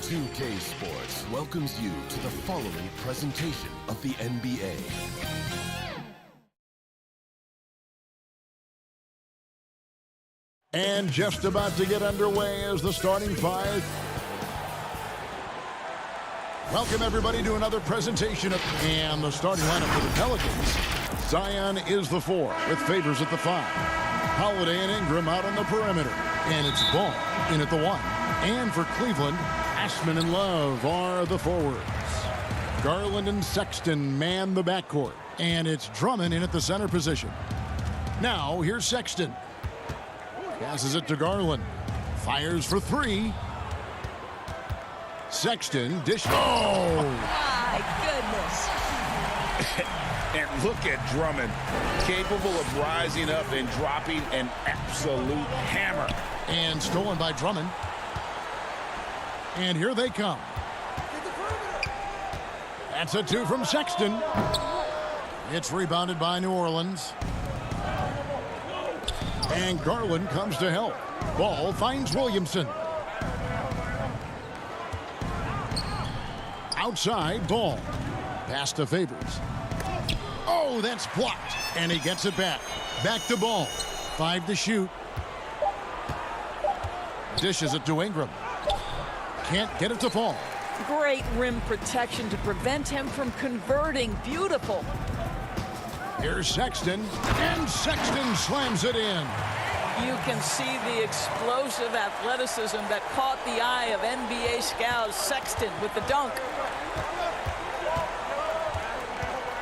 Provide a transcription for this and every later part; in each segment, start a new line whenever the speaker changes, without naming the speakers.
2K Sports welcomes you to the following presentation of the NBA.
And just about to get underway as the starting five. Welcome everybody to another presentation of the starting lineup for the Pelicans. Zion is the 4 with Favors at the 5. Holiday and Ingram out on the perimeter. And it's Ball in at the 1. And for Cleveland, Ashman and Love are the forwards. Garland and Sexton man the backcourt. And it's Drummond in at the center position. Now here's Sexton. Passes it to Garland. Fires for 3. Sexton dish. Oh!
My goodness.
And look at Drummond, capable of rising up and dropping an absolute hammer.
And stolen by Drummond. And here they come. That's a 2 from Sexton. It's rebounded by New Orleans. And Garland comes to help. Ball finds Williamson. Outside, Ball. Pass to Favors. Oh, that's blocked. And he gets it back. Back to Ball. 5 to shoot. Dishes it to Ingram. Can't get it to fall.
Great rim protection to prevent him from converting. Beautiful.
Here's Sexton. And Sexton slams it in.
You can see the explosive athleticism that caught the eye of NBA scouts. Sexton with the dunk.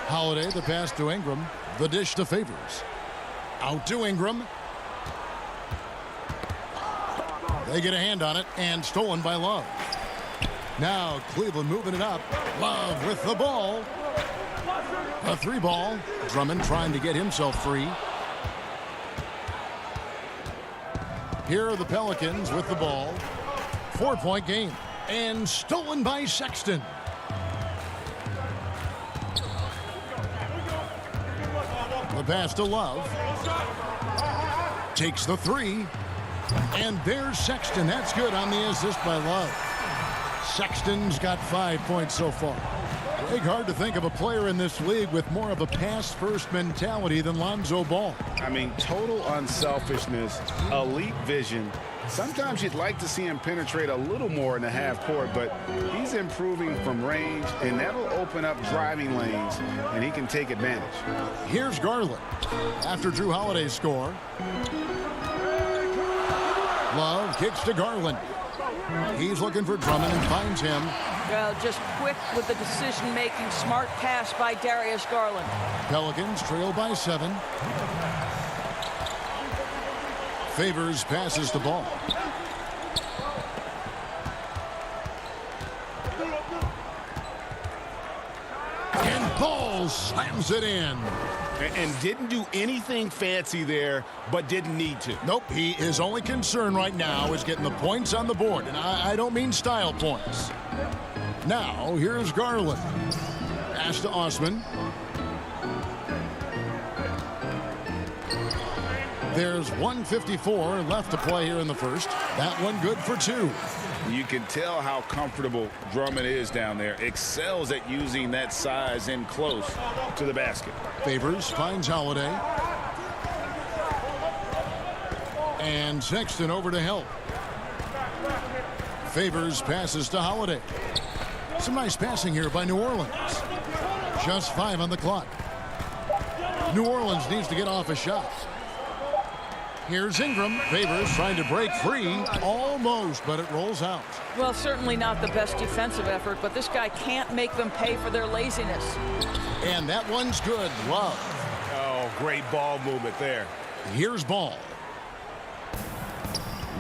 Holiday, the pass to Ingram. The dish to Favors. Out to Ingram. They get a hand on it, and stolen by Love. Now Cleveland moving it up. Love with the ball. A 3 ball. Drummond trying to get himself free. Here are the Pelicans with the ball. 4-point game. And stolen by Sexton. The pass to Love. Takes the 3. And there's Sexton. That's good on the assist by Love. Sexton's got 5 points so far. Greg, hard to think of a player in this league with more of a pass-first mentality than Lonzo Ball.
I mean, total unselfishness, elite vision. Sometimes you'd like to see him penetrate a little more in the half court, but he's improving from range, and that'll open up driving lanes, and he can take advantage.
Here's Garland. After Drew Holiday's score. Love kicks to Garland. He's looking for Drummond and finds him.
Well, just quick with the decision-making. Smart pass by Darius Garland.
Pelicans trail by 7. Favors passes the ball. And Ball slams it in.
And didn't do anything fancy there, but didn't need to.
Nope, his only concern right now is getting the points on the board. And I don't mean style points. Now, here's Garland. Pass to Osman. There's 1:54 left to play here in the first. That one good for 2.
You can tell how comfortable Drummond is down there. Excels at using that size in close to the basket.
Favors finds Holiday. And Sexton over to help. Favors passes to Holiday. Some nice passing here by New Orleans. Just 5 on the clock. New Orleans needs to get off a shot. Here's Ingram. Favors trying to break free. Almost, but it rolls out.
Well, certainly not the best defensive effort, but this guy can't make them pay for their laziness.
And that one's good. Love.
Oh, great ball movement there.
Here's Ball.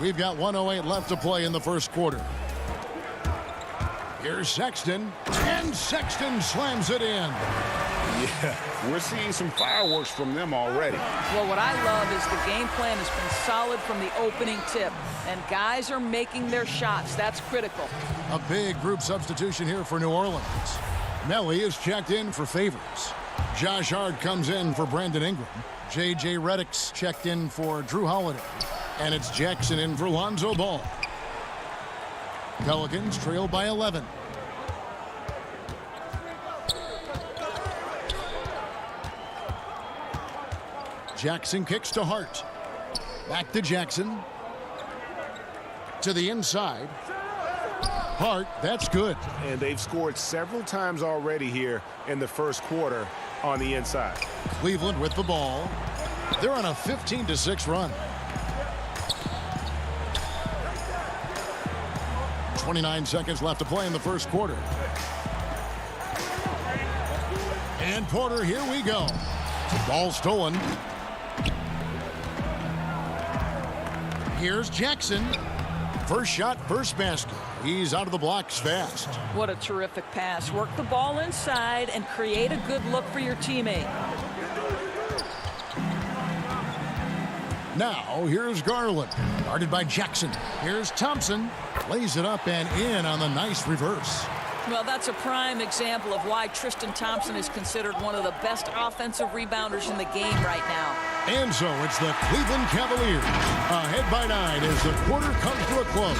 We've got 1:08 left to play in the first quarter. Here's Sexton. And Sexton slams it in.
Yeah, we're seeing some fireworks from them already.
Well, what I love is the game plan has been solid from the opening tip, and guys are making their shots. That's critical.
A big group substitution here for New Orleans. Melly is checked in for Favors. Josh Hart comes in for Brandon Ingram. J.J. Redick's checked in for Drew Holiday. And it's Jackson in for Lonzo Ball. Pelicans trail by 11. Jackson kicks to Hart. Back to Jackson. To the inside. Hart, that's good.
And they've scored several times already here in the first quarter on the inside.
Cleveland with the ball. They're on a 15-6 run. 29 seconds left to play in the first quarter. And Porter, here we go. Ball stolen. Here's Jackson. First shot, first basket. He's out of the blocks fast.
What a terrific pass. Work the ball inside and create a good look for your teammate.
Now, here's Garland. Guarded by Jackson. Here's Thompson. Lays it up and in on the nice reverse.
Well, that's a prime example of why Tristan Thompson is considered one of the best offensive rebounders in the game right now.
And so it's the Cleveland Cavaliers ahead by 9 as the quarter comes to a close.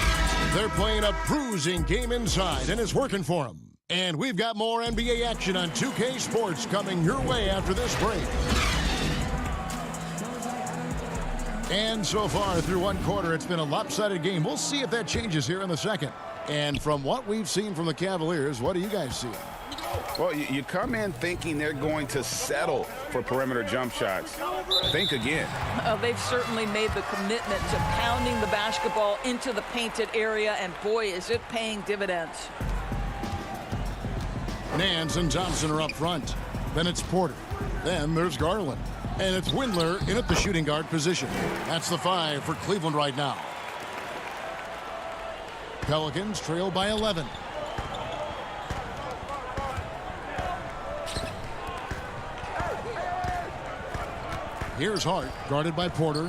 They're playing a bruising game inside, and it's working for them. And we've got more NBA action on 2K Sports coming your way after this break. And so far through one quarter, it's been a lopsided game. We'll see if that changes here in the second. And from what we've seen from the Cavaliers, what do you guys see?
Well, you come in thinking they're going to settle for perimeter jump shots. Think again.
They've certainly made the commitment to pounding the basketball into the painted area, and boy, is it paying dividends.
Nance and Thompson are up front. Then it's Porter. Then there's Garland. And it's Windler in at the shooting guard position. That's the 5 for Cleveland right now. Pelicans trail by 11. Here's Hart, guarded by Porter.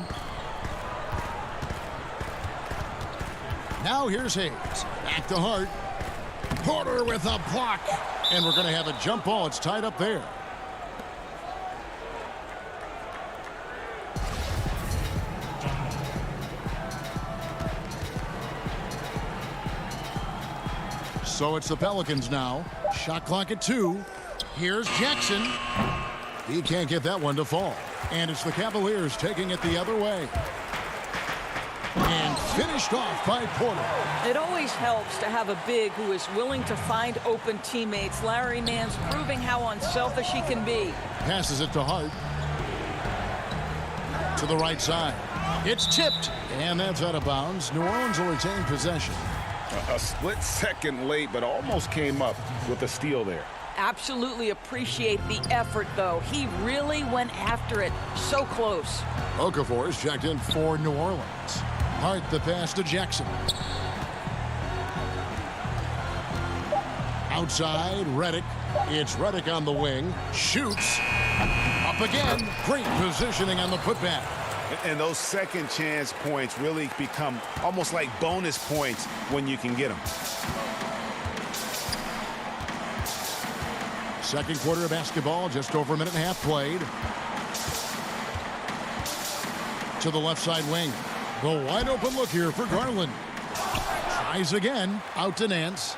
Now here's Hayes. Back to Hart. Porter with a block. And we're going to have a jump ball. It's tied up there. So it's the Pelicans now. Shot clock at 2. Here's Jackson. He can't get that one to fall. And it's the Cavaliers taking it the other way. And finished off by Porter.
It always helps to have a big who is willing to find open teammates. Larry Nance proving how unselfish he can be.
Passes it to Hart. To the right side. It's tipped. And that's out of bounds. New Orleans will retain possession.
A split second late, but almost came up with a steal there.
Absolutely appreciate the effort, though. He really went after it. So close.
Okafor's checked in for New Orleans. Hart the pass to Jackson. Outside, Redick. It's Redick on the wing. Shoots. Up again. Great positioning on the putback.
And those second chance points really become almost like bonus points when you can get them.
Second quarter of basketball, just over a minute and a half played. To the left side wing. The wide open look here for Garland. Tries again. Out to Nance.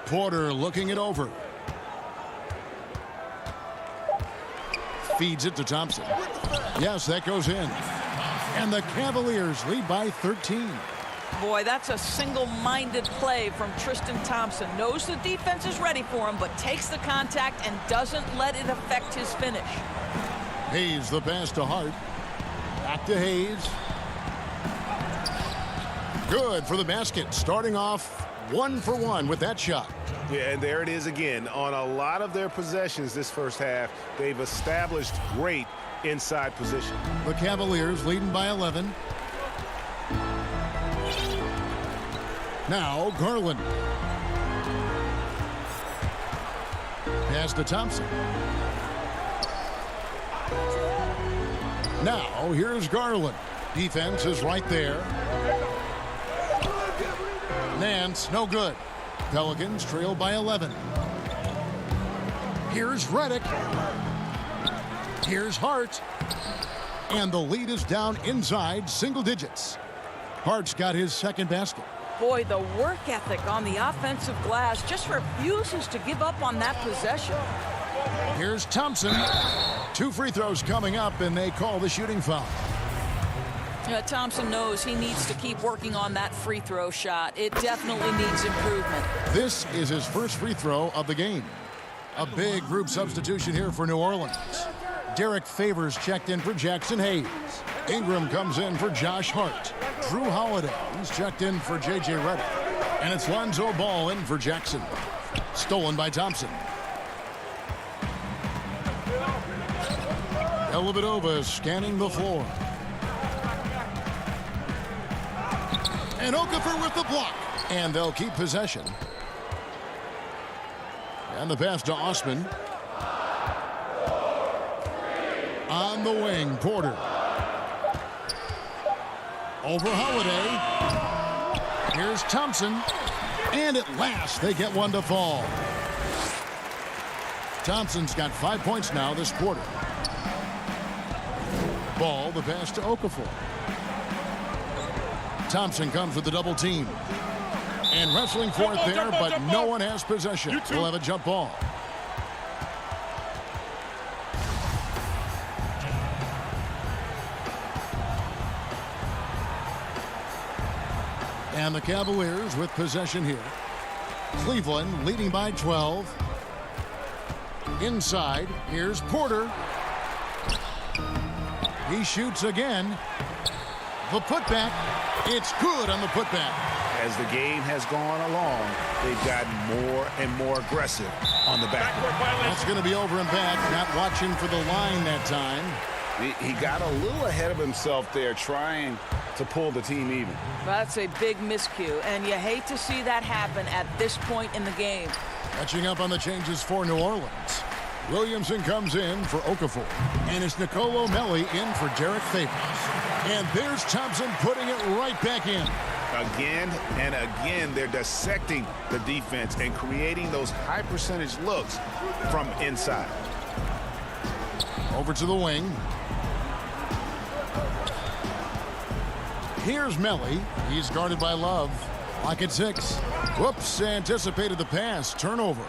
Porter looking it over. Feeds it to Thompson. Yes, that goes in. And the Cavaliers lead by 13.
Boy, that's a single-minded play from Tristan Thompson. Knows the defense is ready for him, but takes the contact and doesn't let it affect his finish.
Hayes the pass to Hart. Back to Hayes. Good for the basket. Starting off 1 for 1 with that shot.
Yeah, and there it is again. On a lot of their possessions this first half, they've established great inside position.
The Cavaliers leading by 11. Now Garland. Pass to Thompson. Now here's Garland. Defense is right there. Nance, no good. Pelicans trail by 11. Here's Redick. Here's Hart. And the lead is down inside single digits. Hart's got his second basket.
Boy, the work ethic on the offensive glass just refuses to give up on that possession.
Here's Thompson. 2 free throws coming up, and they call the shooting foul.
Thompson knows he needs to keep working on that free throw shot. It definitely needs improvement.
This is his first free throw of the game. A big group substitution here for New Orleans. Derek Favors checked in for Jackson Hayes. Ingram comes in for Josh Hart. Drew Holiday, he's checked in for J.J. Redick. And it's Lonzo Ball in for Jackson. Stolen by Thompson. Dellavedova scanning the floor. And Okafor with the block. And they'll keep possession. And the pass to Osman. On the wing, Porter. Over Holiday. Here's Thompson. And at last, they get one to fall. Thompson's got 5 points now this quarter. Ball, the pass to Okafor. Thompson comes with the double team. And wrestling for it there, but no one has possession. We'll have a jump ball. And the Cavaliers with possession here. Cleveland leading by 12. Inside, here's Porter. He shoots again. The putback, it's good on the putback.
As the game has gone along, they've gotten more and more aggressive on the backcourt.
That's going to be over and back, not watching for the line that time.
He got a little ahead of himself there, trying to pull the team even.
That's a big miscue, and you hate to see that happen at this point in the game.
Catching up on the changes for New Orleans. Williamson comes in for Okafor. And it's Nicolo Melli in for Derek Favors. And there's Thompson putting it right back in.
Again and again, they're dissecting the defense and creating those high percentage looks from inside.
Over to the wing. Here's Melli. He's guarded by Love. Lock at 6. Whoops, anticipated the pass. Turnover.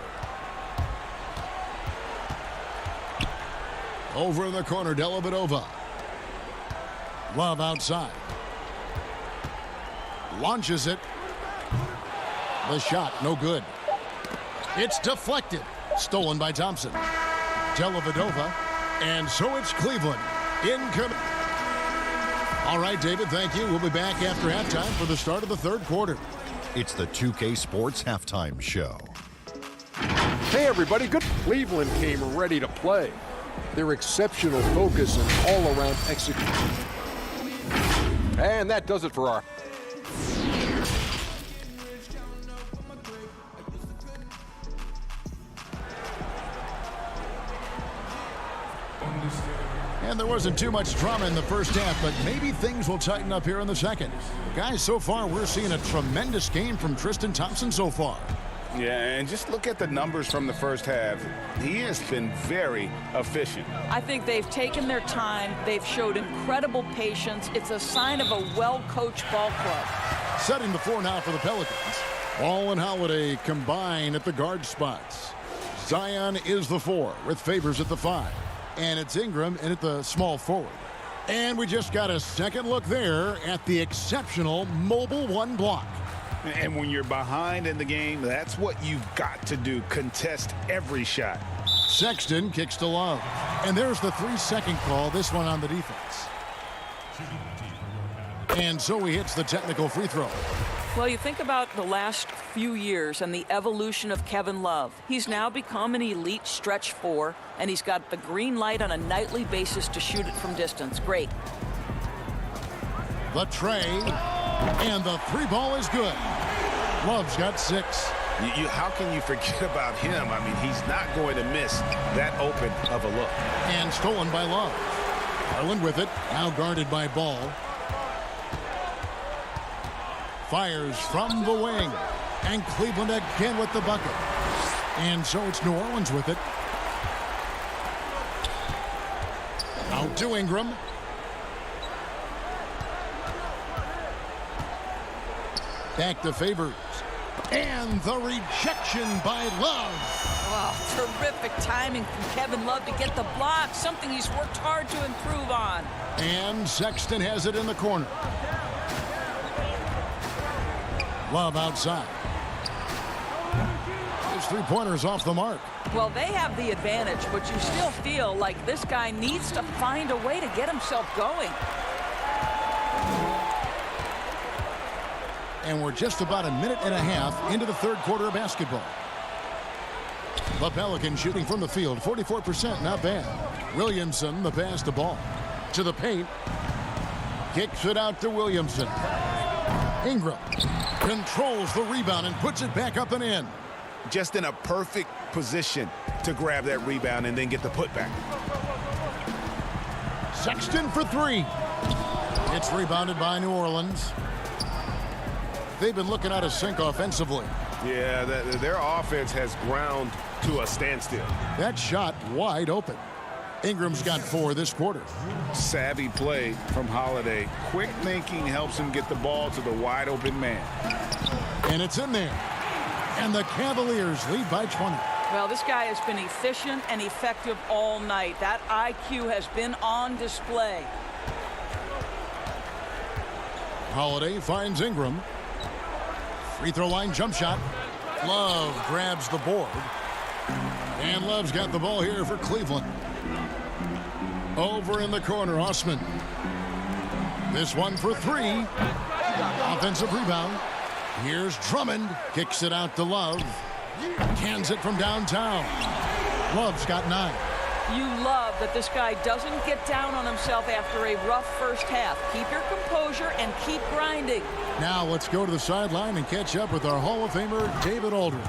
Over in the corner, Dellavedova. Love outside. Launches it. The shot, no good. It's deflected. Stolen by Thompson. Dellavedova. And so it's Cleveland. Incoming. All right, David, thank you. We'll be back after halftime for the start of the third quarter.
It's the 2K Sports Halftime Show.
Hey, everybody. Good. Cleveland came ready to play. Their exceptional focus and all-around execution. And that does it for our...
And there wasn't too much drama in the first half, but maybe things will tighten up here in the second. Guys, so far we're seeing a tremendous game from Tristan Thompson so far.
Yeah, and just look at the numbers from the first half. He has been very efficient.
I think they've taken their time. They've showed incredible patience. It's a sign of a well-coached ball club.
Setting the floor now for the Pelicans. Ball and Holiday combine at the guard spots. Zion is the 4 with Favors at the 5. And it's Ingram in at the small forward. And we just got a second look there at the exceptional mobile 1 block.
And when you're behind in the game, that's what you've got to do. Contest every shot.
Sexton kicks to Love. And there's the 3-second call, this one on the defense. And so he hits the technical free throw.
Well, you think about the last few years and the evolution of Kevin Love. He's now become an elite stretch 4, and he's got the green light on a nightly basis to shoot it from distance. Great.
The tray, and the 3-ball is good. Love's got 6.
How can you forget about him? I mean, he's not going to miss that open of a look.
And stolen by Love. Garland with it, now guarded by Ball. Fires from the wing. And Cleveland again with the bucket. And so it's New Orleans with it. Out to Ingram. Back to Favors. And the rejection by Love.
Oh, terrific timing from Kevin Love to get the block, something he's worked hard to improve on.
And Sexton has it in the corner. Love outside. His three-pointer's off the mark.
Well, they have the advantage, but you still feel like this guy needs to find a way to get himself going.
And we're just about a minute and a half into the third quarter of basketball. The Pelicans shooting from the field, 44%, not bad. Williamson, the pass to ball. To the paint. Kicks it out to Williamson. Ingram controls the rebound and puts it back up and in.
Just in a perfect position to grab that rebound and then get the putback.
Sexton for three. It's rebounded by New Orleans. They've been looking out of sync offensively.
Yeah, their offense has ground to a standstill.
That shot wide open. Ingram's got 4 this quarter.
Savvy play from Holiday. Quick thinking helps him get the ball to the wide open man.
And it's in there. And the Cavaliers lead by 20.
Well, this guy has been efficient and effective all night. That IQ has been on display.
Holiday finds Ingram. Free throw line jump shot. Love grabs the board. And Love's got the ball here for Cleveland. Over in the corner, Osman. This one for 3. Offensive rebound. Here's Drummond. Kicks it out to Love. Cans it from downtown. Love's got 9.
You love that this guy doesn't get down on himself after a rough first half. Keep your composure and keep grinding.
Now let's go to the sideline and catch up with our Hall of Famer, David Aldridge.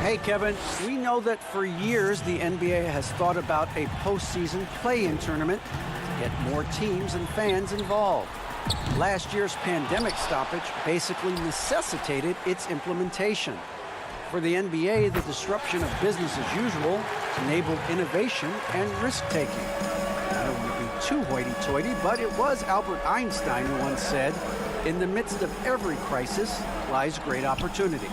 Hey, Kevin, we know that for years the NBA has thought about a postseason play-in tournament to get more teams and fans involved. Last year's pandemic stoppage basically necessitated its implementation. For the NBA, the disruption of business as usual enabled innovation and risk-taking. I don't want to be too hoity-toity, but it was Albert Einstein who once said, "In the midst of every crisis lies great opportunity."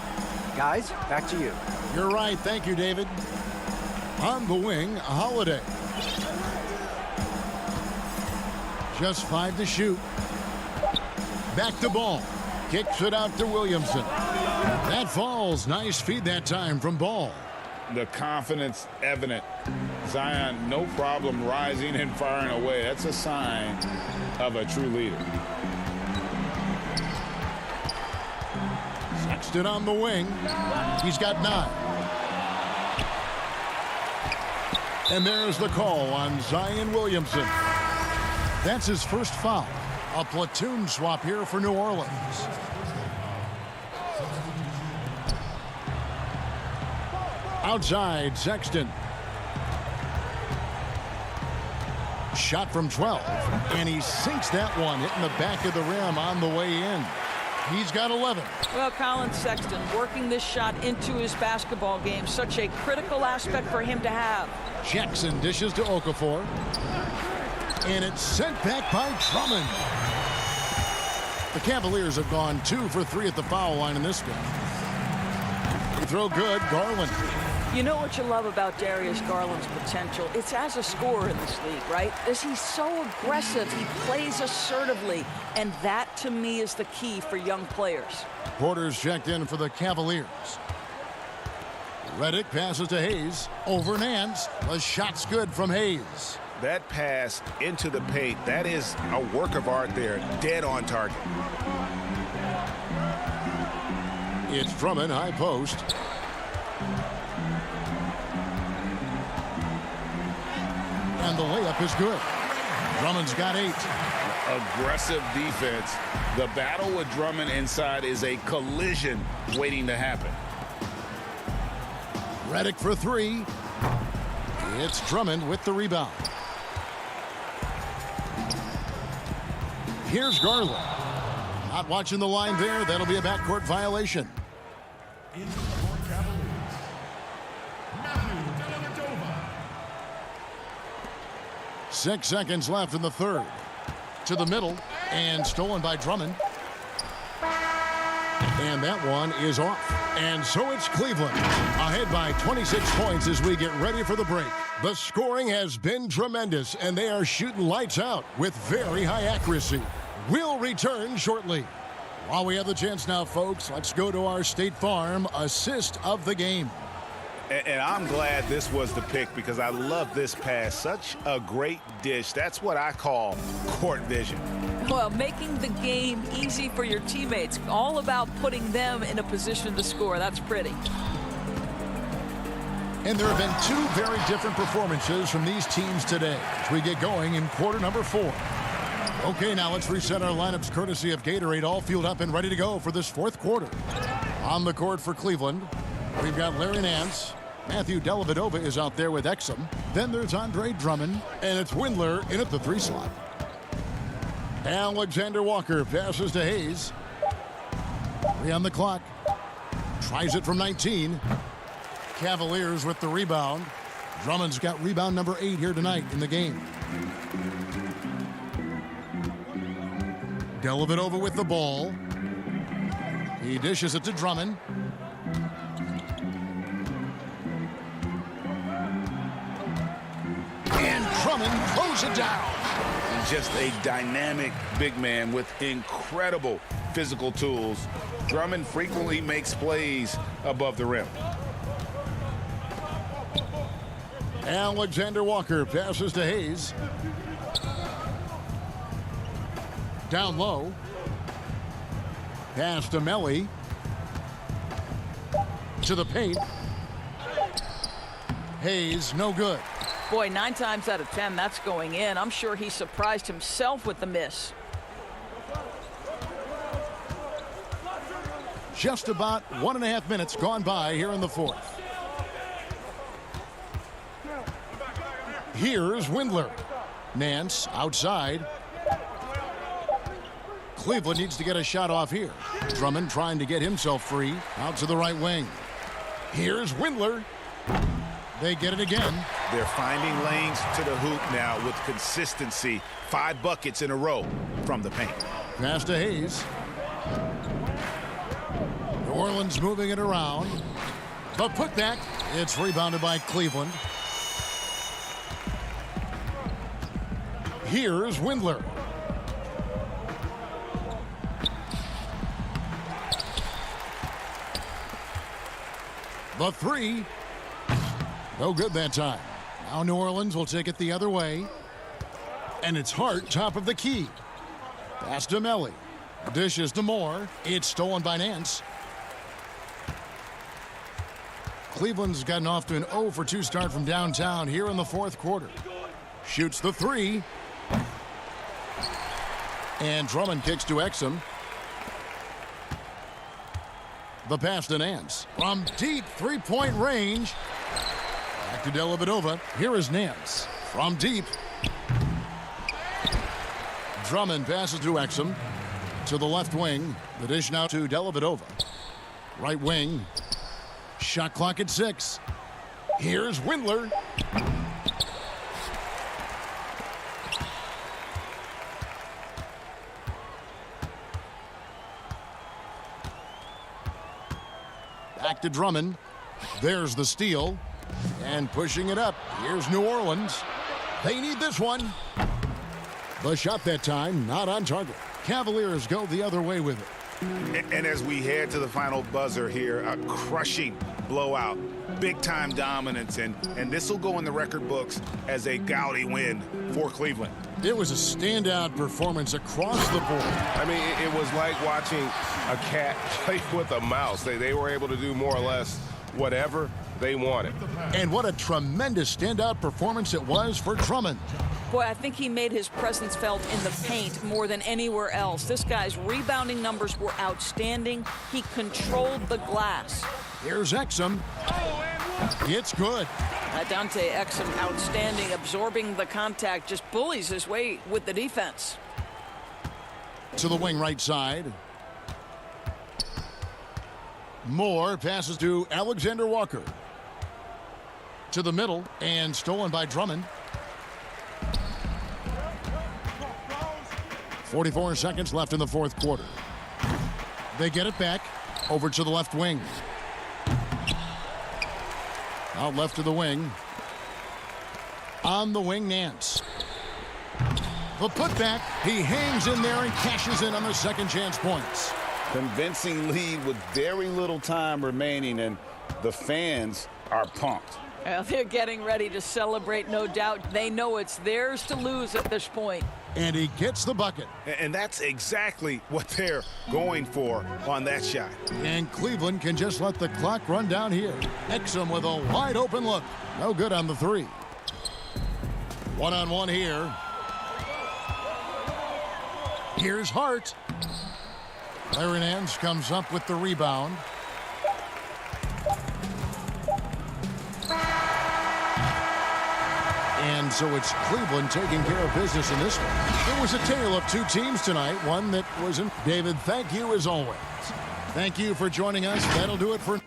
Guys, back to you.
You're right. Thank you, David. On the wing, Holiday. Just 5 to shoot. Back to ball. Kicks it out to Williamson. That falls. Nice feed that time from Ball.
The confidence evident. Zion, no problem rising and firing away. That's a sign of a true leader.
Sexton on the wing. He's got 9. And there's the call on Zion Williamson. That's his first foul. A platoon swap here for New Orleans. Outside, Sexton. Shot from 12. And he sinks that one, hitting the back of the rim on the way in. He's got 11.
Well, Colin Sexton working this shot into his basketball game. Such a critical aspect for him to have.
Jackson dishes to Okafor. And it's sent back by Drummond. The Cavaliers have gone 2 for 3 at the foul line in this one. Free throw good, Garland.
You know what you love about Darius Garland's potential? It's as a scorer in this league, right? He's so aggressive. He plays assertively. And that, to me, is the key for young players.
Porter's checked in for the Cavaliers. Redick passes to Hayes. Over Nance. The shot's good from Hayes.
That pass into the paint, that is a work of art there. Dead on target.
It's Drummond, high post. And the layup is good. Drummond's got 8.
Aggressive defense. The battle with Drummond inside is a collision waiting to happen.
Redick for 3. It's Drummond with the rebound. Here's Garland. Not watching the line there. That'll be a backcourt violation. 6 seconds left in the third. To the middle, and stolen by Drummond. And that one is off. And so it's Cleveland, ahead by 26 points as we get ready for the break. The scoring has been tremendous, and they are shooting lights out with very high accuracy. We'll return shortly. While we have the chance now, folks, let's go to our State Farm assist of the game.
And I'm glad this was the pick because I love this pass. Such a great dish. That's what I call court vision.
Well, making the game easy for your teammates. All about putting them in a position to score. That's pretty.
And there have been two very different performances from these teams today as we get going in quarter number 4. Okay, now let's reset our lineups courtesy of Gatorade, all fueled up and ready to go for this fourth quarter. On the court for Cleveland, we've got Larry Nance. Matthew Dellavedova is out there with Exum. Then there's Andre Drummond, and it's Windler in at the 3 slot. Alexander Walker passes to Hayes. 3 on the clock. Tries it from 19. Cavaliers with the rebound. Drummond's got rebound number 8 here tonight in the game. Dellavedova with the ball. He dishes it to Drummond. And Drummond throws it down.
And just a dynamic big man with incredible physical tools. Drummond frequently makes plays above the rim.
Alexander Walker passes to Hayes. Down low. Pass to Melly. To the paint. Hayes, no good.
Boy, 9 times out of 10, that's going in. I'm sure he surprised himself with the miss.
Just about 1.5 minutes gone by here in the fourth. Here's Windler. Nance outside. Cleveland needs to get a shot off here. Drummond trying to get himself free. Out to the right wing. Here's Windler. They get it again.
They're finding lanes to the hoop now with consistency. 5 buckets in a row from the paint.
Pass to Hayes. New Orleans moving it around. The putback. It's rebounded by Cleveland. Here's Windler. The 3. No good that time. Now New Orleans will take it the other way. And it's Hart, top of the key. Pass to Melly. Dishes to Moore. It's stolen by Nance. Cleveland's gotten off to an 0 for 2 start from downtown here in the fourth quarter. Shoots the 3. And Drummond kicks to Exum. The pass to Nance. From deep 3-point range. Back to Dellavedova. Here is Nance. From deep. Drummond passes to Exum. To the left wing. The dish now to Dellavedova. Right wing. Shot clock at 6. Here's Windler. Back to Drummond. There's the steal. And pushing it up. Here's New Orleans. They need this one. The shot that time not on target. Cavaliers go the other way with it.
And as we head to the final buzzer here, a crushing blowout. Big-time dominance. And this will go in the record books as a gaudy win for Cleveland.
It was a standout performance across the board.
I mean, it was like watching a cat play with a mouse. They were able to do more or less whatever they wanted.
And what a tremendous standout performance it was for Drummond.
Boy, I think he made his presence felt in the paint more than anywhere else. This guy's rebounding numbers were outstanding. He controlled the glass.
Here's Exum. It's good.
Dante Exum, outstanding, absorbing the contact, just bullies his way with the defense.
To the wing right side. Moore passes to Alexander Walker. To the middle, and stolen by Drummond. 44 seconds left in the fourth quarter. They get it back. Over to the left wing. Out left to the wing. On the wing, Nance. The putback. He hangs in there and cashes in on the second chance points.
Convincing lead with very little time remaining, and the fans are pumped.
Well, they're getting ready to celebrate, no doubt. They know it's theirs to lose at this point.
And he gets the bucket.
And that's exactly what they're going for on that shot.
And Cleveland can just let the clock run down here. Exum with a wide open look. No good on the three. One-on-one here. Here's Hart. Larry Nance comes up with the rebound. And so it's Cleveland taking care of business in this one. It was a tale of two teams tonight, one that wasn't. David, thank you as always. Thank you for joining us. That'll do it for...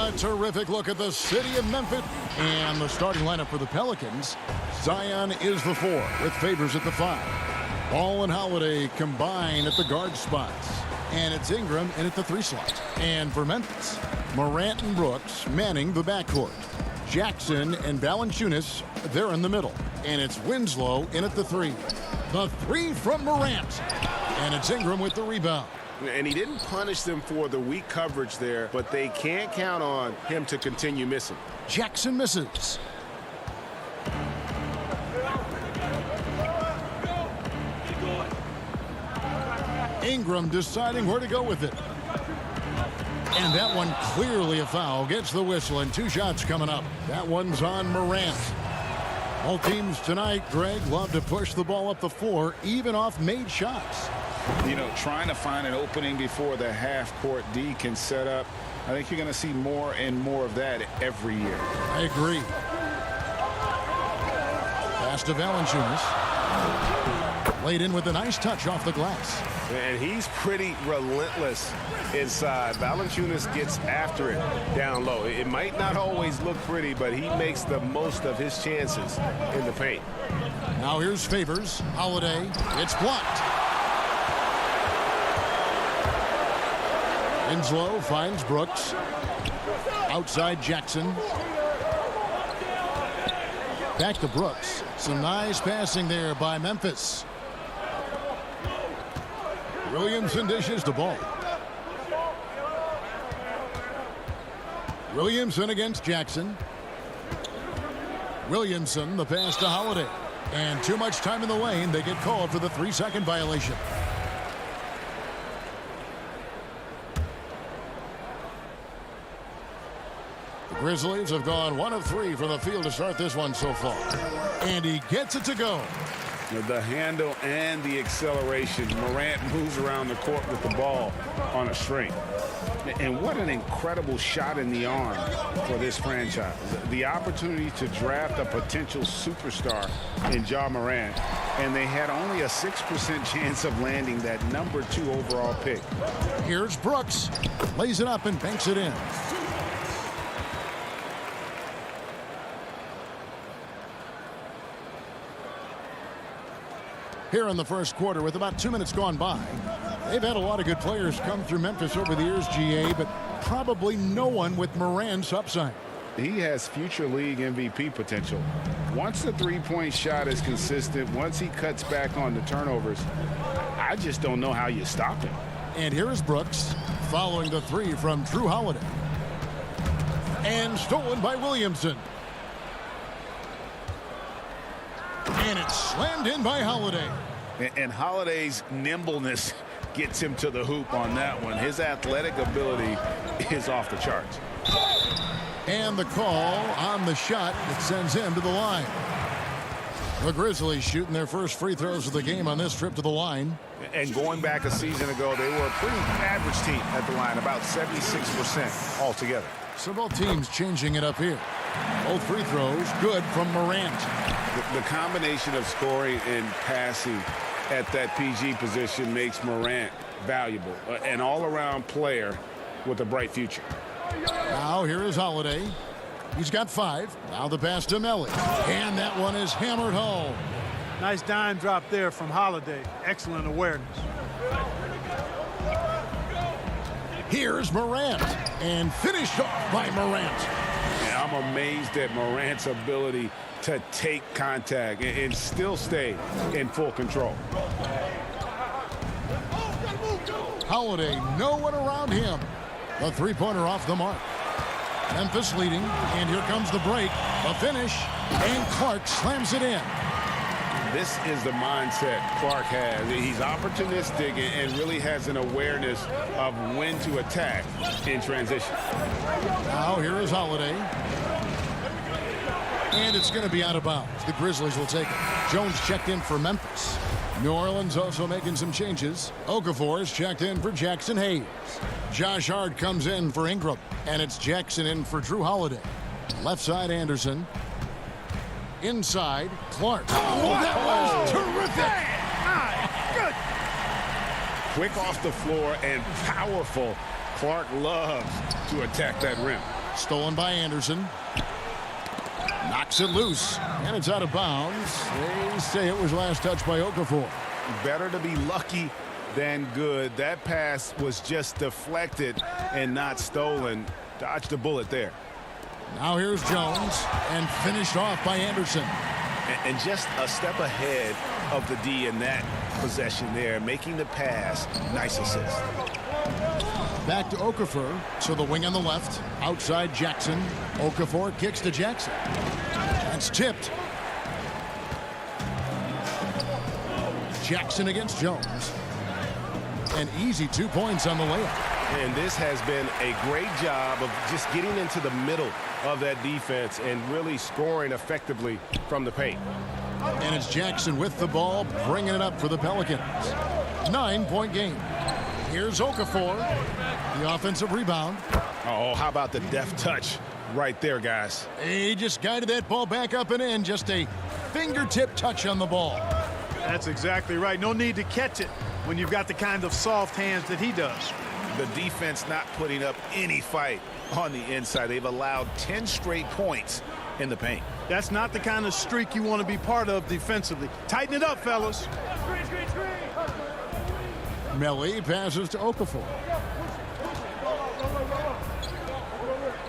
A terrific look at the city of Memphis. And the starting lineup for the Pelicans. Zion is the 4 with Favors at the 5. Ball and Holiday combine at the guard spots. And it's Ingram in at the 3 slot. And for Memphis, Morant and Brooks manning the backcourt. Jackson and Valanciunas, they're in the middle. And it's Winslow in at the 3. The 3 from Morant. And it's Ingram with the rebound.
And he didn't punish them for the weak coverage there, but they can't count on him to continue missing.
Jackson misses. Ingram deciding where to go with it. And that one clearly a foul. Gets the whistle and 2 shots coming up. That one's on Morant. All teams tonight, Greg, love to push the ball up the floor, even off made shots.
You know, trying to find an opening before the half-court D can set up. I think you're going to see more and more of that every year.
I agree. Pass to Valanciunas. Laid in with a nice touch off the glass.
And he's pretty relentless inside. Valanciunas gets after it down low. It might not always look pretty, but he makes the most of his chances in the paint.
Now here's Favors. Holiday. It's blocked. Winslow finds Brooks. Outside Jackson. Back to Brooks. Some nice passing there by Memphis. Williamson dishes the ball. Williamson against Jackson. Williamson, the pass to Holiday. And too much time in the lane. They get called for the 3-second violation. The Grizzlies have gone 1 of 3 from the field to start this one so far. And he gets it to go.
The handle and the acceleration. Morant moves around the court with the ball on a string. And what an incredible shot in the arm for this franchise. The opportunity to draft a potential superstar in Ja Morant, and they had only a 6% chance of landing that number 2 overall pick.
Here's Brooks. Lays it up and banks it in. Here in the first quarter with about 2 minutes gone by. They've had a lot of good players come through Memphis over the years, GA, but probably no one with Morant's upside.
He has future league MVP potential. Once the three-point shot is consistent, once he cuts back on the turnovers, I just don't know how you stop him.
And here is Brooks following the 3 from Drew Holiday. And stolen by Williamson. And it's slammed in by Holiday.
And Holiday's nimbleness gets him to the hoop on that one. His athletic ability is off the charts.
And the call on the shot that sends him to the line. The Grizzlies shooting their first free throws of the game on this trip to the line.
And going back a season ago, they were a pretty average team at the line, about 76% altogether.
So both teams changing it up here. Both free throws good from Morant.
The combination of scoring and passing at that PG position makes Morant valuable. An all-around player with a bright future.
Now here is Holiday. He's got 5. Now the pass to Melly. And that one is hammered home.
Nice dime drop there from Holiday. Excellent awareness.
Here's Morant. And finished off by Morant.
And I'm amazed at Morant's ability to take contact and still stay in full control.
Holiday, no one around him. The three-pointer off the mark. Memphis leading, and here comes the break. The finish, and Clark slams it in.
This is the mindset Clark has. He's opportunistic and really has an awareness of when to attack in transition.
Now here is Holiday. And it's going to be out of bounds. The Grizzlies will take it. Jones checked in for Memphis. New Orleans also making some changes. Okafor is checked in for Jackson Hayes. Josh Hart comes in for Ingram. And it's Jackson in for Drew Holiday. Left side Anderson. Inside Clark. Oh, that was terrific.
Quick off the floor and powerful. Clark loves to attack that rim.
Stolen by Anderson. Knocks it loose, and it's out of bounds. They say it was last touched by Okafor.
Better to be lucky than good. That pass was just deflected and not stolen. Dodged a bullet there.
Now here's Jones, and finished off by Anderson.
And just a step ahead of the D in that possession there, making the pass. Nice assist.
Back to Okafor, to the wing on the left. Outside Jackson. Okafor kicks to Jackson. That's tipped. Jackson against Jones. An easy 2 points on the layup.
And this has been a great job of just getting into the middle of that defense and really scoring effectively from the paint.
And it's Jackson with the ball, bringing it up for the Pelicans. 9-point game. Here's Okafor. The offensive rebound.
Oh, how about the deft touch right there, guys?
He just guided that ball back up and in. Just a fingertip touch on the ball.
That's exactly right. No need to catch it when you've got the kind of soft hands that he does.
The defense not putting up any fight on the inside. They've allowed 10 straight points in the paint.
That's not the kind of streak you want to be part of defensively. Tighten it up, fellas.
Melli passes to Okafor.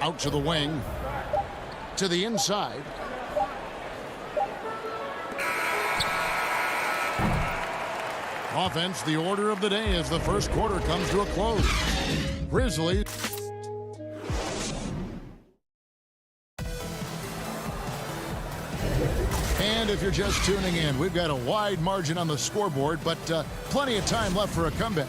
Out to the wing. To the inside. Offense, the order of the day as the first quarter comes to a close. Grizzlies. And if you're just tuning in, we've got a wide margin on the scoreboard, but plenty of time left for a comeback.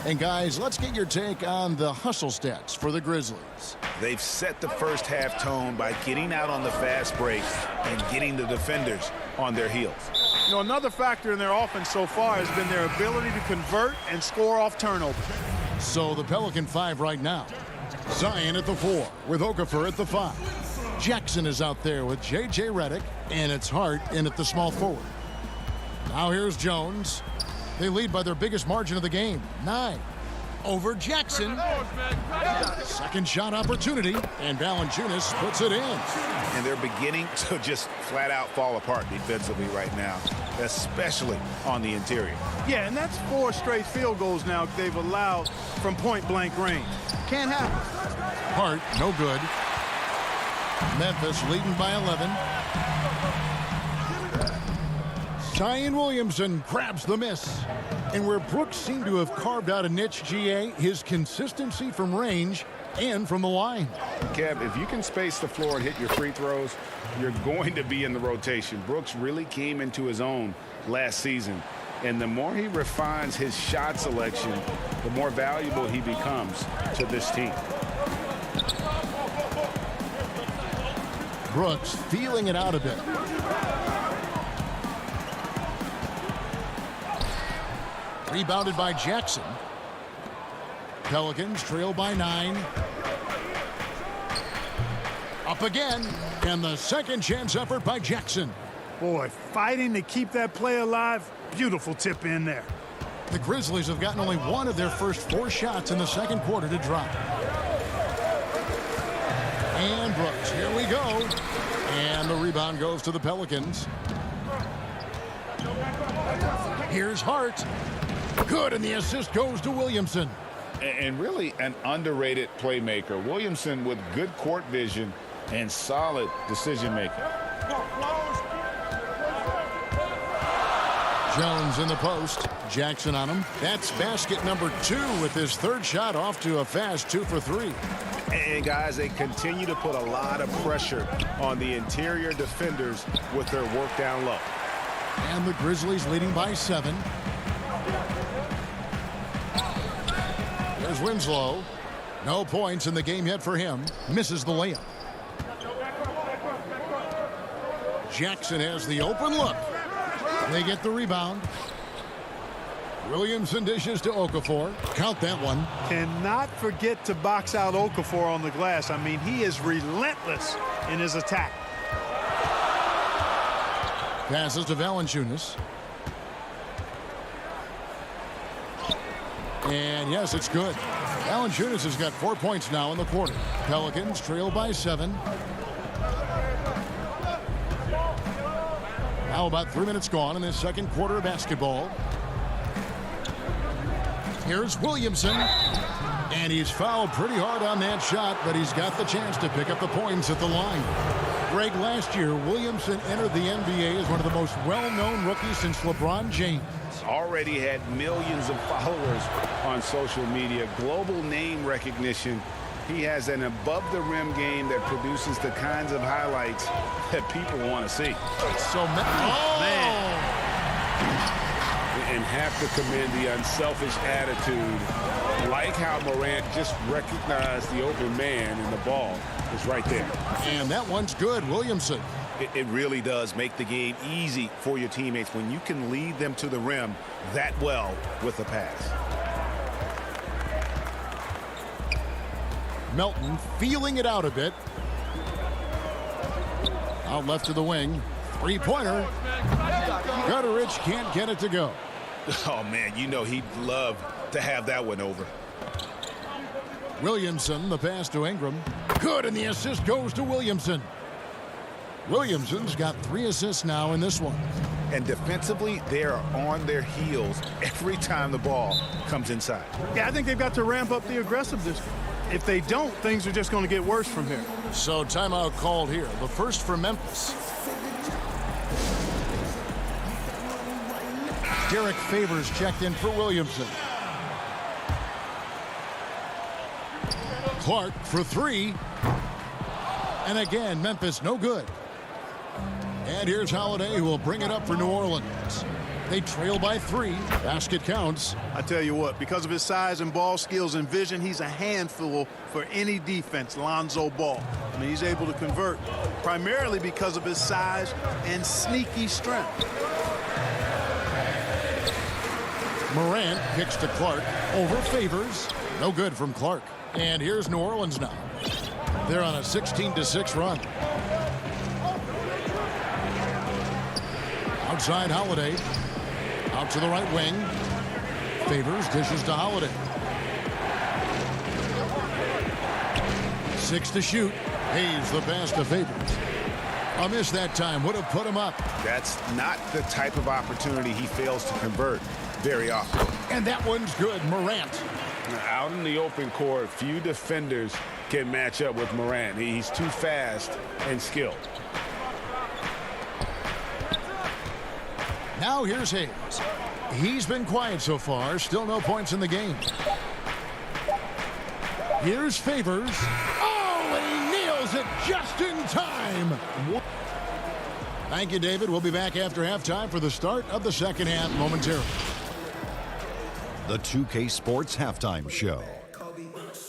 And guys, let's get your take on the hustle stats for the Grizzlies.
They've set the first half tone by getting out on the fast break and getting the defenders on their heels.
You know, another factor in their offense so far has been their ability to convert and score off turnovers.
So the Pelican 5 right now. Zion at the 4 with Okafor at the 5. Jackson is out there with J.J. Redick, and it's Hart in at the small forward. Now here's Jones. They lead by their biggest margin of the game, 9. Over Jackson. Second shot opportunity, and Valanciunas puts it in.
And they're beginning to just flat out fall apart defensively right now, especially on the interior.
Yeah, and that's 4 straight field goals now they've allowed from point-blank range. Can't happen.
Hart, no good. Memphis leading by 11. Zion Williamson grabs the miss. And where Brooks seemed to have carved out a niche, GA, his consistency from range and from the line.
Kev, if you can space the floor and hit your free throws, you're going to be in the rotation. Brooks really came into his own last season. And the more he refines his shot selection, the more valuable he becomes to this team.
Brooks feeling it out a bit. Rebounded by Jackson. Pelicans trail by 9. Up again. And the second chance effort by Jackson.
Boy, fighting to keep that play alive. Beautiful tip in there.
The Grizzlies have gotten only one of their first 4 shots in the second quarter to drop. And Brooks, here we go. And the rebound goes to the Pelicans. Here's Hart. Good, and the assist goes to Williamson.
And really an underrated playmaker. Williamson with good court vision and solid decision making.
Jones in the post. Jackson on him. That's basket number 2 with his third shot off to a fast 2 for 3.
And guys, they continue to put a lot of pressure on the interior defenders with their work down low.
And the Grizzlies leading by 7. There's Winslow. No points in the game yet for him. Misses the layup. Jackson has the open look. They get the rebound. Williamson dishes to Okafor. Count that one.
Cannot forget to box out Okafor on the glass. I mean, he is relentless in his attack.
Passes to Valanciunas. And yes, it's good. Valanciunas has got 4 points now in the quarter. Pelicans trail by 7. Now about 3 minutes gone in this second quarter of basketball. Here's Williamson. And he's fouled pretty hard on that shot, but he's got the chance to pick up the points at the line. Greg, last year, Williamson entered the NBA as one of the most well-known rookies since LeBron James.
Already had millions of followers on social media, global name recognition. He has an above-the-rim game that produces the kinds of highlights that people want to see.
So, man.
And have to commend the unselfish attitude. Like how Morant just recognized the open man, and the ball is right there.
And that one's good, Williamson.
It really does make the game easy for your teammates when you can lead them to the rim that well with a pass.
Melton feeling it out a bit. Out left to the wing. Three-pointer. Gutteridge can't get it to go.
Oh, man, you know he'd love to have that one over.
Williamson, the pass to Ingram. Good, and the assist goes to Williamson. Williamson's got 3 assists now in this one.
And defensively, they are on their heels every time the ball comes inside.
Yeah, I think they've got to ramp up the aggressiveness. If they don't, things are just going to get worse from here.
So timeout called here. The first for Memphis. Derek Favors checked in for Williamson. Clark for 3. And again, Memphis no good. And here's Holiday, who will bring it up for New Orleans. They trail by 3. Basket counts.
I tell you what, because of his size and ball skills and vision, he's a handful for any defense, Lonzo Ball. I mean, he's able to convert primarily because of his size and sneaky strength.
Morant kicks to Clark. Over Favors. No good from Clark. And here's New Orleans now. They're on a 16-6 run. Outside Holiday. Out to the right wing. Favors dishes to Holiday. 6 to shoot. Hayes the pass to Favors. A miss that time would have put him up.
That's not the type of opportunity he fails to convert very often.
And that one's good. Morant.
Out in the open court, few defenders can match up with Morant. He's too fast and skilled.
Now here's Hayes. He's been quiet so far. Still no points in the game. Here's Favors. Oh, and he nails it just in time. Thank you, David. We'll be back after halftime for the start of the second half momentarily.
The 2K Sports Halftime Show.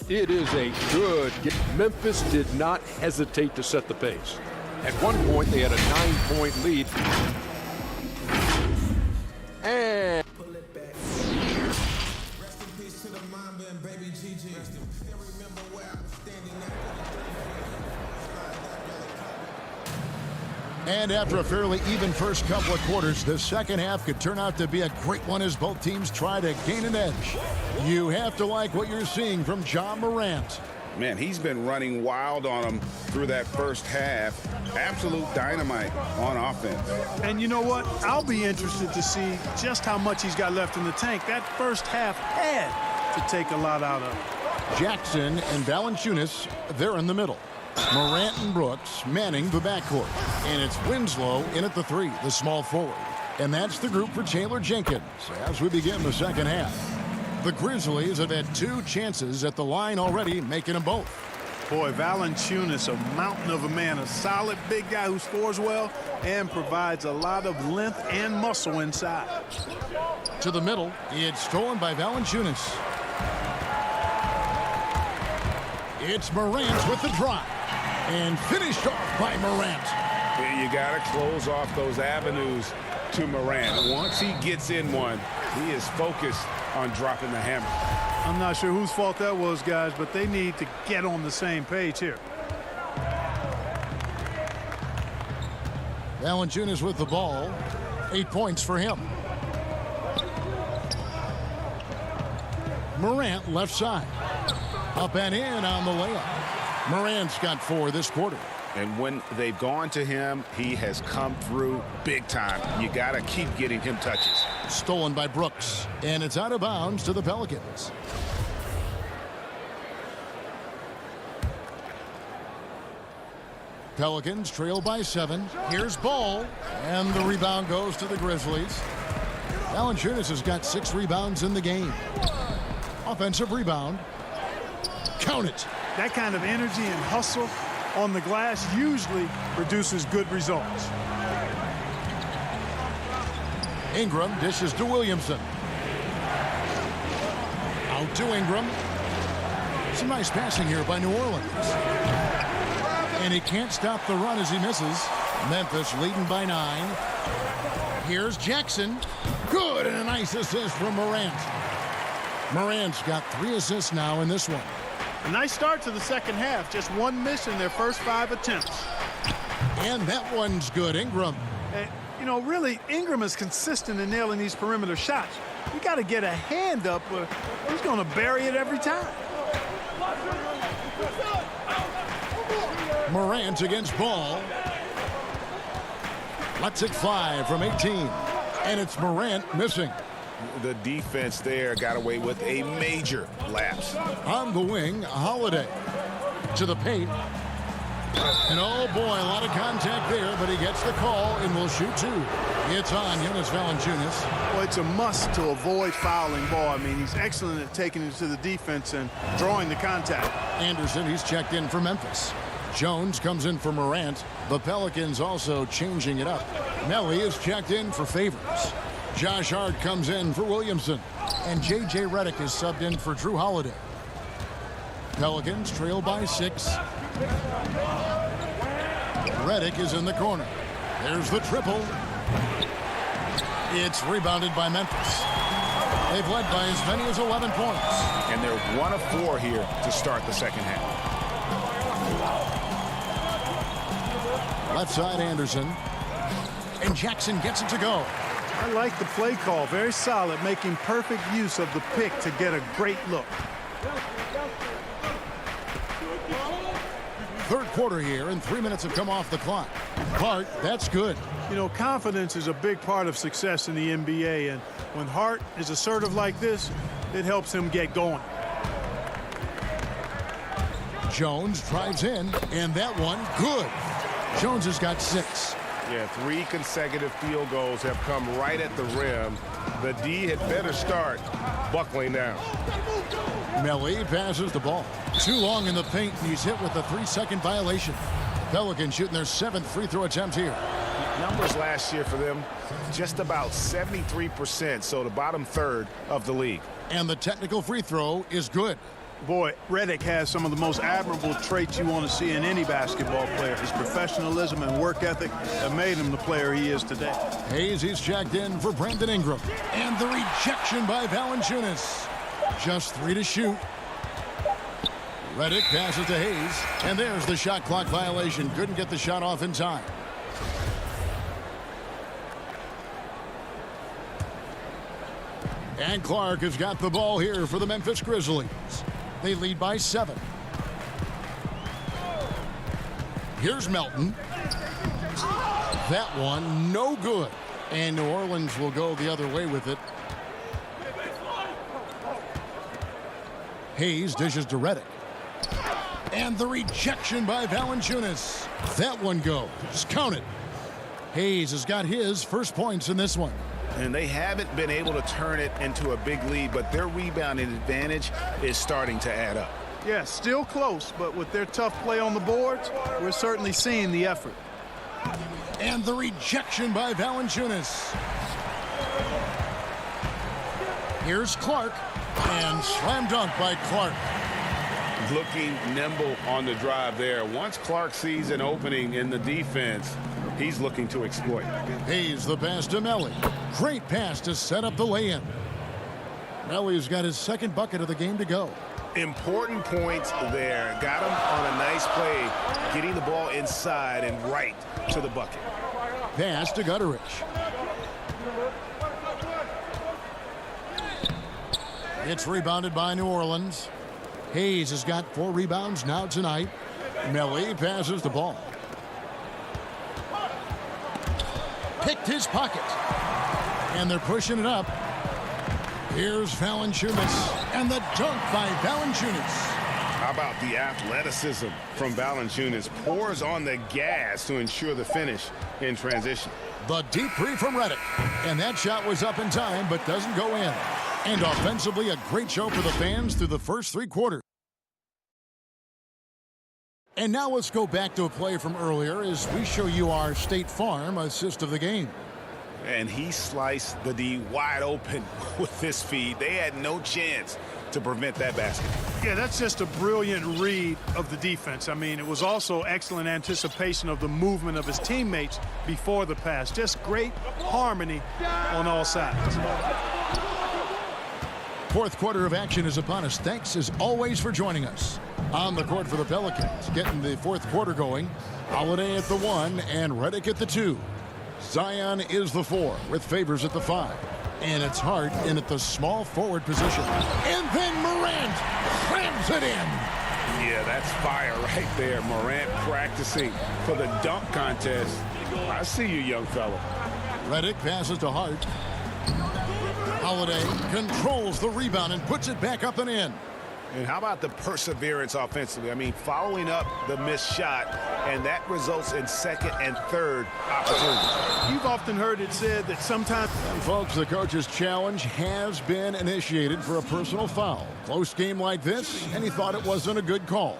It is a good game. Memphis did not hesitate to set the pace. At one point, they had a 9-point lead. And
And after a fairly even first couple of quarters, the second half could turn out to be a great one as both teams try to gain an edge. You have to like what you're seeing from Ja Morant.
Man, he's been running wild on them through that first half. Absolute dynamite on offense.
And you know what? I'll be interested to see just how much he's got left in the tank. That first half had to take a lot out of it.
Jackson and Valanciunas, they're in the middle. Morant and Brooks manning the backcourt. And it's Winslow in at the 3, the small forward. And that's the group for Taylor Jenkins as we begin the second half. The Grizzlies have had 2 chances at the line already, making them both.
Boy, Valanciunas, a mountain of a man, a solid big guy who scores well and provides a lot of length and muscle inside.
To the middle, it's stolen by Valanciunas. It's Morant with the drive. And finished off by Morant.
You got to close off those avenues to Morant. Once he gets in one, he is focused on dropping the hammer.
I'm not sure whose fault that was, guys, but they need to get on the same page here.
Valanciunas with the ball. 8 points for him. Morant left side. Up and in on the layup. Morant's got 4 this quarter.
And when they've gone to him, he has come through big time. You got to keep getting him touches.
Stolen by Brooks. And it's out of bounds to the Pelicans. Pelicans trail by 7. Here's Ball. And the rebound goes to the Grizzlies. Valanciunas has got 6 rebounds in the game. Offensive rebound. Count it.
That kind of energy and hustle on the glass usually produces good results.
Ingram dishes to Williamson. Out to Ingram. Some nice passing here by New Orleans. And he can't stop the run as he misses. Memphis leading by 9. Here's Jackson. Good, and a nice assist from Morant. Morant's got 3 assists now in this one.
A nice start to the second half. Just 1 miss in their first 5 attempts.
And that one's good. Ingram.
You know, really, Ingram is consistent in nailing these perimeter shots. You got to get a hand up, or he's going to bury it every time.
Morant against Ball. Lets it fly from 18. And it's Morant missing.
The defense there got away with a major lapse.
On the wing, Holiday. To the paint. And oh boy, a lot of contact there, but he gets the call and will shoot 2. It's on Jonas Valanciunas.
Well, it's a must to avoid fouling Ball. I mean, he's excellent at taking it to the defense and drawing the contact.
Anderson, he's checked in for Memphis. Jones comes in for Morant. The Pelicans also changing it up. Melly is checked in for Favors. Josh Hart comes in for Williamson. And J.J. Redick is subbed in for Drew Holiday. Pelicans trail by 6. Redick is in the corner. There's the triple. It's rebounded by Memphis. They've led by as many as 11 points.
And they're 1 of 4 here to start the second half.
Left side, Anderson. And Jackson gets it to go.
I like the play call. Very solid, making perfect use of the pick to get a great look.
Third quarter here, and 3 minutes have come off the clock. Hart, that's good.
You know, confidence is a big part of success in the NBA, and when Hart is assertive like this, it helps him get going.
Jones drives in, and that one, good. Jones has got 6.
Yeah, 3 consecutive field goals have come right at the rim. The D had better start buckling down.
Melly passes the ball. Too long in the paint, and he's hit with a 3-second violation. Pelicans shooting their 7th free throw attempt here.
Numbers last year for them, just about 73%, so the bottom third of the league.
And the technical free throw is good.
Boy, Redick has some of the most admirable traits you want to see in any basketball player. His professionalism and work ethic have made him the player he is today.
Hayes, he's checked in for Brandon Ingram. And the rejection by Valanciunas. Just 3 to shoot. Redick passes to Hayes. And there's the shot clock violation. Couldn't get the shot off in time. And Clark has got the ball here for the Memphis Grizzlies. They lead by 7. Here's Melton. That one, no good. And New Orleans will go the other way with it. Hayes dishes to Redick. And the rejection by Valanciunas. That one goes. Count it. Hayes has got his first points in this one.
And they haven't been able to turn it into a big lead, but their rebounding advantage is starting to add up.
Yeah, still close, but with their tough play on the boards, we're certainly seeing the effort.
And the rejection by Valanciunas. Here's Clark. And slam dunk by Clark.
Looking nimble on the drive there. Once Clark sees an opening in the defense, he's looking to exploit.
Hayes the pass to Melly. Great pass to set up the lay-in. Melly's got his 2nd bucket of the game to go.
Important points there. Got him on a nice play, getting the ball inside and right to the bucket.
Pass to Gutterich. It's rebounded by New Orleans. Hayes has got 4 rebounds now tonight. Melly passes the ball. Picked his pocket. And they're pushing it up. Here's Valanciunas. And the dunk by Valanciunas.
How about the athleticism from Valanciunas? Pours on the gas to ensure the finish in transition.
The deep three from Redick. And that shot was up in time, but doesn't go in. And offensively, a great show for the fans through the first 3 quarters. And now let's go back to a play from earlier as we show you our State Farm assist of the game.
And he sliced the D wide open with this feed. They had no chance to prevent that basket.
Yeah, that's just a brilliant read of the defense. I mean, it was also excellent anticipation of the movement of his teammates before the pass. Just great harmony on all sides.
Fourth quarter of action is upon us. Thanks as always for joining us. On the court for the Pelicans, getting the fourth quarter going. Holiday at the 1 and Redick at the 2. Zion is the 4 with Favors at the 5. And it's Hart in at the small forward position. And then Morant slams it in.
Yeah, that's fire right there. Morant practicing for the dunk contest. I see you, young fella.
Redick passes to Hart. Holiday controls the rebound and puts it back up and in.
And how about the perseverance offensively? I mean, following up the missed shot, and that results in second and third opportunities.
You've often heard it said that sometimes...
And folks, the coach's challenge has been initiated for a personal foul. Close game like this, and he thought it wasn't a good call.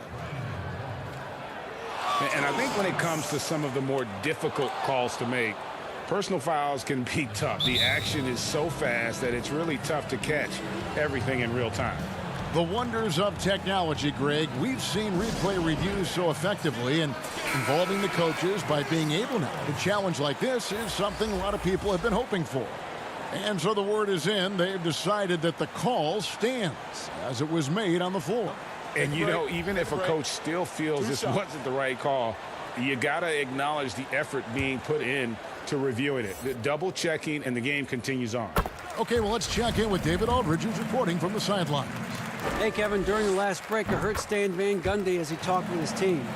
And I think when it comes to some of the more difficult calls to make, personal fouls can be tough. The action is so fast that it's really tough to catch everything in real time.
The wonders of technology, Greg. We've seen replay reviews so effectively, and involving the coaches by being able now to challenge like this is something a lot of people have been hoping for. And so the word is in. They've decided that the call stands as it was made on the floor.
And, you know, even if a coach still feels this wasn't the right call, you got to acknowledge the effort being put in to reviewing it. The double checking, and the game continues on.
Okay, well, let's check in with David Aldridge, who's reporting from the sidelines.
Hey, Kevin, during the last break, I heard Stan Van Gundy as he talked with his team.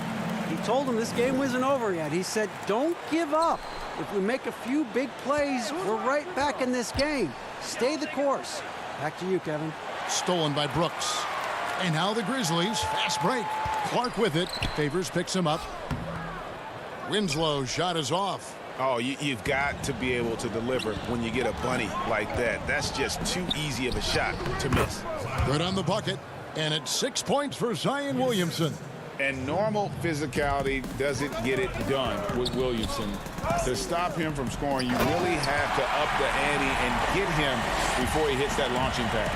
He told them this game wasn't over yet. He said, don't give up. If we make a few big plays, we're right back in this game. Stay the course. Back to you, Kevin.
Stolen by Brooks. And now the Grizzlies. Fast break. Clark with it. Favors picks him up. Winslow's shot is off.
Oh, you've got to be able to deliver when you get a bunny like that. That's just too easy of a shot to miss.
Good on the bucket. And it's 6 points for Zion Williamson.
And normal physicality doesn't get it done with Williamson. To stop him from scoring, you really have to up the ante and get him before he hits that launching pad.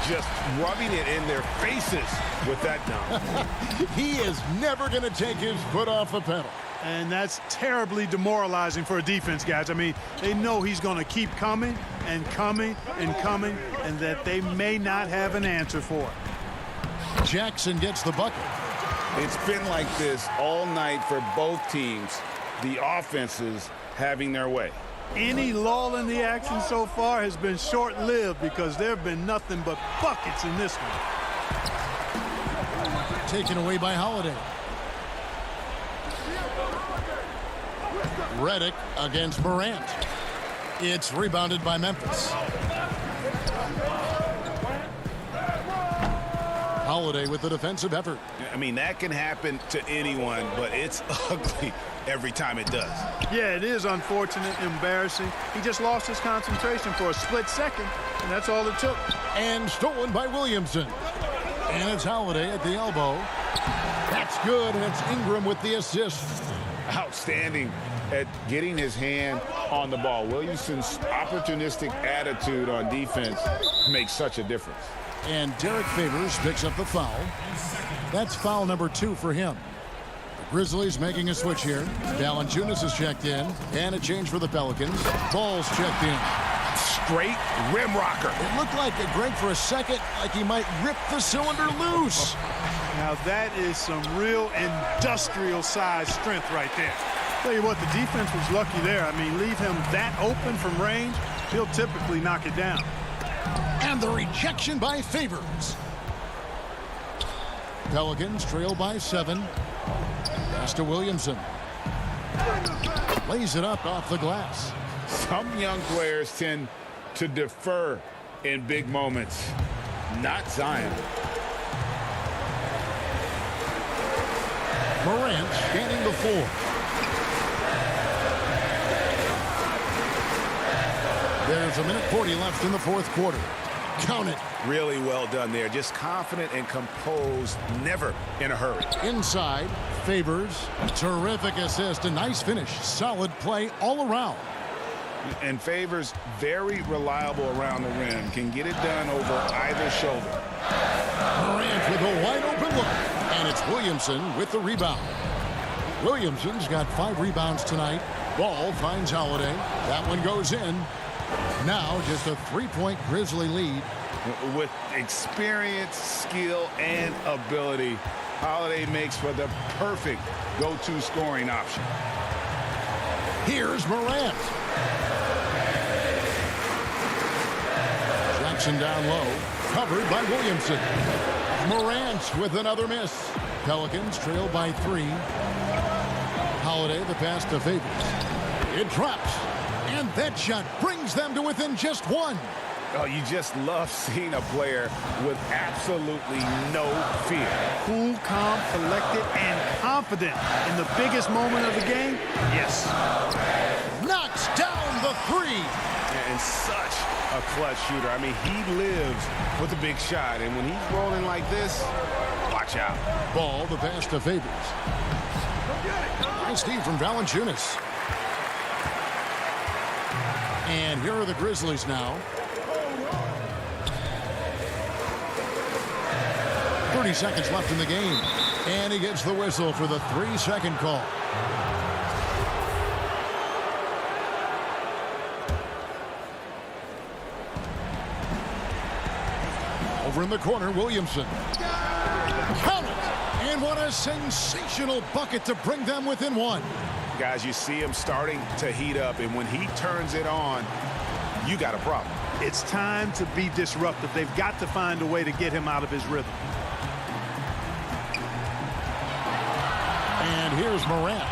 Just rubbing it in their faces with that dunk.
He is never going to take his foot off the pedal.
And that's terribly demoralizing for a defense, guys. I mean, they know he's going to keep coming and coming and coming, and that they may not have an answer for it.
Jackson gets the bucket.
It's been like this all night for both teams. The offenses having their way.
Any lull in the action so far has been short-lived because there have been nothing but buckets in this one.
Taken away by Holiday. Redick against Morant. It's rebounded by Memphis. Holiday with the defensive effort.
I mean, that can happen to anyone, but it's ugly every time it does.
Yeah, it is unfortunate, embarrassing. He just lost his concentration for a split second, and that's all it took.
And stolen by Williamson. And it's Holiday at the elbow. That's good, and it's Ingram with the assist.
Outstanding at getting his hand on the ball. Williamson's opportunistic attitude on defense makes such a difference.
And Derek Favors picks up the foul. That's foul number 2 for him. The Grizzlies making a switch here. Valanciunas is checked in. And a change for the Pelicans. Ball's checked in.
Straight rim rocker.
It looked like, Greg, for a second, like he might rip the cylinder loose.
Now that is some real industrial size strength right there. Tell you what, the defense was lucky there. I mean, leave him that open from range, he'll typically knock it down.
And the rejection by Favors. Pelicans trail by 7. Pass to Williamson. Lays it up off the glass.
Some young players tend to defer in big moments. Not Zion.
Morant scanning the floor. There's 1:40 left in the fourth quarter. Count it.
Really well done there. Just confident and composed, never in a hurry.
Inside, Favors. Terrific assist. A nice finish. Solid play all around.
And Favors, very reliable around the rim. Can get it done over either shoulder.
Morant with a wide open look. And it's Williamson with the rebound. Williamson's got 5 rebounds tonight. Ball finds Holiday. That one goes in. Now just a 3-point Grizzly lead.
With experience, skill, and ability, Holiday makes for the perfect go-to scoring option.
Here's Morant. Jackson down low. Covered by Williamson. Morant with another miss. Pelicans trail by 3. Holiday the pass to Favors. It drops. And that shot brings them to within just 1.
Oh, you just love seeing a player with absolutely no fear.
Cool, calm, collected, and confident in the biggest moment of the game. Yes.
Knocks down the 3.
And such a clutch shooter. I mean, he lives with a big shot. And when he's rolling like this, watch out.
Ball, the pass to Favors. Nice feed from Valanciunas. And here are the Grizzlies now. 30 seconds left in the game. And he gets the whistle for the 3-second call. Over in the corner, Williamson. Count it! And what a sensational bucket to bring them within 1.
Guys, you see him starting to heat up, and when he turns it on, you got a problem.
It's time to be disruptive. They've got to find a way to get him out of his rhythm.
And here's Morant.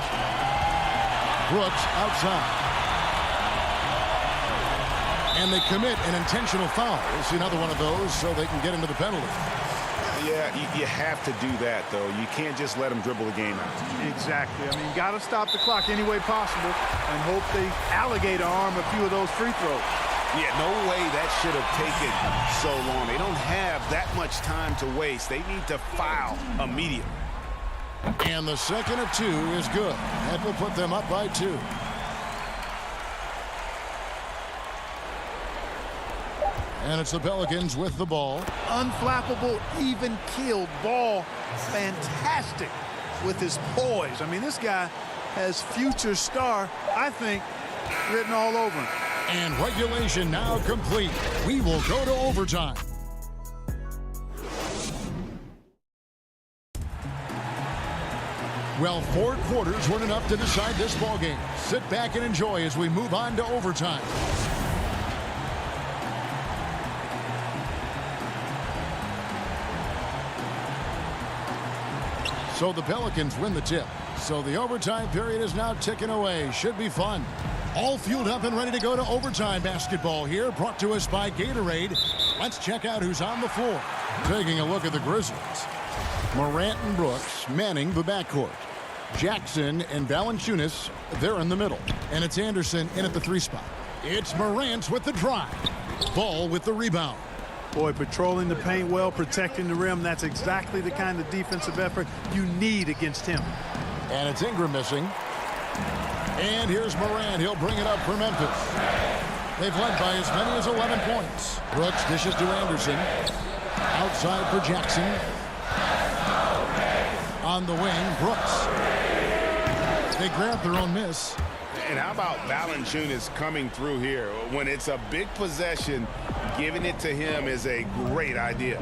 Brooks outside. And they commit an intentional foul. We'll see another one of those so they can get into the penalty.
Yeah, you have to do that, though. You can't just let him dribble the game out.
Exactly. I mean, got to stop the clock any way possible and hope they alligator arm a few of those free throws.
Yeah, no way that should have taken so long. They don't have that much time to waste. They need to foul immediately.
And the second of 2 is good. That will put them up by 2. And it's the Pelicans with the ball.
Unflappable, even-keeled ball. Fantastic with his poise. I mean, this guy has future star, I think, written all over him.
And regulation now complete. We will go to overtime. Well, 4 quarters weren't enough to decide this ballgame. Sit back and enjoy as we move on to overtime. So the Pelicans win the tip. So the overtime period is now ticking away. Should be fun. All fueled up and ready to go to overtime basketball here, brought to us by Gatorade. Let's check out who's on the floor. Taking a look at the Grizzlies. Morant and Brooks manning the backcourt. Jackson and Valanciunas, they're in the middle. And it's Anderson in at the 3 spot. It's Morant with the drive. Ball with the rebound.
Boy, patrolling the paint well, protecting the rim. That's exactly the kind of defensive effort you need against him.
And it's Ingram missing. And here's Morant. He'll bring it up for Memphis. They've led by as many as 11 points. Brooks dishes to Anderson. Outside for Jackson. On the wing, Brooks. They grab their own miss.
And how about Valanciunas coming through here? When it's a big possession, giving it to him is a great idea.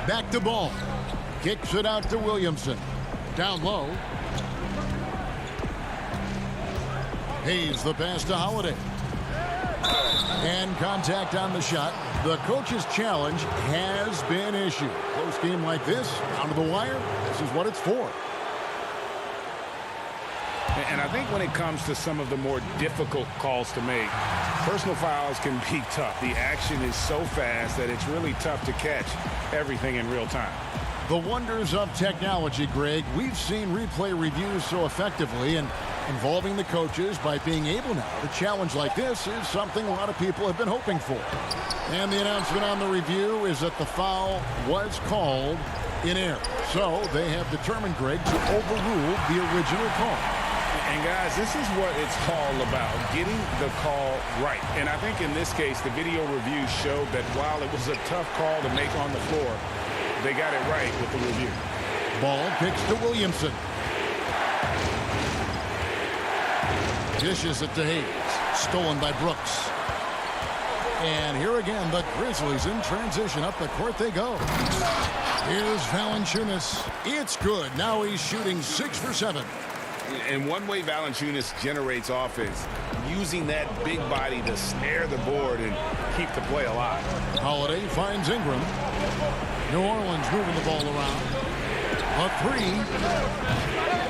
Back to ball. Kicks it out to Williamson. Down low. Hayes the pass to Holiday. And contact on the shot. The coach's challenge has been issued. Close game like this, down to the wire, this is what it's for.
And I think when it comes to some of the more difficult calls to make, personal fouls can be tough. The action is so fast that it's really tough to catch everything in real time.
The wonders of technology, Greg. We've seen replay reviews so effectively, and involving the coaches by being able now to challenge like this is something a lot of people have been hoping for. And the announcement on the review is that the foul was called in error. So they have determined, Greg, to overrule the original call.
And guys, this is what it's all about, getting the call right. And I think in this case, the video review showed that while it was a tough call to make on the floor, they got it right with the review.
Ball kicks to Williamson. Dishes it to Hayes. Stolen by Brooks. And here again, the Grizzlies in transition. Up the court they go. Here's Valanciunas. It's good. Now he's shooting 6 for 7.
And one way Valanciunas generates offense, using that big body to snare the board and keep the play alive.
Holiday finds Ingram. New Orleans moving the ball around. A three.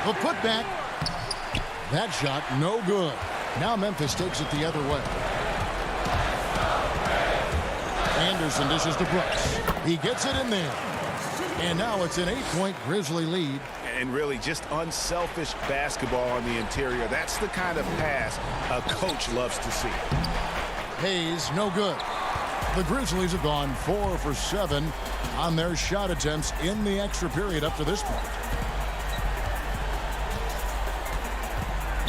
The putback. That shot no good. Now Memphis takes it the other way. Anderson dishes to Brooks. He gets it in there. And now it's an 8-point Grizzly lead.
And really just unselfish basketball on the interior. That's the kind of pass a coach loves to see.
Hayes, no good. The Grizzlies have gone 4 for 7 on their shot attempts in the extra period up to this point.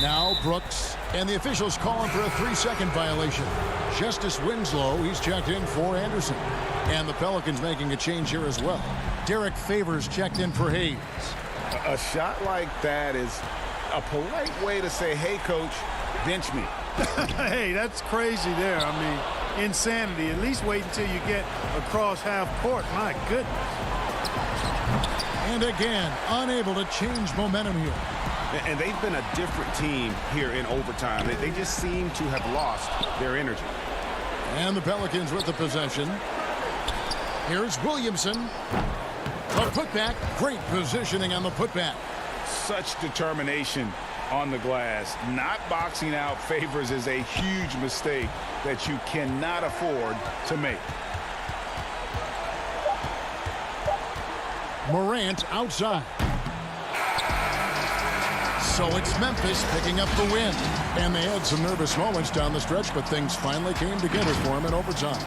Now Brooks, and the officials calling for a 3-second violation. Justice Winslow, he's checked in for Anderson. And the Pelicans making a change here as well. Derek Favors checked in for Hayes.
A shot like that is a polite way to say, hey, coach, bench me.
Hey, that's crazy there. I mean, insanity. At least wait until you get across half court. My goodness.
And again, unable to change momentum here.
And they've been a different team here in overtime. They just seem to have lost their energy.
And the Pelicans with the possession. Here's Williamson. A putback. Great positioning on the putback.
Such determination on the glass. Not boxing out Favors is a huge mistake that you cannot afford to make.
Morant outside. So it's Memphis picking up the win. And they had some nervous moments down the stretch, but things finally came together for them in overtime.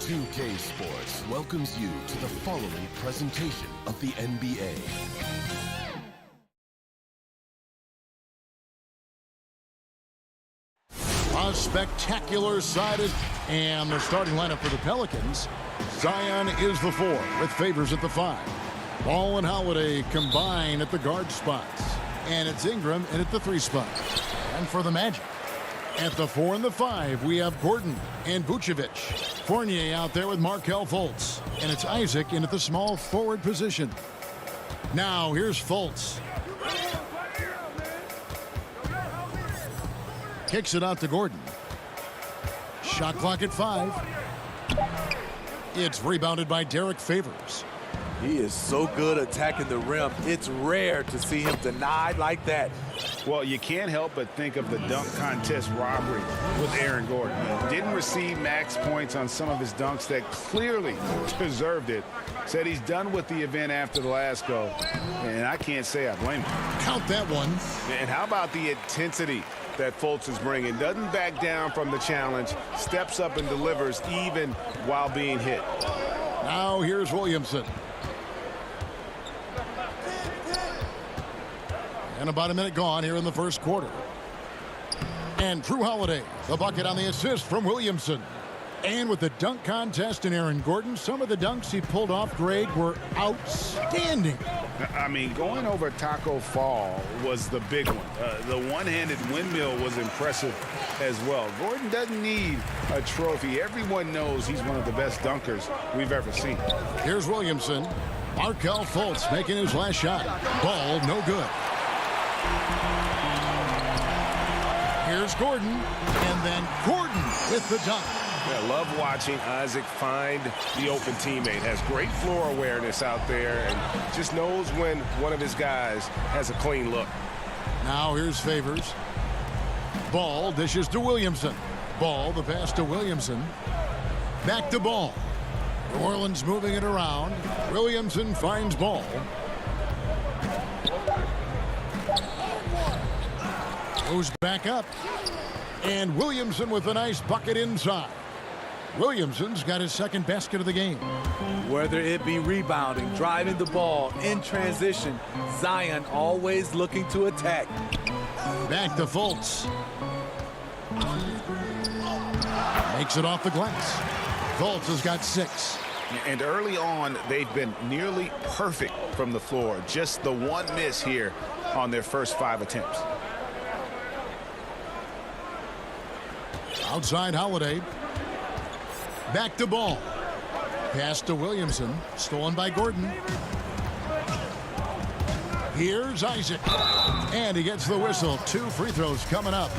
2K Sports welcomes you to the following presentation of the NBA.
A spectacular sided, and the starting lineup for the Pelicans. Zion is the 4 with Favors at the 5. Ball and Holiday combine at the guard spots. And it's Ingram in at the 3 spot. And for the Magic, at the 4 and the 5, we have Gordon and Vucevic. Fournier out there with Markelle Fultz. And it's Isaac in at the small forward position. Now here's Fultz. Kicks it out to Gordon. Shot clock at 5. It's rebounded by Derek Favors.
He is so good attacking the rim. It's rare to see him denied like that.
Well, you can't help but think of the dunk contest robbery with Aaron Gordon. Didn't receive max points on some of his dunks that clearly deserved it. Said he's done with the event after the last go. And I can't say I blame him.
Count that one.
And how about the intensity that Fultz is bringing? Doesn't back down from the challenge, steps up and delivers even while being hit.
Now here's Williamson. And about a minute gone here in the first quarter. And Drew Holiday, the bucket on the assist from Williamson. And with the dunk contest in Aaron Gordon, some of the dunks he pulled off, Greg, were outstanding.
I mean, going over Taco Fall was the big one. The one-handed windmill was impressive as well. Gordon doesn't need a trophy. Everyone knows he's one of the best dunkers we've ever seen.
Here's Williamson. Markelle Fultz making his last shot. Ball no good. Here's Gordon, and then Gordon with the dunk.
I love watching Isaac find the open teammate. Has great floor awareness out there and just knows when one of his guys has a clean look.
Now here's Favors. Ball dishes to Williamson. Ball, the pass to Williamson. Back to Ball. New Orleans moving it around. Williamson finds Ball. Goes back up. And Williamson with a nice bucket inside. Williamson's got his second basket of the game.
Whether it be rebounding, driving the ball, in transition, Zion always looking to attack.
Back to Fultz. Makes it off the glass. Fultz has got 6.
And early on, they've been nearly perfect from the floor. Just the one miss here on their first 5 attempts.
Outside Holiday. Back to Ball. Pass to Williamson. Stolen by Gordon. Here's Isaac. And he gets the whistle. 2 free throws coming up.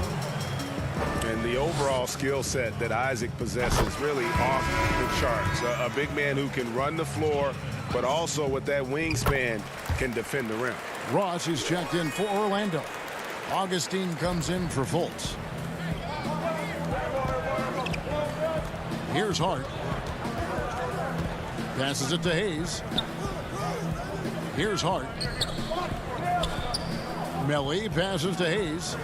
And the overall skill set that Isaac possesses really off the charts. A big man who can run the floor, but also with that wingspan can defend the rim.
Ross is checked in for Orlando. Augustine comes in for Fultz. Here's Hart. Passes it to Hayes. Here's Hart. Melly passes to Hayes.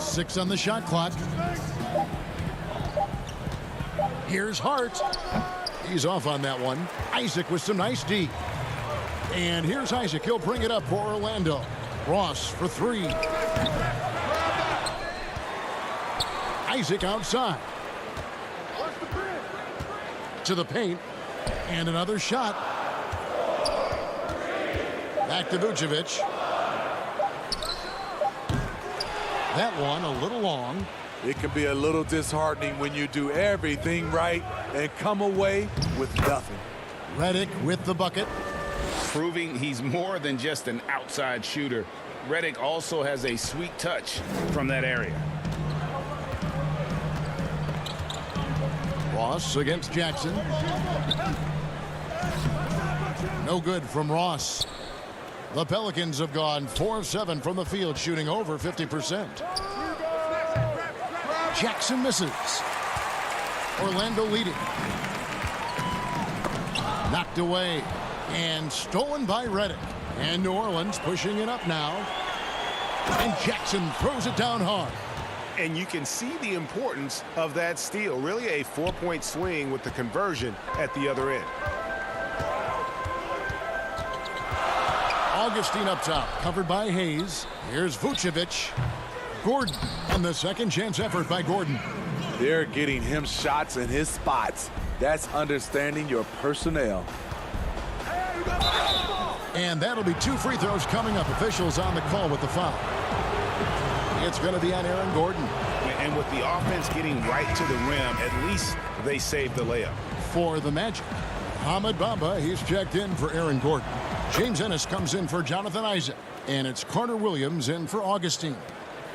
6 on the shot clock. Here's Hart. He's off on that one. Isaac with some nice D. And here's Isaac. He'll bring it up for Orlando. Ross for 3. Isaac outside. To the paint. And another shot. Back to Vucevic. That one a little long.
It can be a little disheartening when you do everything right and come away with nothing.
Redick with the bucket.
Proving he's more than just an outside shooter. Redick also has a sweet touch from that area.
Ross against Jackson. No good from Ross. The Pelicans have gone 4 of 7 from the field, shooting over 50%. Jackson misses. Orlando leading. Knocked away and stolen by Redick. And New Orleans pushing it up now. And Jackson throws it down hard.
And you can see the importance of that steal. Really a 4-point swing with the conversion at the other end.
Augustine up top, covered by Hayes. Here's Vucevic. Gordon on the second chance effort by Gordon.
They're getting him shots in his spots. That's understanding your personnel.
And that'll be 2 free throws coming up. Officials on the call with the foul. It's going to be on Aaron Gordon.
And with the offense getting right to the rim, at least they saved the layup.
For the Magic, Ahmed Bamba, he's checked in for Aaron Gordon. James Ennis comes in for Jonathan Isaac. And it's Carter Williams in for Augustine.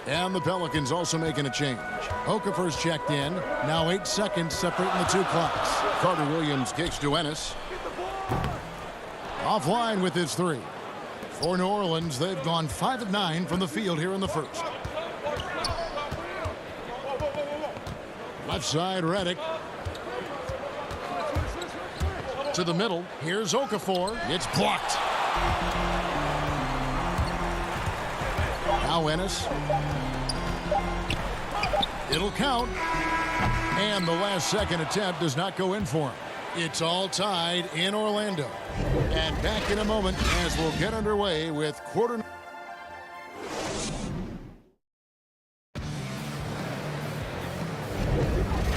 And the Pelicans also making a change. Okafor's checked in. Now 8 seconds separating the 2 clocks. Carter Williams kicks to Ennis. Offline with his 3. For New Orleans, they've gone 5 of 9 from the field here in the first. Left side, Redick. To the middle. Here's Okafor. It's blocked. Now Ennis. It'll count. And the last second attempt does not go in for him. It's all tied in Orlando. And back in a moment as we'll get underway with quarter.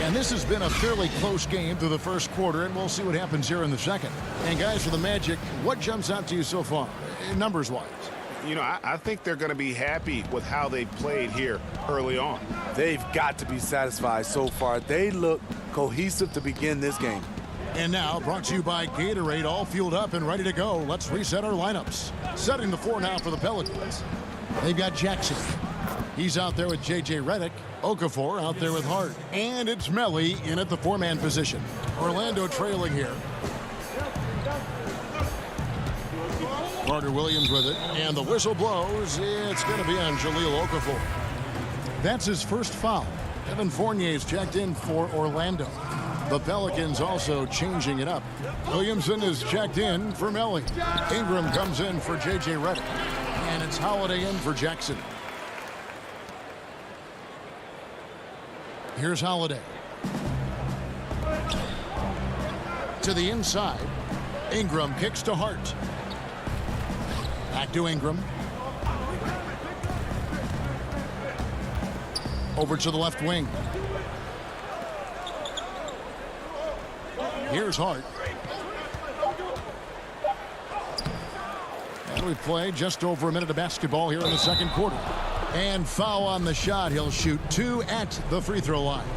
And this has been a fairly close game through the first quarter, and we'll see what happens here in the second. And guys, for the Magic, what jumps out to you so far, numbers-wise?
You know, I think they're going to be happy with how they played here early on.
They've got to be satisfied so far. They look cohesive to begin this game.
And now, brought to you by Gatorade, all fueled up and ready to go. Let's reset our lineups. Setting the floor now for the Pelicans. They've got Jackson. He's out there with J.J. Redick. Okafor out there with Hart. And it's Melly in at the 4-man position. Orlando trailing here. Carter Williams with it. And the whistle blows. It's going to be on Jahlil Okafor. That's his first foul. Evan Fournier's checked in for Orlando. The Pelicans also changing it up. Williamson is checked in for Melly. Ingram comes in for J.J. Redick. And it's Holiday in for Jackson. Here's Holiday. To the inside. Ingram kicks to Hart. Back to Ingram. Over to the left wing. Here's Hart. And we play just over a minute of basketball here in the second quarter. And foul on the shot. He'll shoot 2 at the free throw line.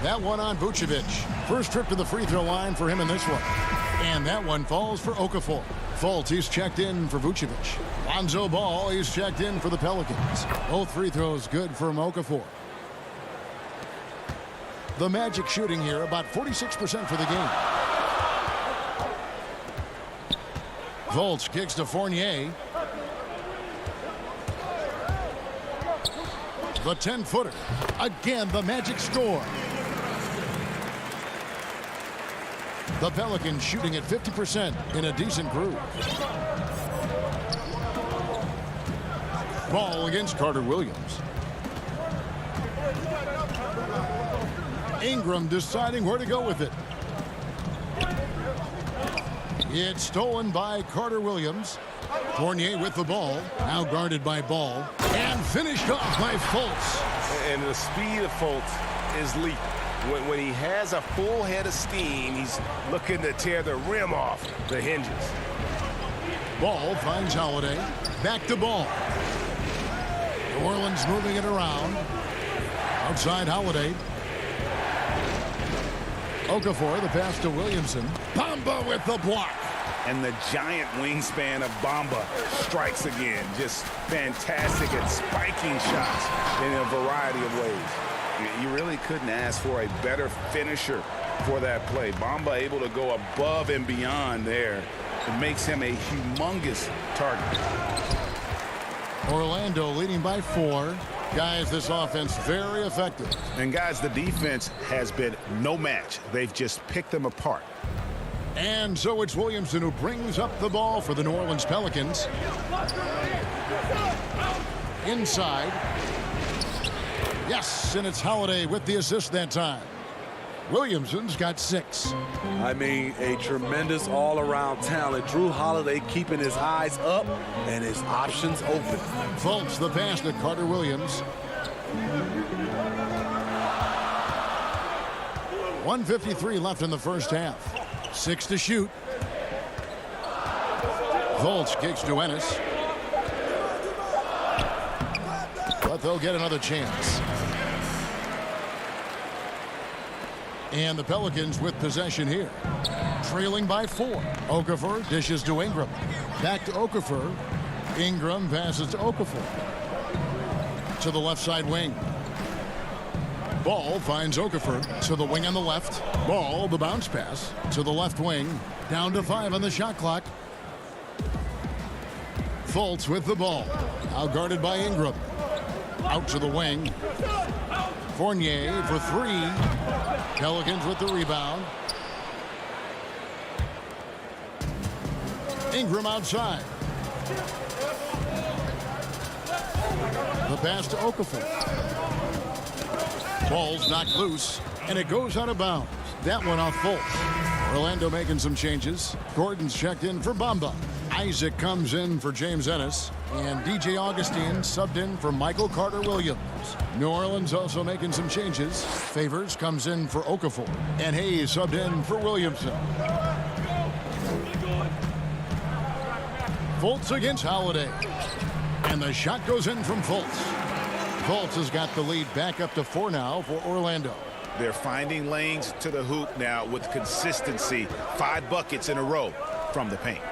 That one on Vucevic. First trip to the free throw line for him in this one. And that one falls for Okafor. Fultz, he's checked in for Vucevic. Lonzo Ball, he's checked in for the Pelicans. Both free throws good for Okafor. The Magic shooting here about 46% for the game. Fultz kicks to Fournier. The 10-footer. Again, the Magic score. The Pelicans shooting at 50% in a decent groove. Ball against Carter Williams. Ingram deciding where to go with it. It's stolen by Carter Williams. Fournier with the ball. Now guarded by Ball. And finished off by Fultz.
And the speed of Fultz is lethal. When he has a full head of steam, he's looking to tear the rim off the hinges.
Ball finds Holiday. Back to Ball. New Orleans moving it around. Outside Holiday. Okafor, the pass to Williamson. Bamba with the block.
And the giant wingspan of Bamba strikes again. Just fantastic at spiking shots in a variety of ways. You really couldn't ask for a better finisher for that play. Bamba able to go above and beyond there. It makes him a humongous target.
Orlando leading by 4. Guys, this offense very effective.
And guys, the defense has been no match. They've just picked them apart.
And so it's Williamson who brings up the ball for the New Orleans Pelicans. Inside. Yes, and it's Holiday with the assist that time. Williamson's got 6.
I mean, a tremendous all-around talent. Drew Holiday keeping his eyes up and his options open.
Fultz the pass to Carter Williams. 1:53 left in the first half. 6 to shoot. Fultz kicks to Ennis. But they'll get another chance. And the Pelicans with possession here. Trailing by 4. Okafor dishes to Ingram. Back to Okafor. Ingram passes to Okafor. To the left side wing. Ball finds Okafor to the wing on the left. Ball, the bounce pass to the left wing. Down to 5 on the shot clock. Fultz with the ball. Out guarded by Ingram. Out to the wing. Fournier for 3. Pelicans with the rebound. Ingram outside. The pass to Okafor. Ball's knocked loose, and it goes out of bounds. That one off Fultz. Orlando making some changes. Gordon's checked in for Bamba. Isaac comes in for James Ennis. And DJ Augustine subbed in for Michael Carter-Williams. New Orleans also making some changes. Favors comes in for Okafor. And Hayes subbed in for Williamson. Fultz against Holiday. And the shot goes in from Fultz. Fultz has got the lead back up to 4 now for Orlando.
They're finding lanes to the hoop now with consistency. 5 buckets in a row from the paint.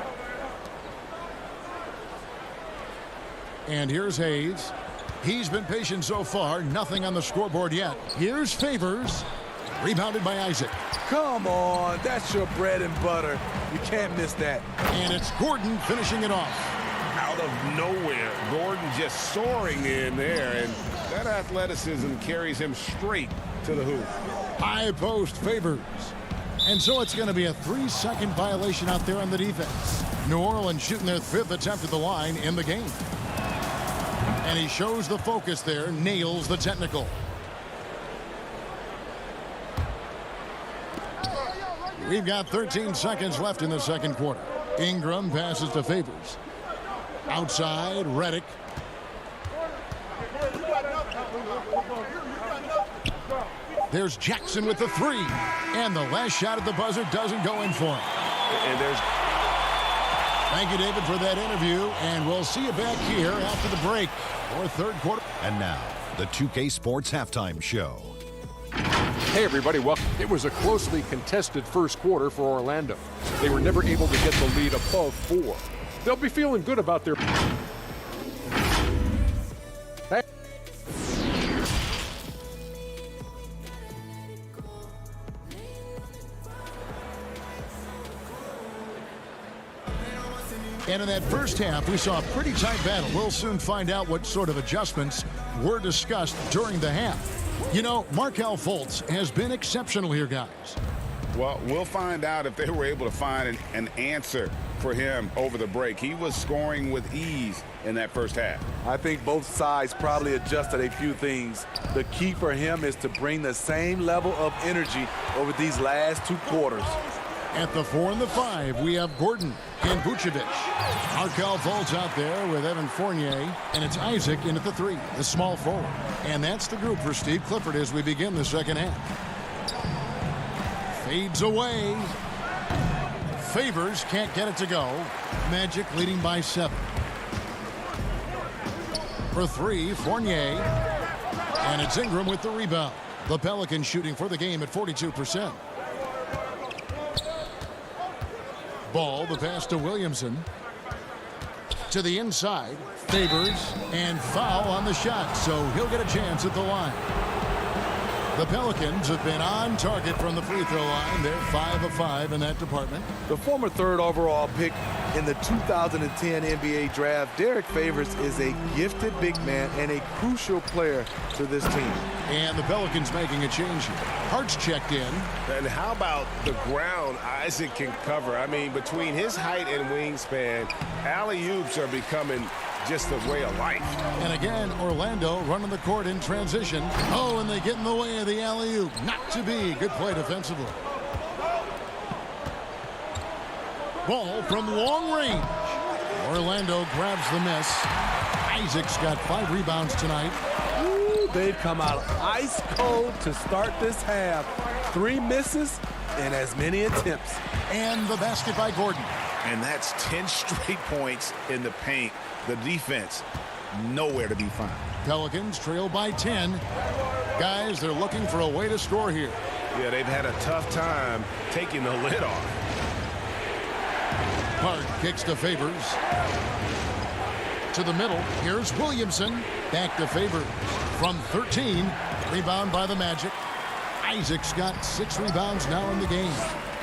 And here's Hayes. He's been patient so far. Nothing on the scoreboard yet. Here's Favors. Rebounded by Isaac.
Come on, that's your bread and butter. You can't miss that.
And it's Gordon finishing it off.
Out of nowhere, Gordon just soaring in there, and that athleticism carries him straight to the hoop.
High post Favors. And so it's going to be a 3-second violation out there on the defense. New Orleans shooting their 5th attempt at the line in the game. And he shows the focus there, nails the technical. We've got 13 seconds left in the second quarter. Ingram passes to Favors. Outside, Redick. There's Jackson with the 3. And the last shot at the buzzer doesn't go in for him.
And there's...
Thank you, David, for that interview. And we'll see you back here after the break for third quarter.
And now, the 2K Sports Halftime Show.
Hey, everybody. Well, it was a closely contested first quarter for Orlando. They were never able to get the lead above 4. They'll be feeling good about their...
And in that first half, we saw a pretty tight battle. We'll soon find out what sort of adjustments were discussed during the half. You know, Markelle Fultz has been exceptional here, guys.
Well, we'll find out if they were able to find an answer for him over the break. He was scoring with ease in that first half.
I think both sides probably adjusted a few things. The key for him is to bring the same level of energy over these last 2 quarters.
At the 4 and the 5, we have Gordon and Vucevic. Markelle Fultz out there with Evan Fournier, and it's Isaac in at the 3, the small forward. And that's the group for Steve Clifford as we begin the second half. Fades away. Favors can't get it to go. Magic leading by 7. For 3, Fournier. And it's Ingram with the rebound. The Pelicans shooting for the game at 42%. Ball, the pass to Williamson. To the inside. Favors. And foul on the shot. So he'll get a chance at the line. The Pelicans have been on target from the free throw line. They're 5 of 5 in that department.
The former 3rd overall pick in the 2010 NBA draft, Derek Favors is a gifted big man and a crucial player to this team.
And the Pelicans making a change here. Hart's checked in.
And how about the ground Isaac can cover? I mean, between his height and wingspan, alley-oops are becoming just a way of life.
And again, Orlando running the court in transition. Oh, and they get in the way of the alley-oop. Not to be. Good play defensively. Ball from long range. Orlando grabs the miss. Isaac's got 5 rebounds tonight.
Ooh, they've come out ice cold to start this half. 3 misses and as many attempts.
And the basket by Gordon.
And that's 10 straight points in the paint. The defense, nowhere to be found.
Pelicans trail by 10. Guys, they're looking for a way to score here.
Yeah, they've had a tough time taking the lid off.
Hart kicks to Favors. To the middle. Here's Williamson. Back to Favors. From 13. Rebound by the Magic. Isaac's got 6 rebounds now in the game.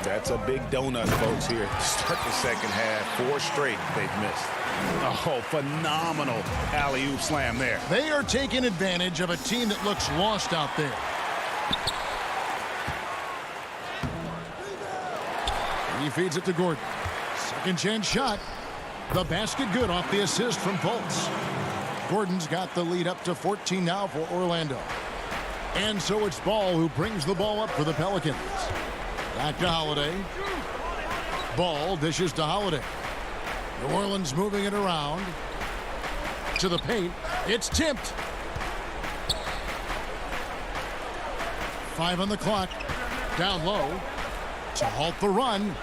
That's a big donut, folks, here to start the second half. 4 straight they've missed. Oh, phenomenal alley-oop slam there.
They are taking advantage of a team that looks lost out there. He feeds it to Gordon. Second chance shot. The basket good off the assist from Fultz. Gordon's got the lead up to 14 now for Orlando. And so it's Ball who brings the ball up for the Pelicans. Back to Holiday. Ball dishes to Holiday. New Orleans moving it around. To the paint. It's tipped. 5 on the clock. Down low. To halt the run.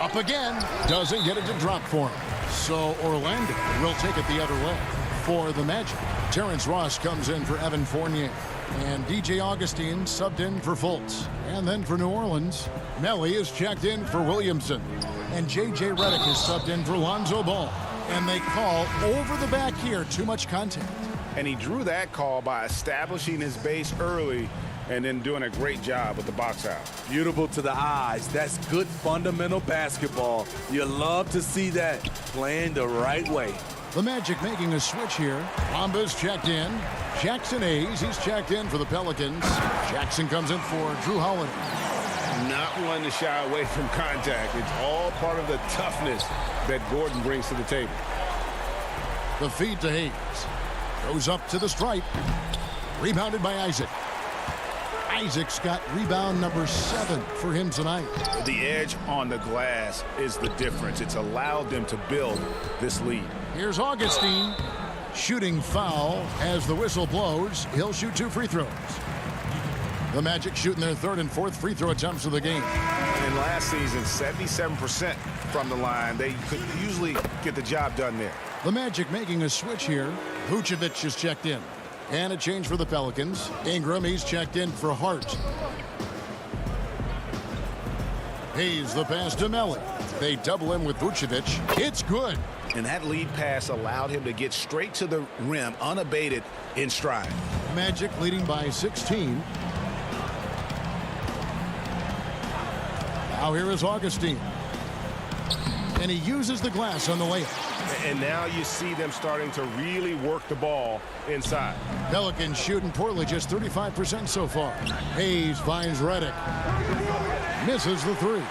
Up again. Doesn't get it to drop for him. So Orlando will take it the other way for the Magic. Terrence Ross comes in for Evan Fournier. And DJ Augustine subbed in for Fultz. And then for New Orleans, Melly is checked in for Williamson. And J.J. Redick is subbed in for Lonzo Ball. And they call over the back here, too much contact.
And he drew that call by establishing his base early and then doing a great job with the box out.
Beautiful to the eyes. That's good fundamental basketball. You love to see that playing the right way.
The Magic making a switch here. Bamba's checked in. Jackson Hayes, he's checked in for the Pelicans. Jackson comes in for Drew Holiday.
Not one to shy away from contact. It's all part of the toughness that Gordon brings to the table.
The feed to Hayes. Goes up to the stripe. Rebounded by Isaac. Isaac's got rebound number 7 for him tonight.
The edge on the glass is the difference. It's allowed them to build this lead.
Here's Augustine. Shooting foul as the whistle blows. He'll shoot 2 free throws. The Magic shooting their 3rd and 4th free throw attempts of the game.
In last season, 77% from the line. They could usually get the job done there.
The Magic making a switch here. Vucevic is checked in. And a change for the Pelicans. Ingram, he's checked in for Hart. Hayes the pass to Melly. They double him with Vucevic. It's good.
And that lead pass allowed him to get straight to the rim unabated in stride.
Magic leading by 16. Now here is Augustine. And he uses the glass on the layup.
And now you see them starting to really work the ball inside.
Pelicans shooting poorly, just 35% so far. Hayes finds Redick. Misses the 3.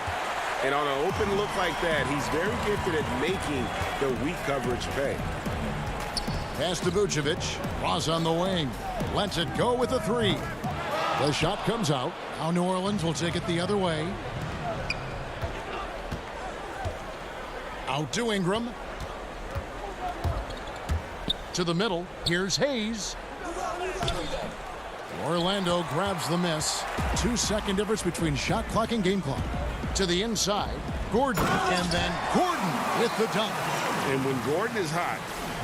And on an open look like that, he's very gifted at making the weak coverage pay.
Pass to Vucevic. Ross on the wing. Lets it go with a 3. The shot comes out. Now New Orleans will take it the other way. Out to Ingram. To the middle. Here's Hayes. Orlando grabs the miss. 2-second difference between shot clock and game clock. To the inside. Gordon. And then Gordon with the dunk.
And when Gordon is hot,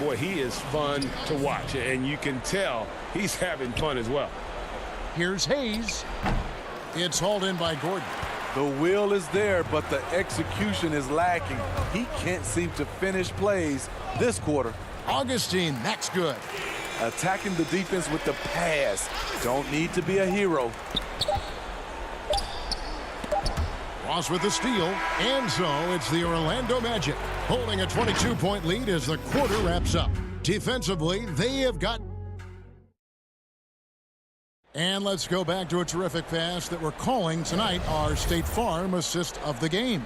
boy, he is fun to watch. And you can tell he's having fun as well.
Here's Hayes. It's hauled in by Gordon.
The will is there, but the execution is lacking. He can't seem to finish plays this quarter.
Augustine, that's good.
Attacking the defense with the pass. Don't need to be a hero.
Ross with the steal. And so it's the Orlando Magic holding a 22-point lead as the quarter wraps up. Defensively, they have got... And let's go back to a terrific pass that we're calling tonight our State Farm assist of the game.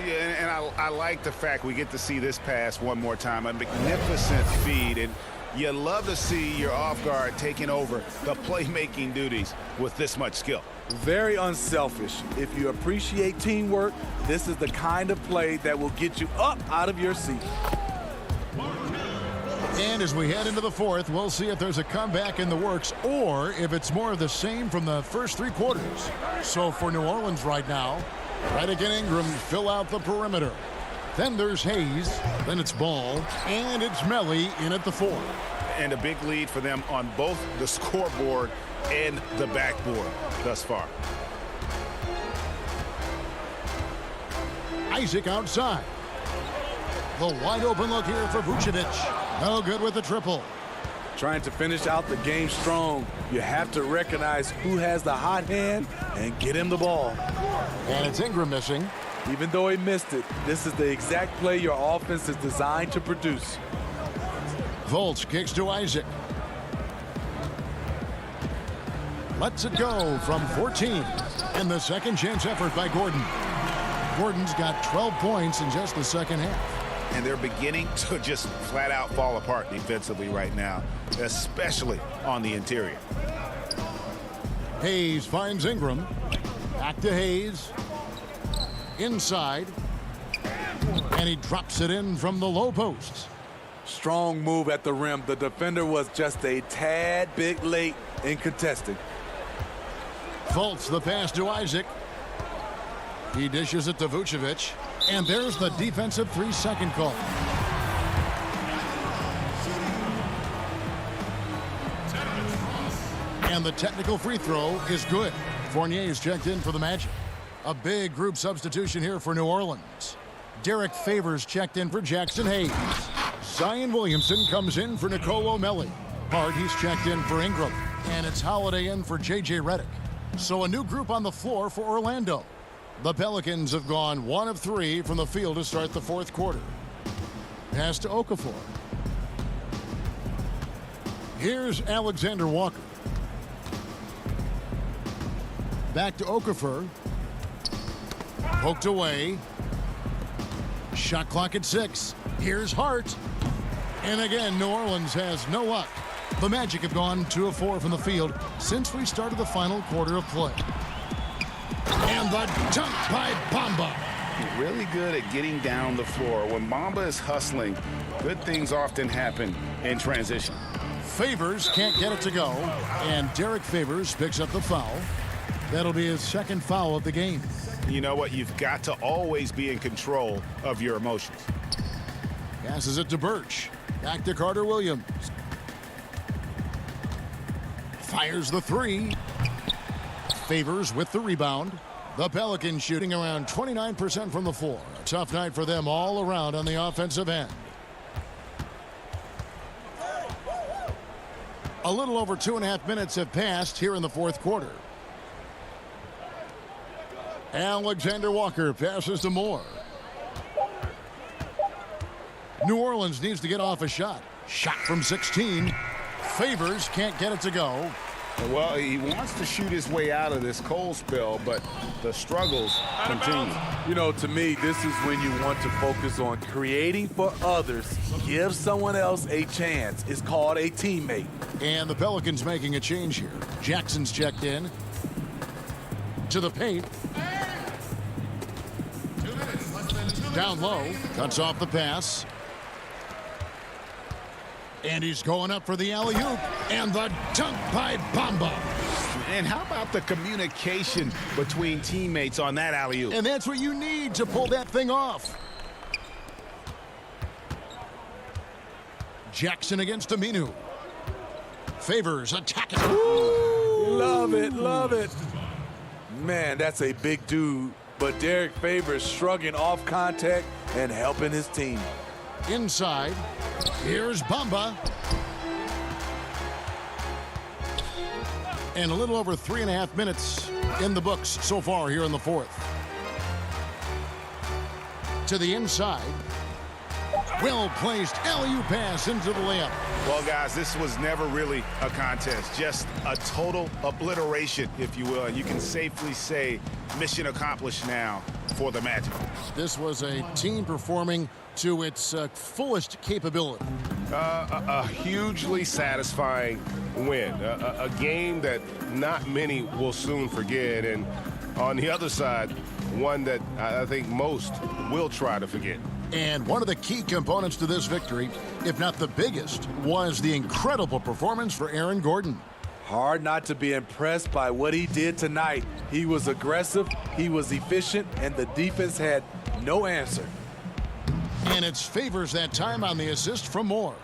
Yeah, and I like the fact we get to see this pass one more time. A magnificent feed, and you love to see your off guard taking over the playmaking duties with this much skill.
Very unselfish. If you appreciate teamwork, this is the kind of play that will get you up out of your seat.
And as we head into the fourth, we'll see if there's a comeback in the works or if it's more of the same from the first three quarters. So for New Orleans right now, Redick and Ingram fill out the perimeter. Then there's Hayes, then it's Ball, and it's Melly in at the 4.
And a big lead for them on both the scoreboard and the backboard thus far.
Isaac outside. The wide open look here for Vucevic. No good with the triple.
Trying to finish out the game strong, you have to recognize who has the hot hand and get him the ball.
And it's Ingram missing.
Even though he missed it, this is the exact play your offense is designed to produce.
Fultz kicks to Isaac. Lets it go from 14. And the second chance effort by Gordon. Gordon's got 12 points in just the second half.
And they're beginning to just flat out fall apart defensively right now, especially on the interior.
Hayes finds Ingram. Back to Hayes. Inside. And he drops it in from the low post.
Strong move at the rim. The defender was just a tad bit late in contesting.
Fultz the pass to Isaac. He dishes it to Vucevic. And there's the defensive 3-second call. And the technical free throw is good. Fournier's checked in for the Magic. A big group substitution here for New Orleans. Derek Favors checked in for Jackson Hayes. Zion Williamson comes in for Nicole O'Malley. Hart, he's checked in for Ingram. And it's Holiday in for J.J. Redick. So a new group on the floor for Orlando. The Pelicans have gone 1 of 3 from the field to start the fourth quarter. Pass to Okafor. Here's Alexander Walker. Back to Okafor. Poked away. Shot clock at 6. Here's Hart. And again, New Orleans has no luck. The Magic have gone 2 of 4 from the field since we started the final quarter of play. And the dunk by Bamba.
Really good at getting down the floor. When Bamba is hustling, good things often happen in transition.
Favors can't get it to go. And Derek Favors picks up the foul. That'll be his second foul of the game.
You know what? You've got to always be in control of your emotions.
Passes it to Birch. Back to Carter Williams. Fires the 3. Favors with the rebound. The Pelicans shooting around 29% from the floor. A tough night for them all around on the offensive end. A little over 2.5 minutes have passed here in the fourth quarter. Alexander Walker passes to Moore. New Orleans needs to get off a shot. Shot from 16. Favors can't get it to go.
Well, he wants to shoot his way out of this cold spell, but the struggles continue.
You know, to me, this is when you want to focus on creating for others. Give someone else a chance. It's called a teammate.
And the Pelicans making a change here. Jackson's checked in. To the paint. Down low. Cuts off the pass. And he's going up for the alley-oop. And the dunk by Bamba.
And how about the communication between teammates on that alley-oop?
And that's what you need to pull that thing off. Jackson against Aminu. Favors attacking.
Love it, love it. Man, that's a big dude. But Derek Favors shrugging off contact and helping his team.
Inside. Here's Bamba. And a little over 3.5 minutes in the books so far here in the fourth. To the inside. Well-placed alley-oop pass into the layup.
Well, guys, this was never really a contest. Just a total obliteration, if you will. And you can safely say mission accomplished now for the Magic.
This was a team performing to its fullest capability.
A hugely satisfying win. A game that not many will soon forget. And on the other side, one that I think most will try to forget.
And one of the key components to this victory, if not the biggest, was the incredible performance for Aaron Gordon.
Hard not to be impressed by what he did tonight. He was aggressive, he was efficient, and the defense had no answer.
And it favors that time on the assist from Moore.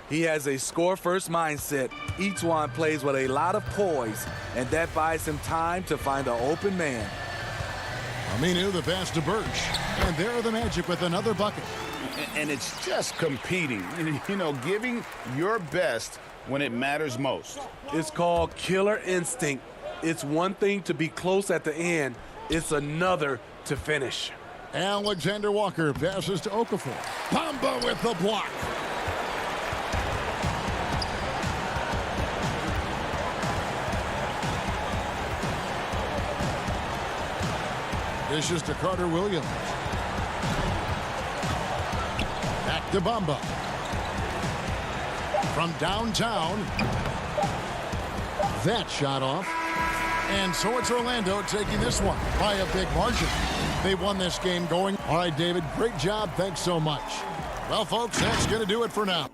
He has a score-first mindset. Each one plays with a lot of poise, and that buys him time to find an open man.
Aminu the pass to Birch. And there are the Magic with another bucket.
And it's just competing, you know, giving your best when it matters most.
It's called killer instinct. It's one thing to be close at the end. It's another to finish.
Alexander Walker passes to Okafor. Bamba with the block. Dishes to Carter Williams. Back to Bamba. From downtown. That shot off. And so it's Orlando taking this one by a big margin. They won this game going. All right, David, great job. Thanks so much. Well, folks, that's going to do it for now.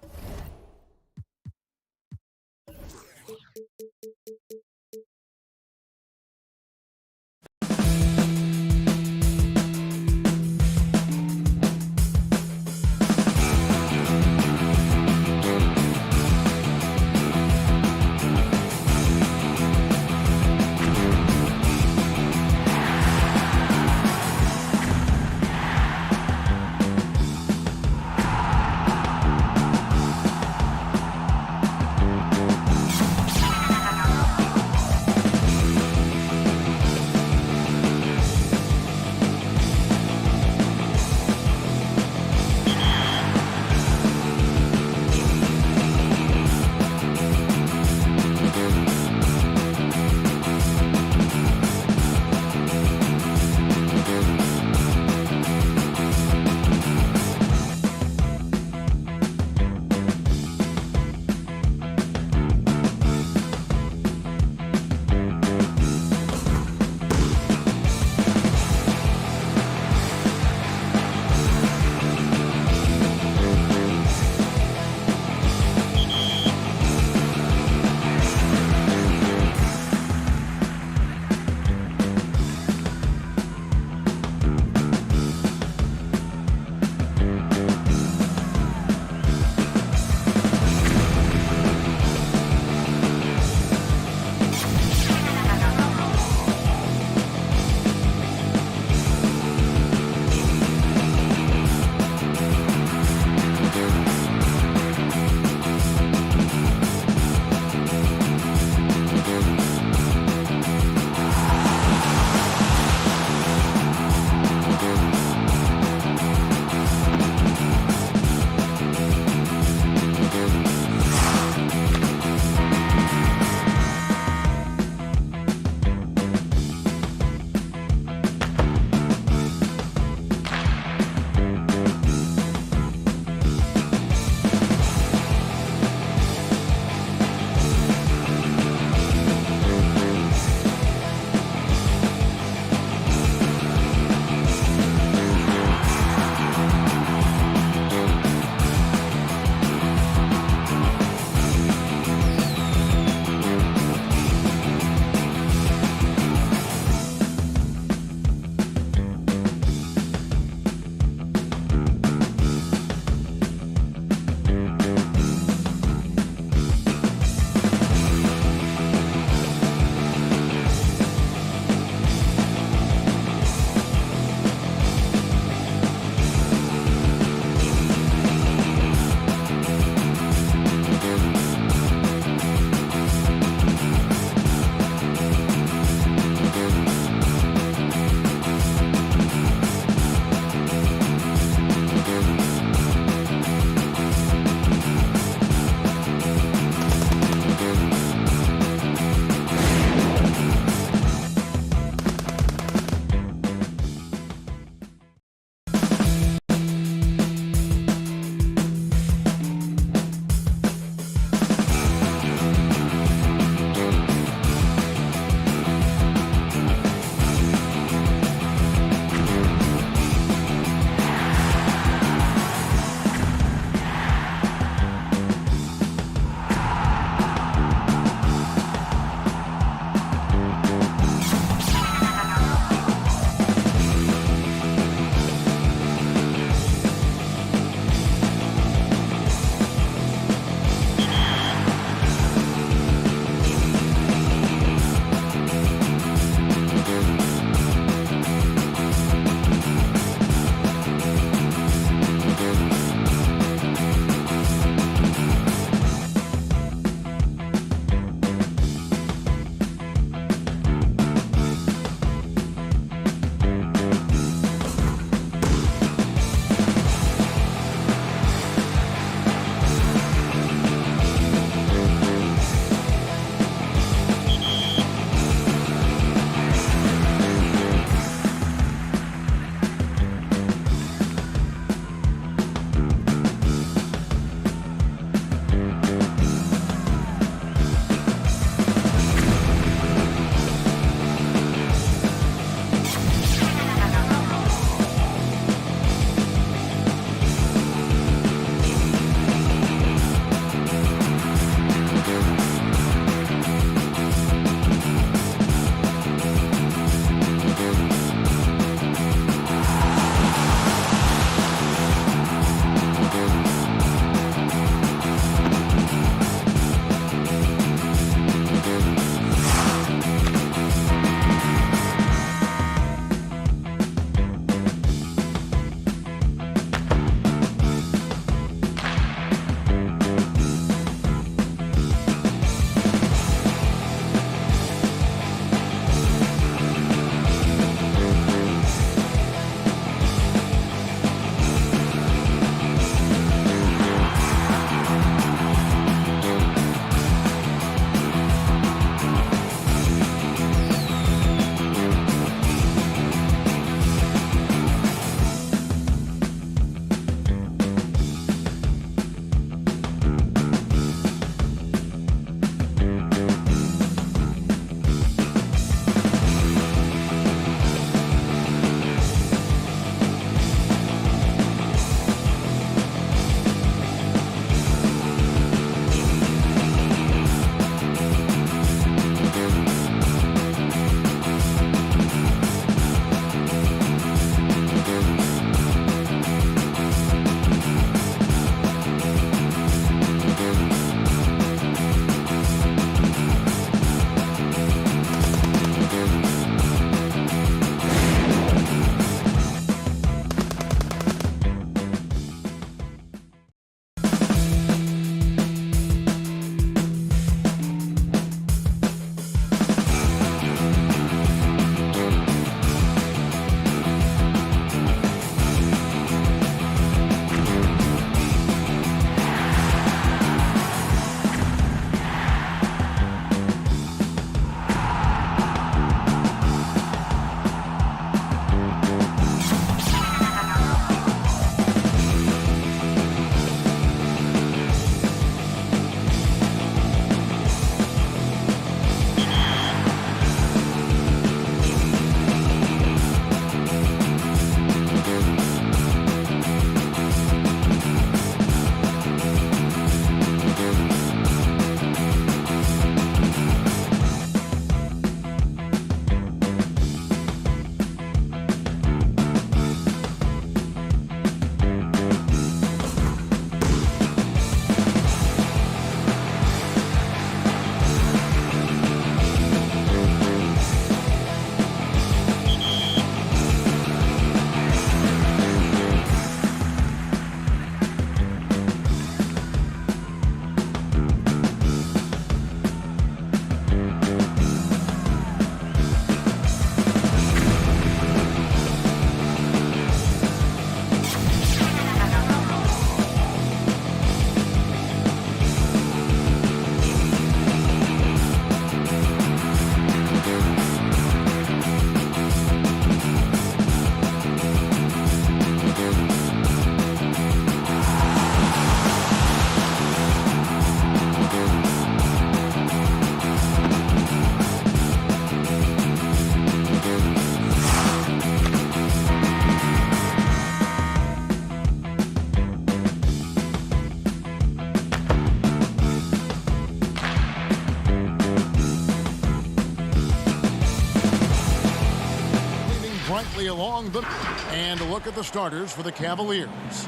along the... And a look at the starters for the Cavaliers.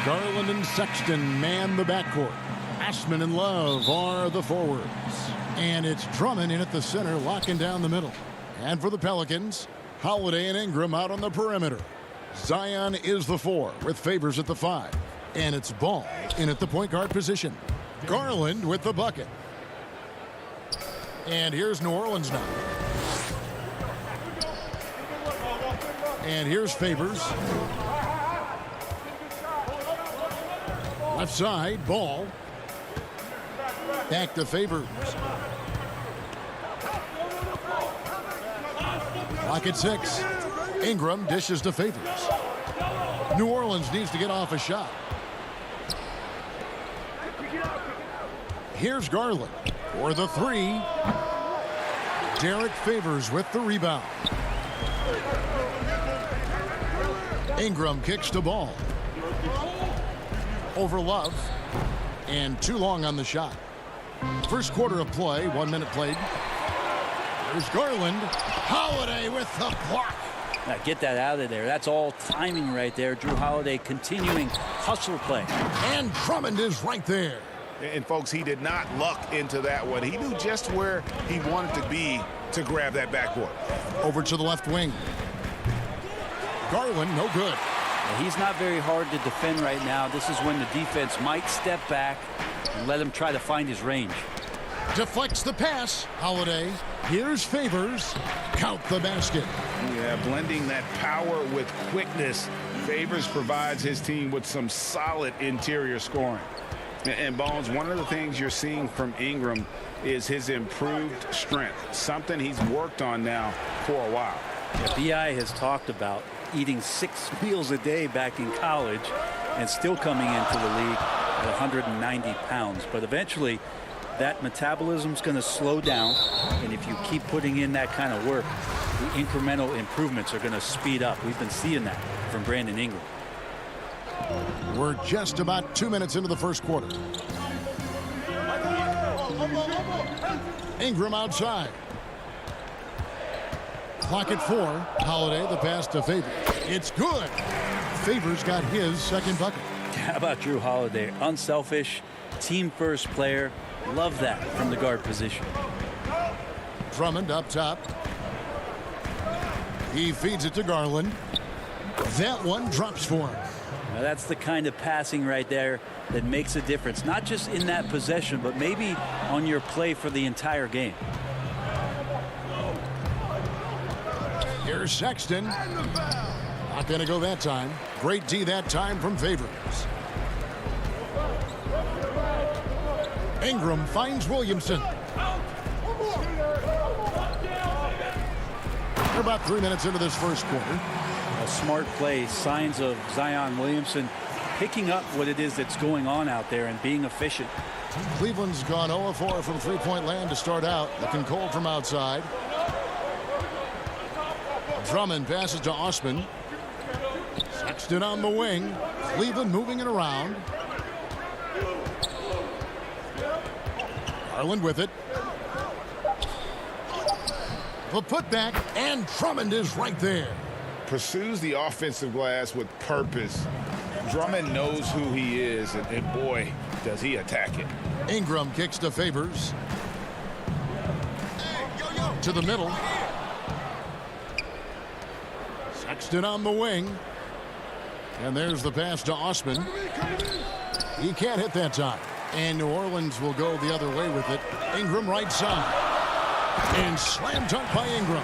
Garland and Sexton man the backcourt. Ashman and Love are the forwards. And it's Drummond in at the center, locking down the middle. And for the Pelicans, Holiday and Ingram out on the perimeter. Zion is the 4 with Favors at the 5. And it's Ball in at the point guard position. Garland with the bucket. And here's New Orleans now. And here's Favors. Left side, Ball. Back to Favors. Clock at 6. Ingram dishes to Favors. New Orleans needs to get off a shot. Here's Garland for the 3. Derek Favors with the rebound. Ingram kicks to Ball. Over Love. And too long on the shot. First quarter of play, 1 minute played. There's Garland. Holiday with the block.
Now get that out of there. That's all timing right there. Drew Holiday continuing hustle play.
And Drummond is right there.
And folks, he did not luck into that one. He knew just where he wanted to be to grab that backboard.
Over to the left wing. Garland, no good.
Now, he's not very hard to defend right now. This is when the defense might step back and let him try to find his range.
Deflects the pass. Holiday. Here's Favors. Count the basket.
Yeah, blending that power with quickness. Favors provides his team with some solid interior scoring. And Bones, one of the things you're seeing from Ingram is his improved strength, something he's worked on now for a while.
Yeah, B.I. has talked about eating 6 meals a day back in college and still coming into the league at 190 pounds. But eventually, that metabolism's going to slow down, and if you keep putting in that kind of work, the incremental improvements are going to speed up. We've been seeing that from Brandon Ingram.
We're just about 2 minutes into the first quarter. Ingram outside. Clock at 4. Holiday, the pass to Favors. It's good. Favors got his second bucket.
How about Drew Holiday? Unselfish, team-first player. Love that from the guard position.
Drummond up top. He feeds it to Garland. That one drops for him.
Now that's the kind of passing right there that makes a difference, not just in that possession, but maybe on your play for the entire game.
Here's Sexton. Not going to go that time. Great D that time from Favors. Ingram finds Williamson. We're about 3 minutes into this first quarter.
A smart play, signs of Zion Williamson picking up what it is that's going on out there and being efficient.
Cleveland's gone 0-4 from three-point land to start out. Looking cold from outside. Drummond passes to Osman. Sexton on the wing. Cleveland moving it around. Garland with it. The putback, and Drummond is right there.
Pursues the offensive glass with purpose. Drummond knows who he is, and boy, does he attack it.
Ingram kicks to Favors. To the middle. Sexton on the wing. And there's the pass to Osman. He can't hit that time. And New Orleans will go the other way with it. Ingram right side. And slam dunk by Ingram.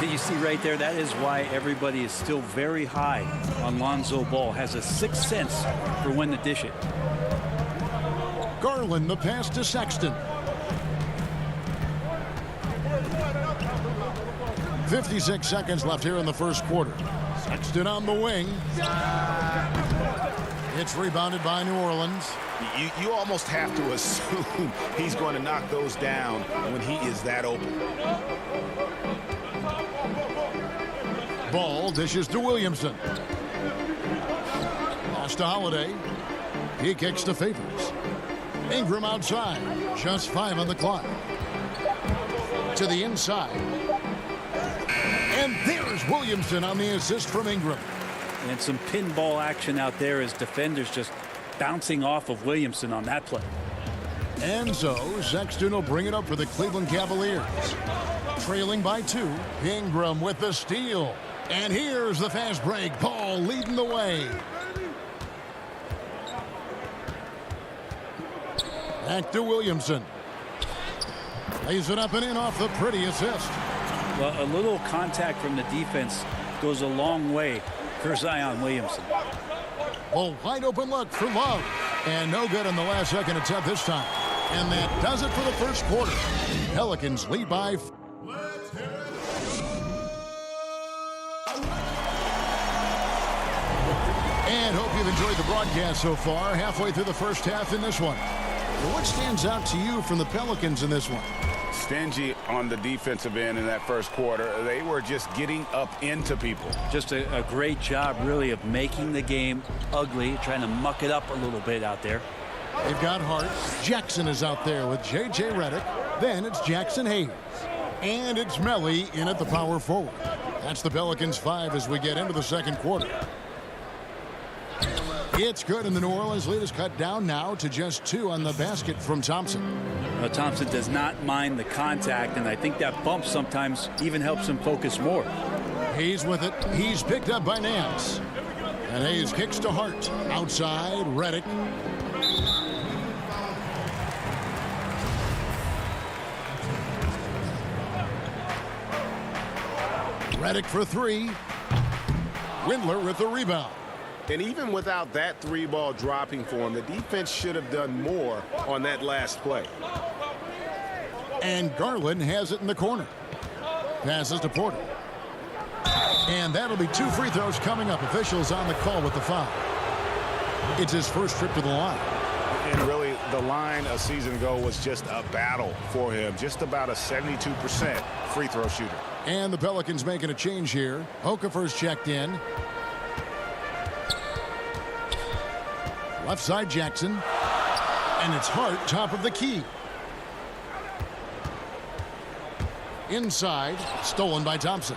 You see right there, that is why everybody is still very high on Lonzo Ball. Has a sixth sense for when to dish it.
Garland, the pass to Sexton. 56 seconds left here in the first quarter. Sexton on the wing. It's rebounded by New Orleans.
You almost have to assume he's going to knock those down when he is that open.
Ball dishes to Williamson. Pass to Holiday. He kicks to Favors. Ingram outside. Just 5 on the clock. To the inside. And there's Williamson on the assist from Ingram.
And some pinball action out there as defenders just bouncing off of Williamson on that play.
And so Sexton will bring it up for the Cleveland Cavaliers. Trailing by 2. Ingram with the steal. And here's the fast break. Ball leading the way. Back to Williamson. Lays it up and in off the pretty assist.
Well, a little contact from the defense goes a long way for Zion Williamson.
A wide open look for Love. And no good on the last second attempt this time. And that does it for the first quarter. Pelicans lead by. And hope you've enjoyed the broadcast so far. Halfway through the first half in this one. What stands out to you from the Pelicans in this one?
Stingy on the defensive end in that first quarter. They were just getting up into people.
Just a great job, really, of making the game ugly, trying to muck it up a little bit out there.
They've got Hart. Jackson is out there with J.J. Redick. Then it's Jackson Hayes. And it's Melly in at the power forward. That's the Pelicans 5 as we get into the second quarter. It's good, and the New Orleans lead is cut down now to just 2 on the basket from Thompson.
Thompson does not mind the contact, and I think that bump sometimes even helps him focus more.
Hayes with it. He's picked up by Nance. And Hayes kicks to Hart. Outside, Redick. Redick for 3. Windler with the rebound.
And even without that 3-ball dropping for him, the defense should have done more on that last play.
And Garland has it in the corner. Passes to Porter. And that'll be 2 free throws coming up. Officials on the call with the foul. It's his first trip to the line.
And really, the line a season ago was just a battle for him. Just about a 72% free throw shooter.
And the Pelicans making a change here. Okafor's checked in. Left side Jackson. And it's Hart, top of the key. Inside, stolen by Thompson.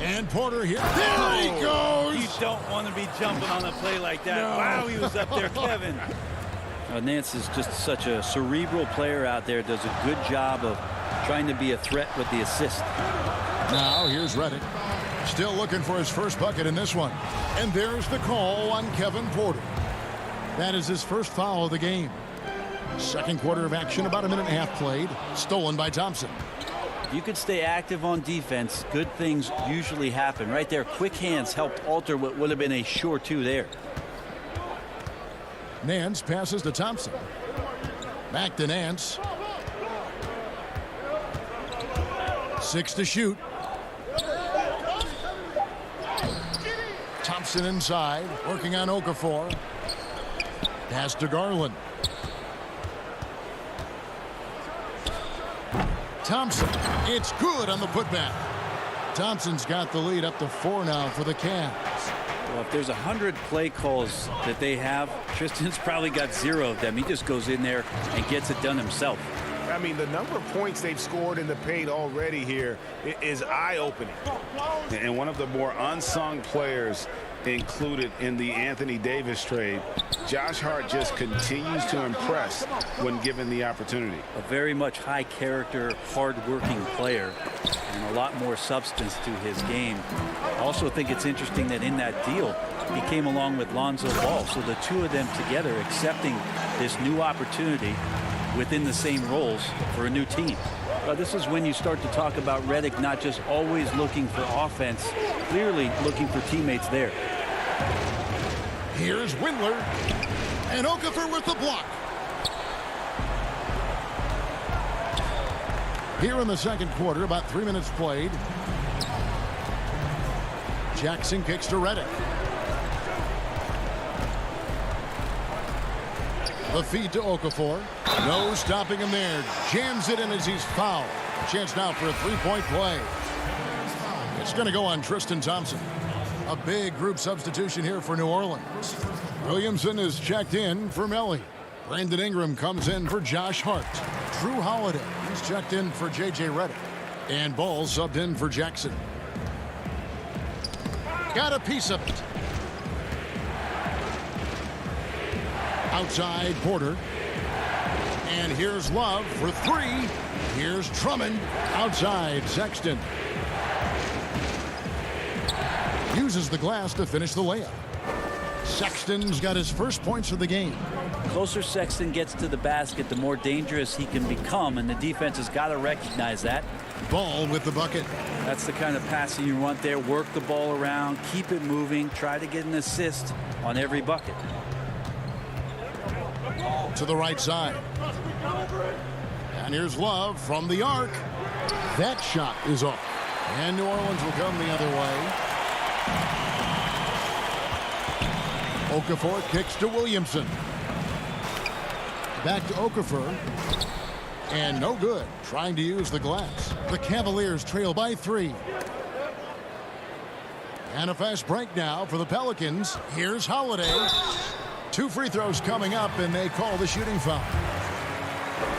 And Porter here. There he goes!
You don't want to be jumping on a play like that. No. Wow, he was up there, Kevin. Nance is just such a cerebral player out there. Does a good job of trying to be a threat with the assist.
Now here's Redick. Still looking for his first bucket in this one. And there's the call on Kevin Porter. That is his first foul of the game. Second quarter of action, about a minute and a half played. Stolen by Thompson.
You could stay active on defense. Good things usually happen. Right there, quick hands helped alter what would have been a sure 2 there.
Nance passes to Thompson. Back to Nance. 6 to shoot. Thompson inside, working on Okafor. Pass to Garland. Thompson, it's good on the putback. Thompson's got the lead up to 4 now for the Cavs.
Well, if there's 100 play calls that they have, Tristan's probably got 0 of them. He just goes in there and gets it done himself.
I mean, the number of points they've scored in the paint already here is eye-opening.
And one of the more unsung players included in the Anthony Davis trade, Josh Hart just continues to impress when given the opportunity.
A very much high character, hard-working player, and a lot more substance to his game. I also think it's interesting that in that deal, he came along with Lonzo Ball. So the 2 of them together accepting this new opportunity within the same roles for a new team. This is when you start to talk about Redick not just always looking for offense, clearly looking for teammates there.
Here's Windler. And Okafor with the block. Here in the second quarter, about 3 minutes played. Jackson kicks to Redick. The feed to Okafor. No stopping him there. Jams it in as he's fouled. Chance now for a 3-point play. It's going to go on Tristan Thompson. A big group substitution here for New Orleans. Williamson is checked in for Melly. Brandon Ingram comes in for Josh Hart. Drew Holiday, he's checked in for J.J. Redick. And Ball subbed in for Jackson. Got a piece of it. Outside Porter. And here's Love for three. Here's Drummond. Outside Sexton. Uses the glass to finish the layup. Sexton's got his first points of the game.
The closer Sexton gets to the basket, the more dangerous he can become, and the defense has got to recognize that.
Ball with the bucket.
That's the kind of passing you want there. Work the ball around, keep it moving, try to get an assist on every bucket.
To the right side. And here's Love from the arc. That shot is off. And New Orleans will come the other way. Okafor kicks to Williamson. Back to Okafor. And no good. Trying to use the glass. The Cavaliers trail by 3. And a fast break now for the Pelicans. Here's Holiday. 2 free throws coming up, and they call the shooting foul.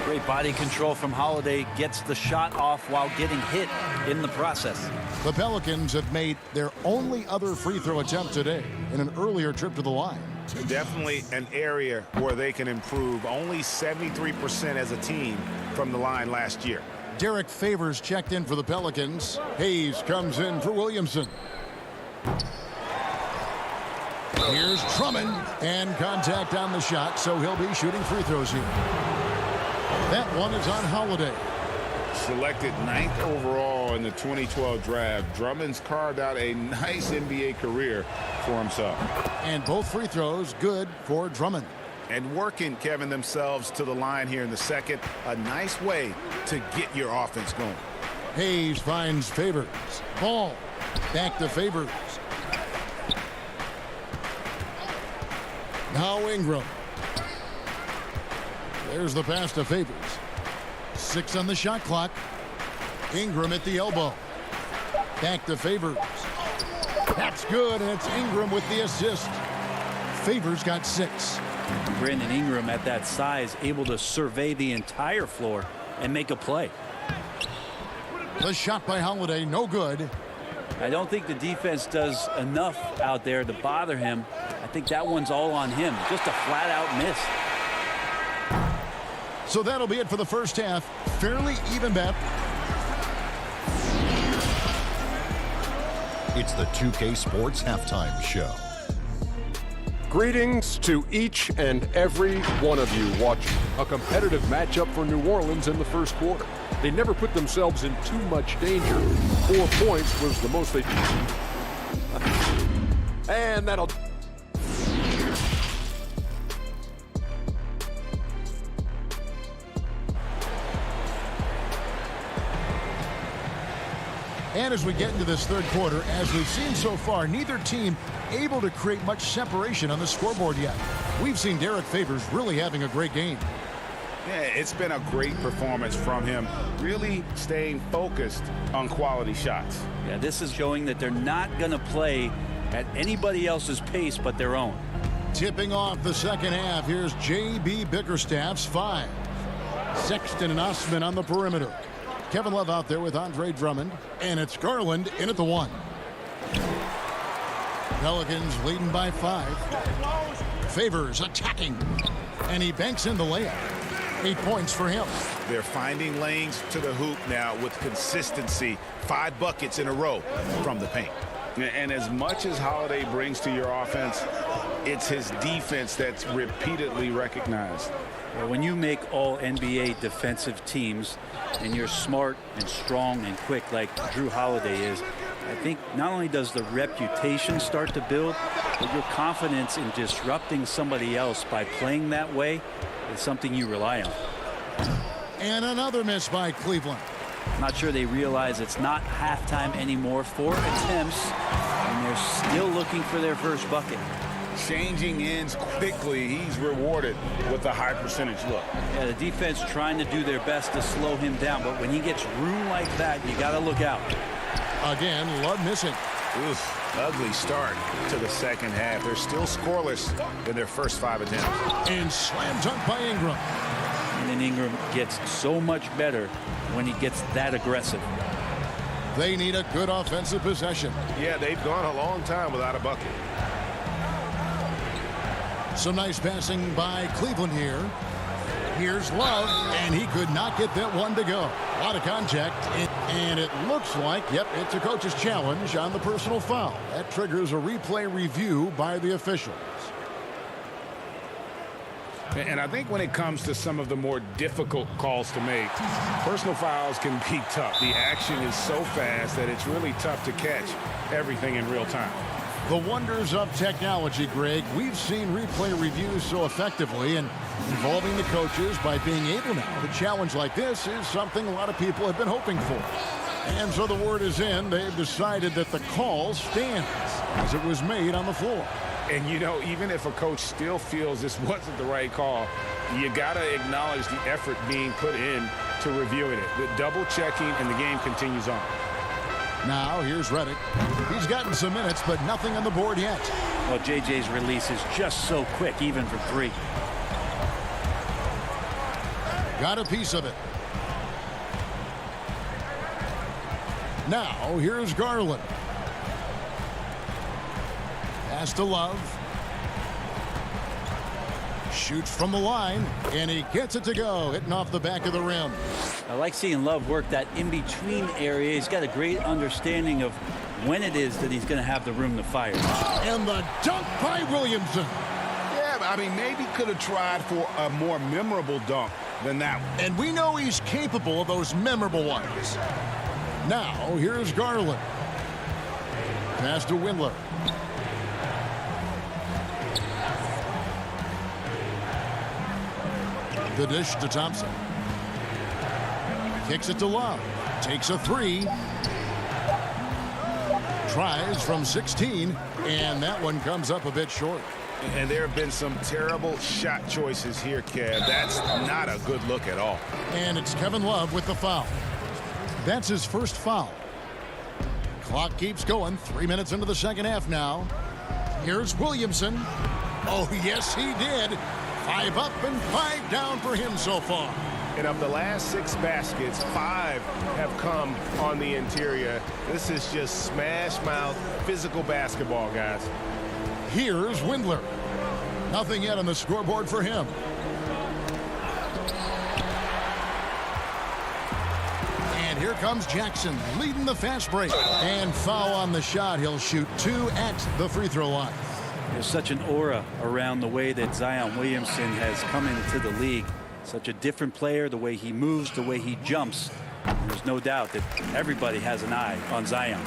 Great body control from Holiday. Gets the shot off while getting hit in the process.
The Pelicans have made their only other free throw attempt today in an earlier trip to the line.
Definitely an area where they can improve. Only 73% as a team from the line last year.
Derek Favors checked in for the Pelicans. Hayes comes in for Williamson. Here's Drummond, and contact on the shot, so he'll be shooting free throws here. That one is on Holiday.
Selected 9th overall in the 2012 draft, Drummond's carved out a nice NBA career for himself.
And both free throws good for Drummond.
And working, Kevin, themselves to the line here in the second. A nice way to get your offense going.
Hayes finds Favors. Ball. Back to Favors. Now Ingram. There's the pass to Favors. 6 on the shot clock. Ingram at the elbow. Back to Favors. That's good, and it's Ingram with the assist. Favors got 6.
Brandon Ingram at that size, able to survey the entire floor and make a play.
The shot by Holiday, no good.
I don't think the defense does enough out there to bother him. I think that one's all on him. Just a flat-out miss.
So that'll be it for the first half. Fairly even bet.
It's the 2K Sports Halftime Show.
Greetings to each and every one of you watching. A competitive matchup for New Orleans in the first quarter. They never put themselves in too much danger. 4 points was the most they... And that'll...
And as we get into this third quarter, as we've seen so far, neither team able to create much separation on the scoreboard yet. We've seen Derek Favors really having a great game.
Yeah, it's been a great performance from him, really staying focused on quality shots.
Yeah, this is showing that they're not going to play at anybody else's pace but their own.
Tipping off the second half, here's J.B. Bickerstaff's 5. Sexton and Osman on the perimeter. Kevin Love out there with Andre Drummond, and it's Garland in at the 1. Pelicans leading by 5. Favors attacking, and he banks in the layup. 8 points for him.
They're finding lanes to the hoop now with consistency. 5 buckets in a row from the paint. And as much as Holiday brings to your offense, it's his defense that's repeatedly recognized.
Well, when you make all NBA defensive teams and you're smart and strong and quick like Drew Holiday is, I think not only does the reputation start to build, but your confidence in disrupting somebody else by playing that way is something you rely on.
And another miss by Cleveland.
I'm not sure they realize it's not halftime anymore. 4 attempts, and they're still looking for their first bucket.
Changing ends quickly. He's rewarded with a high percentage look.
Yeah, the defense trying to do their best to slow him down, but when he gets room like that, you got to look out.
Again, Love missing.
Oof, ugly start to the second half. They're still scoreless in their first 5 attempts.
And slam dunk by Ingram.
And then Ingram gets so much better when he gets that aggressive.
They need a good offensive possession.
Yeah, they've gone a long time without a bucket.
Some nice passing by Cleveland here. Here's Love, and he could not get that one to go. A lot of contact, and it looks like, yep, it's a coach's challenge on the personal foul. That triggers a replay review by the officials.
And I think when it comes to some of the more difficult calls to make, personal fouls can be tough. The action is so fast that it's really tough to catch everything in real time.
The wonders of technology, Greg. We've seen replay reviews so effectively, and involving the coaches by being able now to challenge like this is something a lot of people have been hoping for. And so the word is in. They've decided that the call stands as it was made on the floor.
And, you know, even if a coach still feels this wasn't the right call, you got to acknowledge the effort being put in to reviewing it. The double checking, and the game continues on.
Now, here's Redick. He's gotten some minutes, but nothing on the board yet.
Well, JJ's release is just so quick, even for three.
Got a piece of it. Now, here's Garland. Pass to Love. Shoots from the line, and he gets it to go, hitting off the back of the rim.
I like seeing Love work that in-between area. He's got a great understanding of when it is that he's going to have the room to fire.
And the dunk by Williamson.
Yeah, but I mean, maybe could have tried for a more memorable dunk than that one.
And we know he's capable of those memorable ones. Now, here's Garland. Pass to Windler. The dish to Thompson. Kicks it to Love. Takes a three. Tries from 16, and that one comes up a bit short.
And there have been some terrible shot choices here, Kev. That's not a good look at all.
And it's Kevin Love with the foul. That's his first foul. Clock keeps going. 3 minutes into the second half now. Here's Williamson. Oh, yes, he did. 5 up and 5 down for him so far.
And of the last 6 baskets, 5 have come on the interior. This is just smash mouth physical basketball, guys.
Here's Windler. Nothing yet on the scoreboard for him. And here comes Jackson leading the fast break. And foul on the shot. He'll shoot 2 at the free throw line.
There's such an aura around the way that Zion Williamson has come into the league. Such a different player, the way he moves, the way he jumps. There's no doubt that everybody has an eye on Zion.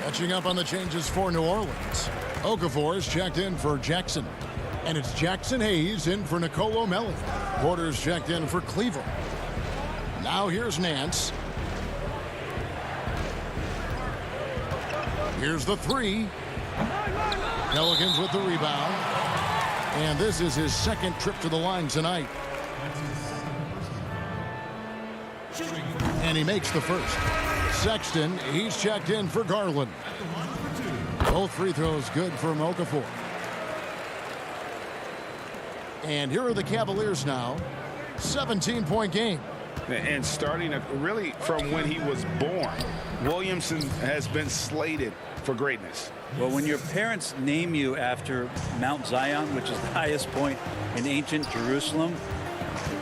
Catching up on the changes for New Orleans. Okafor is checked in for Jackson. And it's Jackson Hayes in for Nicolo Melli. Porter's checked in for Cleveland. Now here's Nance. Here's the three. Pelicans with the rebound. And this is his second trip to the line tonight. And he makes the first. Sexton, he's checked in for Garland. Both free throws good for Okafor. And here are the Cavaliers now. 17-point game.
And starting really from when he was born, Williamson has been slated for greatness.
Well, when your parents name you after Mount Zion, which is the highest point in ancient Jerusalem,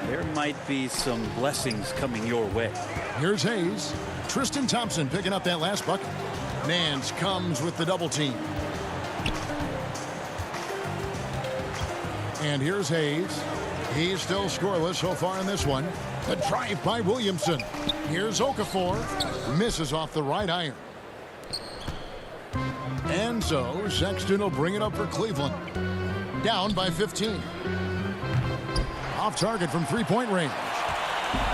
there might be some blessings coming your way.
Here's Hayes. Tristan Thompson picking up that last bucket. Nance comes with the double team. And here's Hayes. He's still scoreless so far in this one. The drive by Williamson. Here's Okafor. Misses off the right iron. And so Sexton will bring it up for Cleveland. Down by 15. Off target from three-point range.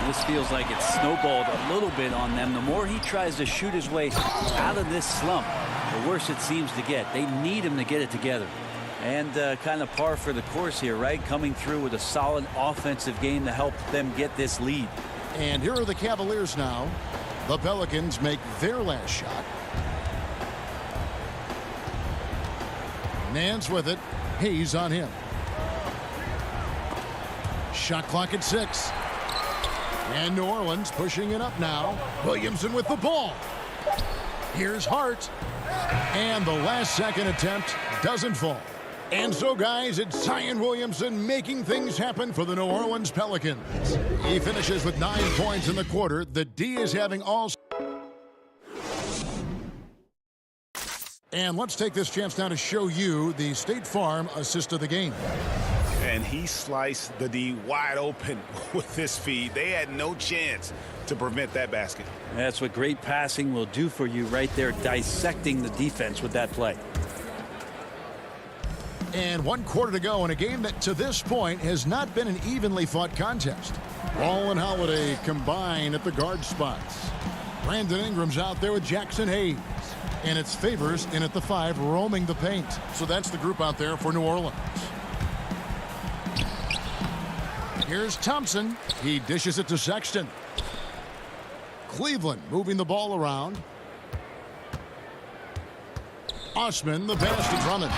This feels like it's snowballed a little bit on them. The more he tries to shoot his way out of this slump, the worse it seems to get. They need him to get it together. And kind of par for the course here, right? Coming through with a solid offensive game to help them get this lead.
And here are the Cavaliers now. The Pelicans make their last shot. Nance with it. Hayes on him. Shot clock at 6. And New Orleans pushing it up now. Williamson with the ball. Here's Hart. And the last-second attempt doesn't fall. And so, guys, it's Zion Williamson making things happen for the New Orleans Pelicans. He finishes with 9 points in the quarter. The D is having all... And let's take this chance now to show you the State Farm assist of the game.
And he sliced the D wide open with this feed. They had no chance to prevent that basket.
That's what great passing will do for you right there, dissecting the defense with that play.
And 1 quarter to go in a game that to this point has not been an evenly fought contest. Ball and Holiday combine at the guard spots. Brandon Ingram's out there with Jackson Hayes. And it's Favors in at the 5, roaming the paint. So that's the group out there for New Orleans. Here's Thompson. He dishes it to Sexton. Cleveland moving the ball around. Osman, the pass to Drummond.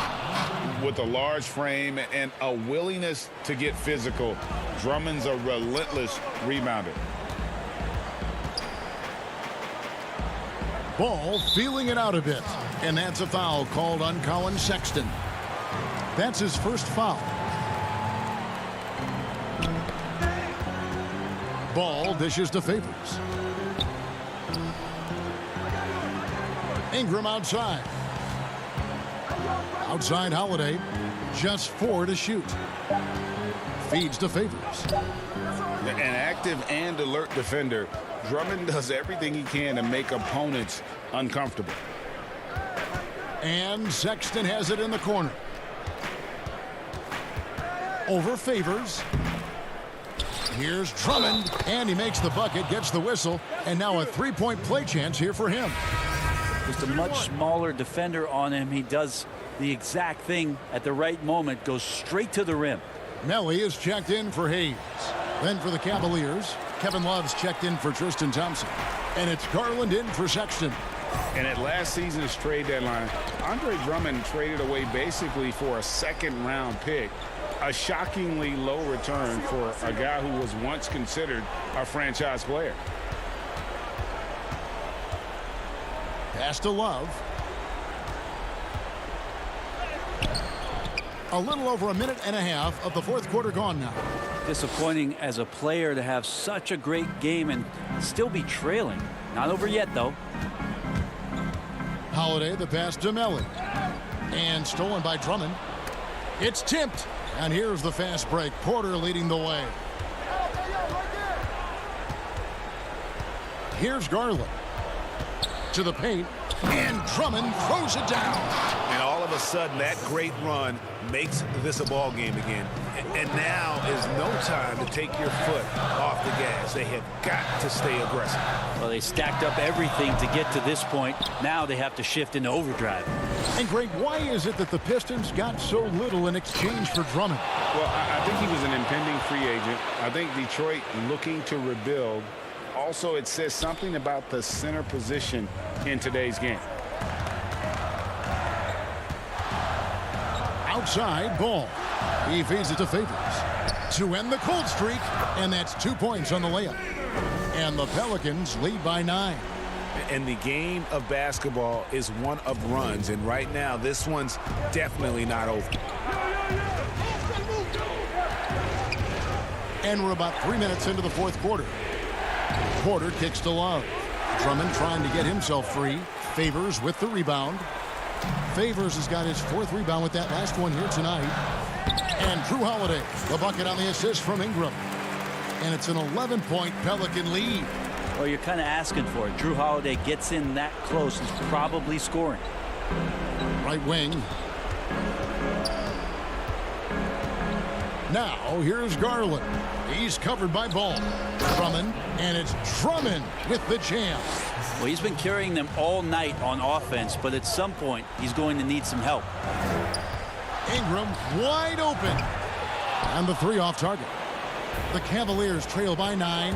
With a large frame and a willingness to get physical, Drummond's a relentless rebounder.
Ball feeling it out a bit. And that's a foul called on Colin Sexton. That's his first foul. Ball dishes to Favors. Ingram outside. Outside Holiday. Just 4 to shoot. Feeds to Favors.
An active and alert defender, Drummond does everything he can to make opponents uncomfortable.
And Sexton has it in the corner. Over Favors. Here's Drummond, and he makes the bucket, gets the whistle, and now a 3-point play chance here for him.
Just a much smaller defender on him. He does the exact thing at the right moment, goes straight to the rim.
Melly is checked in for Hayes. Then for the Cavaliers, Kevin Love's checked in for Tristan Thompson. And it's Garland in for Sexton.
And at last season's trade deadline, Andre Drummond traded away basically for a second-round pick. A shockingly low return for a guy who was once considered a franchise player.
Pass to Love. A little over a minute and a half of the fourth quarter gone now.
Disappointing as a player to have such a great game and still be trailing. Not over yet, though.
Holiday, the pass to Melly. And stolen by Drummond. It's tipped. And here's the fast break. Porter leading the way. Here's Garland. To the paint. And Drummond throws it down.
And all of a sudden, that great run makes this a ball game again. And now is no time to take your foot off the gas. They have got to stay aggressive.
Well, they stacked up everything to get to this point. Now they have to shift into overdrive.
And Greg, why is it that the Pistons got so little in exchange for Drummond?
Well, I think he was an impending free agent. I think Detroit looking to rebuild. Also, it says something about the center position in today's game.
Outside ball. He feeds it to Favors to end the cold streak, and that's 2 points on the layup. And the Pelicans lead by 9.
And the game of basketball is one of runs, and right now this one's definitely not over.
And we're about 3 minutes into the fourth quarter. Porter kicks to Love. Drummond trying to get himself free. Favors with the rebound. Favors has got his 4th rebound with that last one here tonight. And Drew Holiday, the bucket on the assist from Ingram. And it's an 11-point Pelican lead.
Well, you're kind of asking for it. Drew Holiday gets in that close, is probably scoring.
Right wing. Now, here's Garland. He's covered by Ball. Drummond, and it's Drummond with the jam.
Well, he's been carrying them all night on offense, but at some point, he's going to need some help.
Ingram wide open. And the 3 off target. The Cavaliers trail by 9.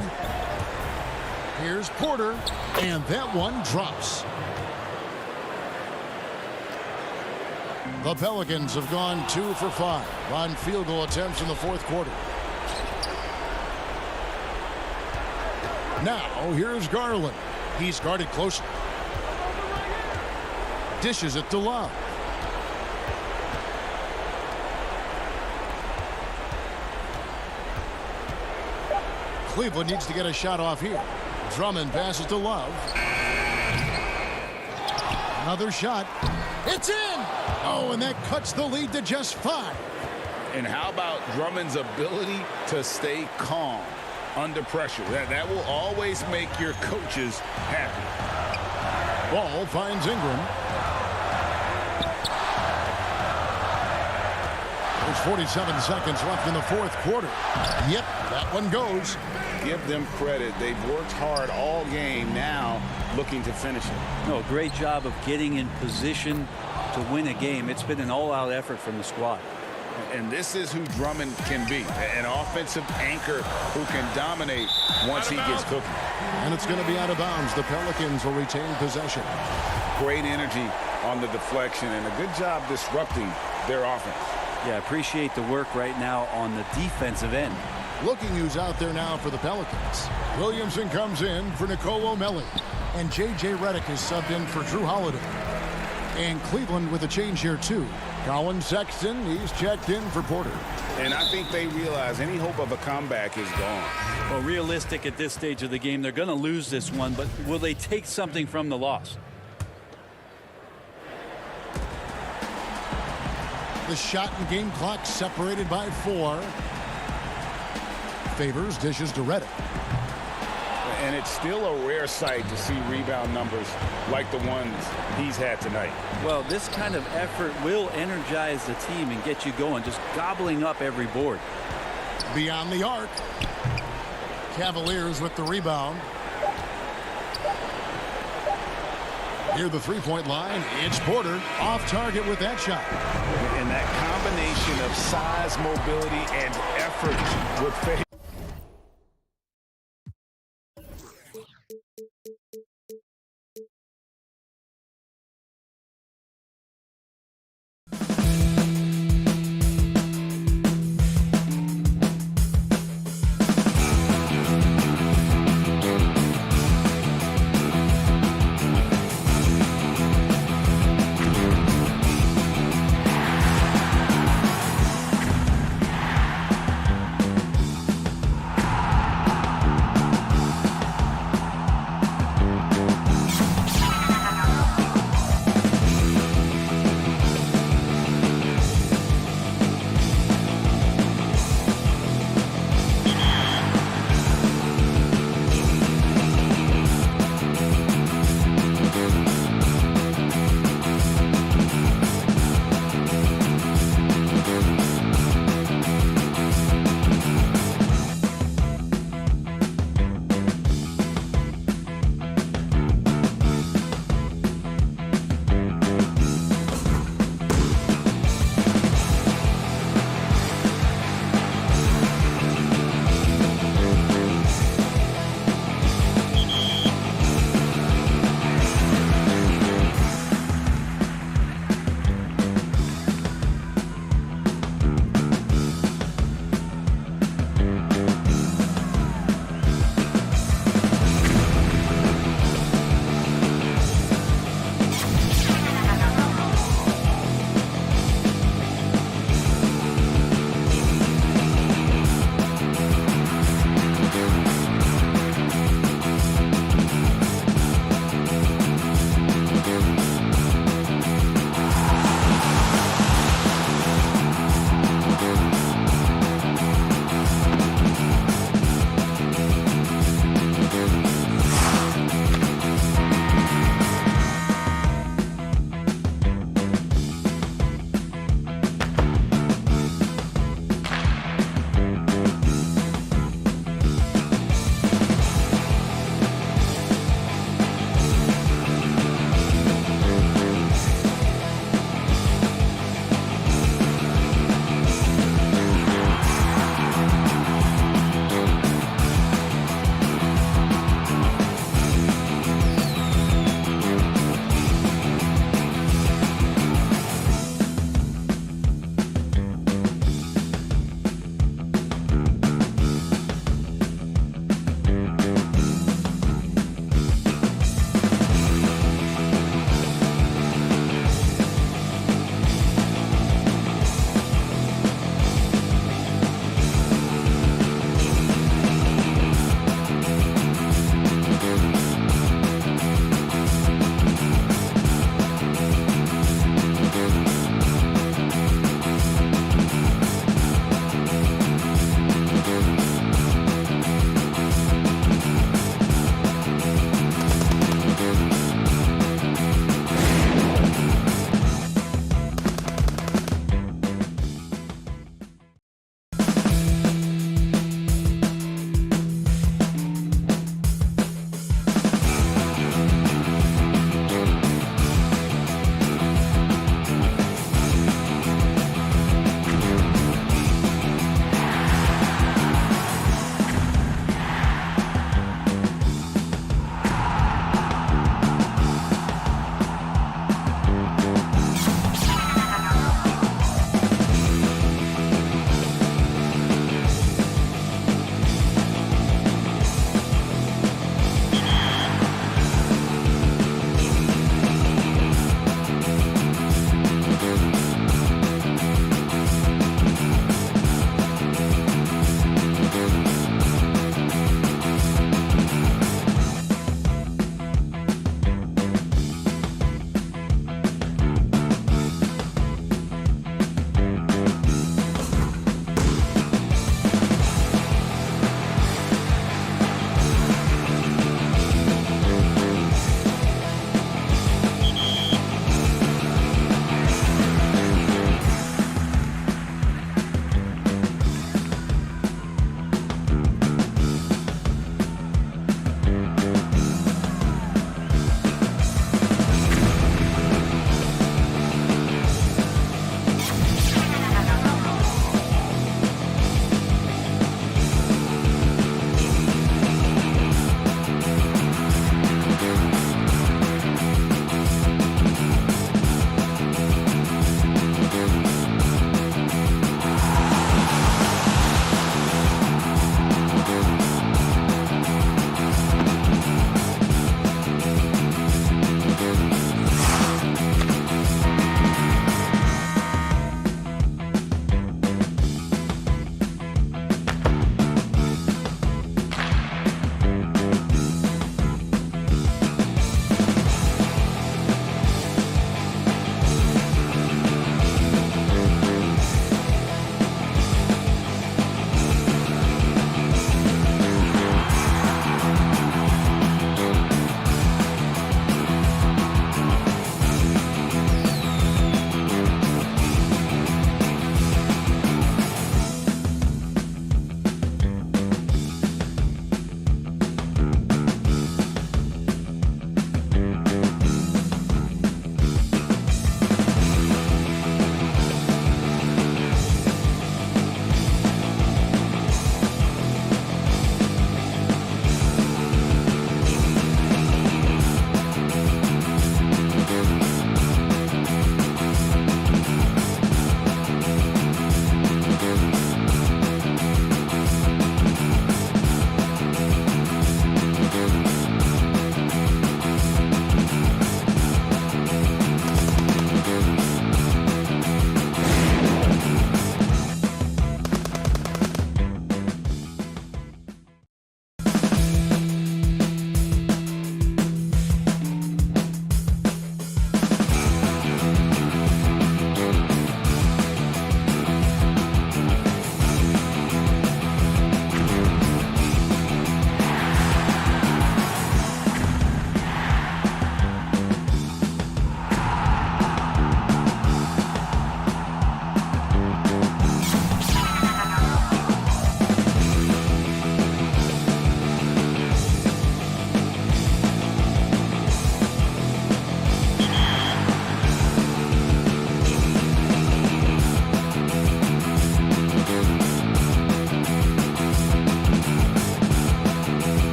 Here's Porter, and that one drops. The Pelicans have gone 2 for 5 on field goal attempts in the fourth quarter. Now, here's Garland. He's guarded closely. Dishes it to Love. Cleveland needs to get a shot off here. Drummond passes to Love. Another shot. It's in! Oh, and that cuts the lead to just 5.
And how about Drummond's ability to stay calm under pressure? That will always make your coaches happy.
Ball finds Ingram. There's 47 seconds left in the fourth quarter. Yep, that one goes.
Give them credit. They've worked hard all game, now looking to finish it.
No, great job of getting in position to win a game. It's been an all-out effort from the squad.
And this is who Drummond can be, an offensive anchor who can dominate once he gets cooking.
And it's going to be out of bounds. The Pelicans will retain possession.
Great energy on the deflection and a good job disrupting their offense.
Yeah, appreciate the work right now on the defensive end.
Looking who's out there now for the Pelicans. Williamson comes in for Nicole O'Malley. And J.J. Redick is subbed in for Drew Holiday. And Cleveland with a change here, too. Colin Sexton, he's checked in for Porter.
And I think they realize any hope of a comeback is gone.
Well, realistic at this stage of the game, they're going to lose this one, but will they take something from the loss?
The shot and game clock separated by 4. Favors dishes to Redick.
And it's still a rare sight to see rebound numbers like the ones he's had tonight.
Well, this kind of effort will energize the team and get you going, just gobbling up every board.
Beyond the arc. Cavaliers with the rebound. Near the three-point line, it's Porter off target with that shot.
And that combination of size, mobility, and effort with favor.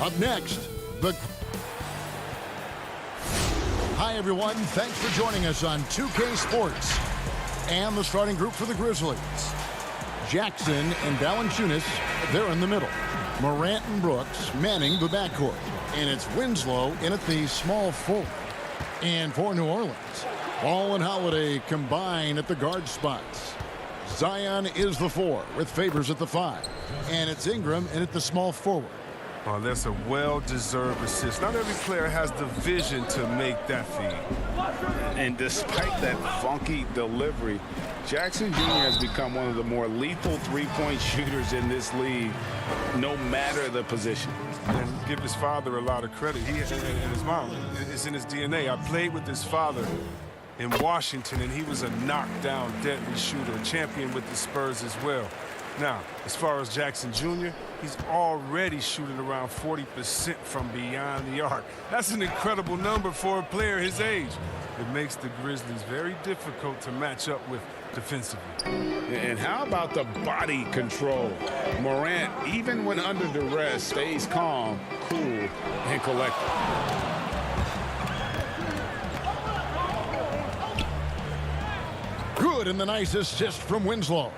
Up next, Hi, everyone. Thanks for joining us on 2K Sports. And the starting group for the Grizzlies. Jackson and Valanciunas, they're in the middle. Morant and Brooks manning the backcourt. And it's Winslow in at the small forward. And for New Orleans, Ball and Holiday combine at the guard spots. Zion is the 4 with Favors at the 5. And it's Ingram in at the small forward.
Oh, that's a well-deserved assist. Not every player has the vision to make that feed.
And despite that funky delivery, Jackson Jr. has become one of the more lethal three-point shooters in this league, no matter the position.
And give his father a lot of credit. He and his mom. It's in his DNA. I played with his father in Washington, and he was a knockdown, deadly shooter, a champion with the Spurs as well. Now, as far as Jackson Jr., he's already shooting around 40% from beyond the arc. That's an incredible number for a player his age. It makes the Grizzlies very difficult to match up with defensively.
And how about the body control? Morant, even when under duress, stays calm, cool, and collected.
Good, and the nice assist from Winslow.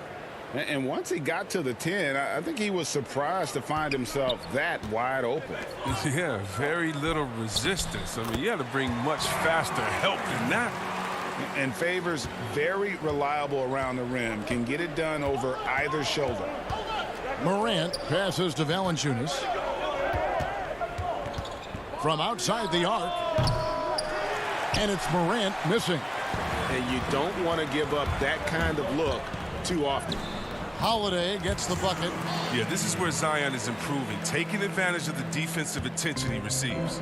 And once he got to the 10, I think he was surprised to find himself that wide open.
Yeah, very little resistance. I mean, you had to bring much faster help than that.
And Favors, very reliable around the rim, can get it done over either shoulder.
Morant passes to Valanciunas. From outside the arc. And it's Morant missing.
And you don't want to give up that kind of look too often.
Holiday gets the bucket.
Yeah, this is where Zion is improving, taking advantage of the defensive attention he receives.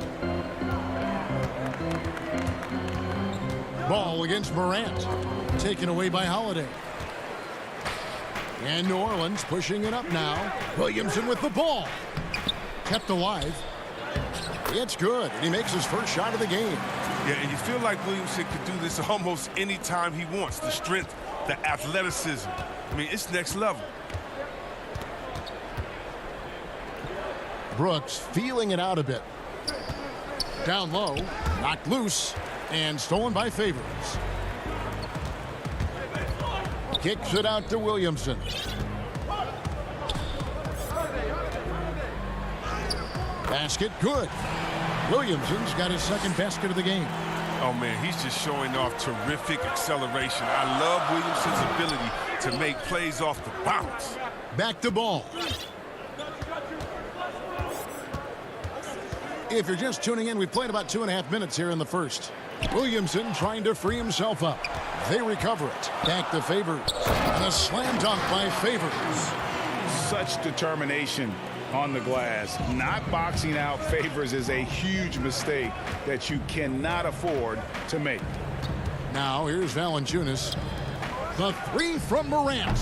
Ball against Morant. Taken away by Holiday. And New Orleans pushing it up now. Williamson with the ball. Kept alive. It's good. And he makes his first shot of the game.
Yeah, and you feel like Williamson could do this almost any time he wants. The strength, the athleticism. I mean, it's next level.
Brooks feeling it out a bit. Down low, knocked loose, and stolen by Favors. Kicks it out to Williamson. Basket good. Williamson's got his second basket of the game.
Oh, man, he's just showing off terrific acceleration. I love Williamson's ability to make plays off the bounce.
Back to Ball. If you're just tuning in, we've played about 2.5 minutes here in the first. Williamson trying to free himself up. They recover it. Back to Favors. And a slam dunk by Favors.
Such determination on the glass. Not boxing out Favors is a huge mistake that you cannot afford to make.
Now here's Valanciunas. The 3 from Morant.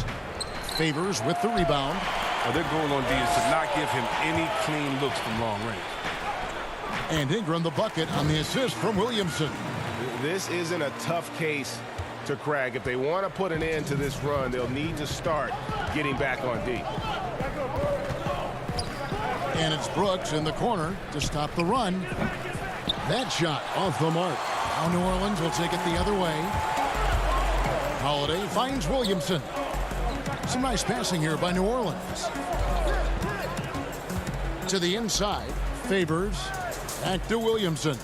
Favors with the rebound.
Oh, their goal on D is to not give him any clean looks from long range.
And Ingram the bucket on the assist from Williamson.
This isn't a tough case to crack. If they want to put an end to this run, they'll need to start getting back on D.
And it's Brooks in the corner to stop the run. That shot off the mark. Now New Orleans will take it the other way. Holiday finds Williamson. Some nice passing here by New Orleans. To the inside, Favors. Back to Williamson.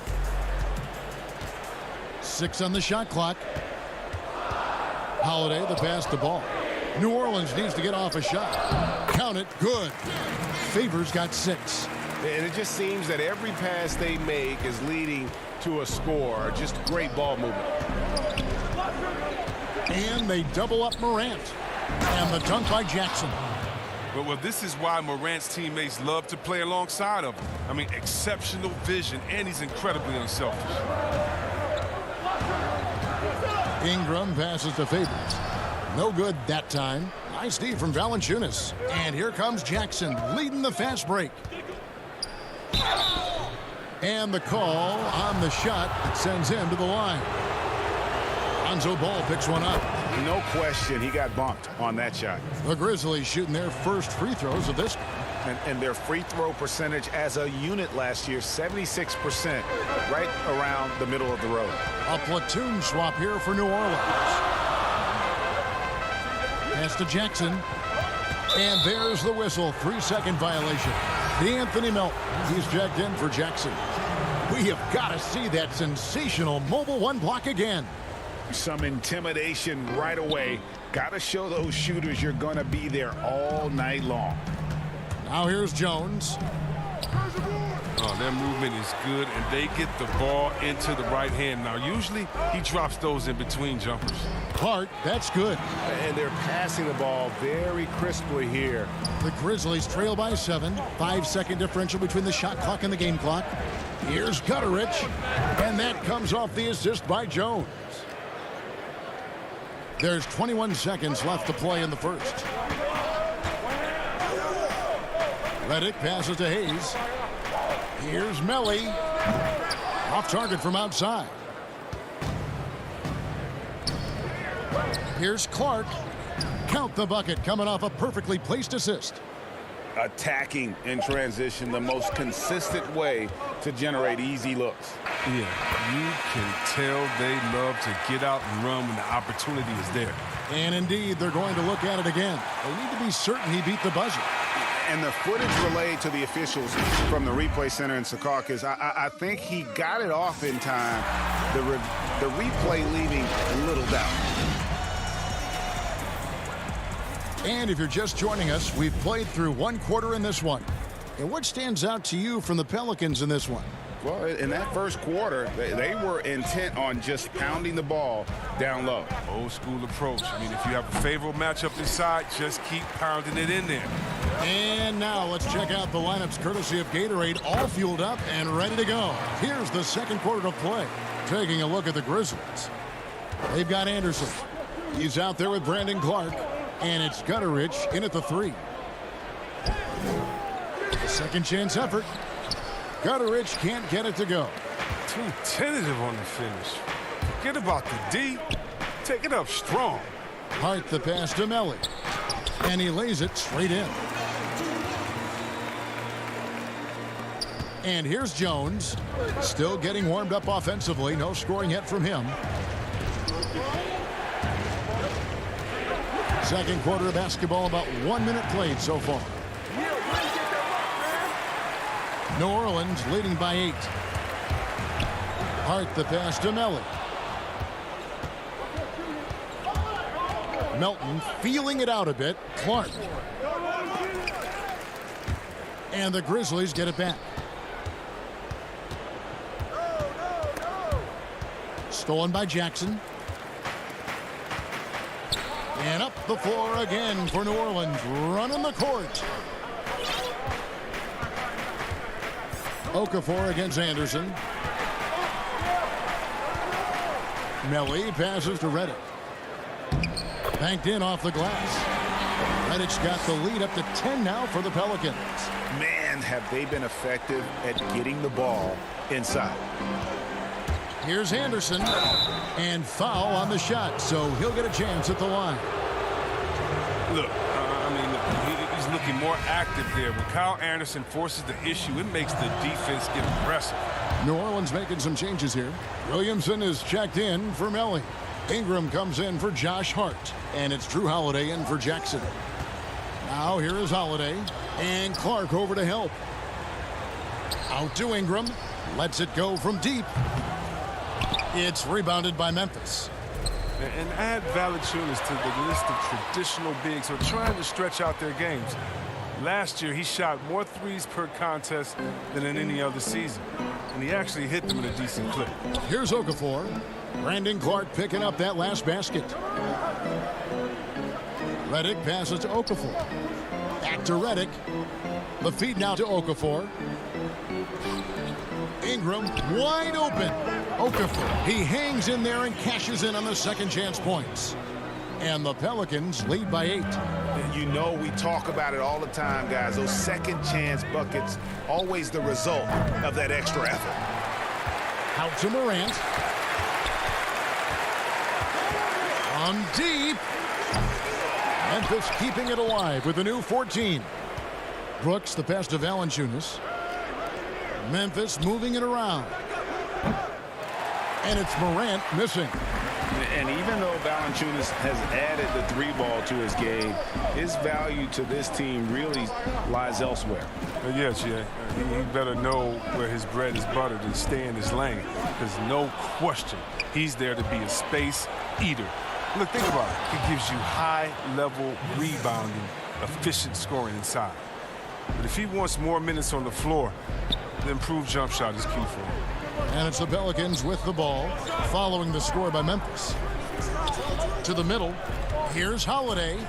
6 on the shot clock. Holiday, the pass to Ball. New Orleans needs to get off a shot. Count it, good. Favors got 6.
And it just seems that every pass they make is leading to a score. Just great ball movement.
And they double up Morant. And the dunk by Jackson.
Well, this is why Morant's teammates love to play alongside of him. I mean, exceptional vision, and he's incredibly unselfish.
Ingram passes to Favors. No good that time. Nice D from Valanciunas. And here comes Jackson leading the fast break. And the call on the shot that sends him to the line. Lonzo Ball picks one up.
No question he got bumped on that shot.
The Grizzlies shooting their first free throws of this game.
And their free throw percentage as a unit last year, 76%, right around the middle of the road.
A platoon swap here for New Orleans. Pass to Jackson. And there's the whistle. 3-second violation. D'Anthony Melton. He's checked in for Jackson. We have got to see that sensational mobile one block again.
Some intimidation right away. Got to show those shooters you're going to be there all night long.
Now here's Jones.
Oh, their movement is good, and they get the ball into the right hand. Now, usually he drops those in between jumpers.
Clark, that's good.
And they're passing the ball very crisply here.
The Grizzlies trail by 7. 5-second differential between the shot clock and the game clock. Here's Gutterich, and that comes off the assist by Jones. There's 21 seconds left to play in the first. Redick passes to Hayes. Here's Melly. Off target from outside. Here's Clark. Count the bucket coming off a perfectly placed assist.
Attacking in transition, the most consistent way to generate easy looks.
Yeah, you can tell they love to get out and run when the opportunity is there.
And indeed, they're going to look at it again. They need to be certain he beat the buzzer.
And the footage relayed to the officials from the replay center in Secaucus, I think he got it off in time. The replay leaving little doubt.
And if you're just joining us, we've played through one quarter in this one. And what stands out to you from the Pelicans in this one?
Well, in that first quarter, they were intent on just pounding the ball down low.
Old school approach. I mean, if you have a favorable matchup inside, just keep pounding it in there.
And now let's check out the lineups courtesy of Gatorade, all fueled up and ready to go. Here's the second quarter of play. Taking a look at the Grizzlies. They've got Anderson. He's out there with Brandon Clark. And it's Gutterich in at the 3. Second chance effort. Gutterich can't get it to go.
Too tentative on the finish. Forget about the D. Take it up strong.
Hart the pass to Melly. And he lays it straight in. And here's Jones. Still getting warmed up offensively. No scoring yet from him. Second quarter of basketball, about 1 minute played so far. New Orleans leading by 8. Hart the pass to Melly. Melton feeling it out a bit. Clark. And the Grizzlies get it back. Stolen by Jackson. And up the floor again for New Orleans, running the court. Okafor against Anderson. Melly passes to Redick. Banked in off the glass. Redick's got the lead up to 10 now for the Pelicans.
Man, have they been effective at getting the ball inside.
Here's Anderson, and foul on the shot, so he'll get a chance at the line.
Look, I mean, he's looking more active there. When Kyle Anderson forces the issue, it makes the defense get aggressive.
New Orleans making some changes here. Williamson is checked in for Melly. Ingram comes in for Josh Hart, and it's Drew Holiday in for Jackson. Now here is Holiday, and Clark over to help. Out to Ingram, lets it go from deep. It's rebounded by Memphis.
And add Valanciunas to the list of traditional bigs who are trying to stretch out their games. Last year, he shot more threes per contest than in any other season. And he actually hit them at a decent clip.
Here's Okafor. Brandon Clark picking up that last basket. Redick passes to Okafor. Back to Redick. The feed now to Okafor. Ingram wide open. Okafor, he hangs in there and cashes in on the second chance points. And the Pelicans lead by 8.
You know we talk about it all the time, guys. Those second chance buckets, always the result of that extra effort.
Out to Morant. From deep. Memphis keeping it alive with a new 14. Brooks, the pass to Valanciunas. Memphis moving it around. And it's Morant missing.
And even though Valanciunas has added the three ball to his game, his value to this team really lies elsewhere.
Yes, yeah. He better know where his bread is buttered and stay in his lane. There's no question he's there to be a space eater. Look, think about it. He gives you high-level rebounding, efficient scoring inside. But if he wants more minutes on the floor, the improved jump shot is key for him.
And it's the Pelicans with the ball, following the score by Memphis. To the middle. Here's Holiday.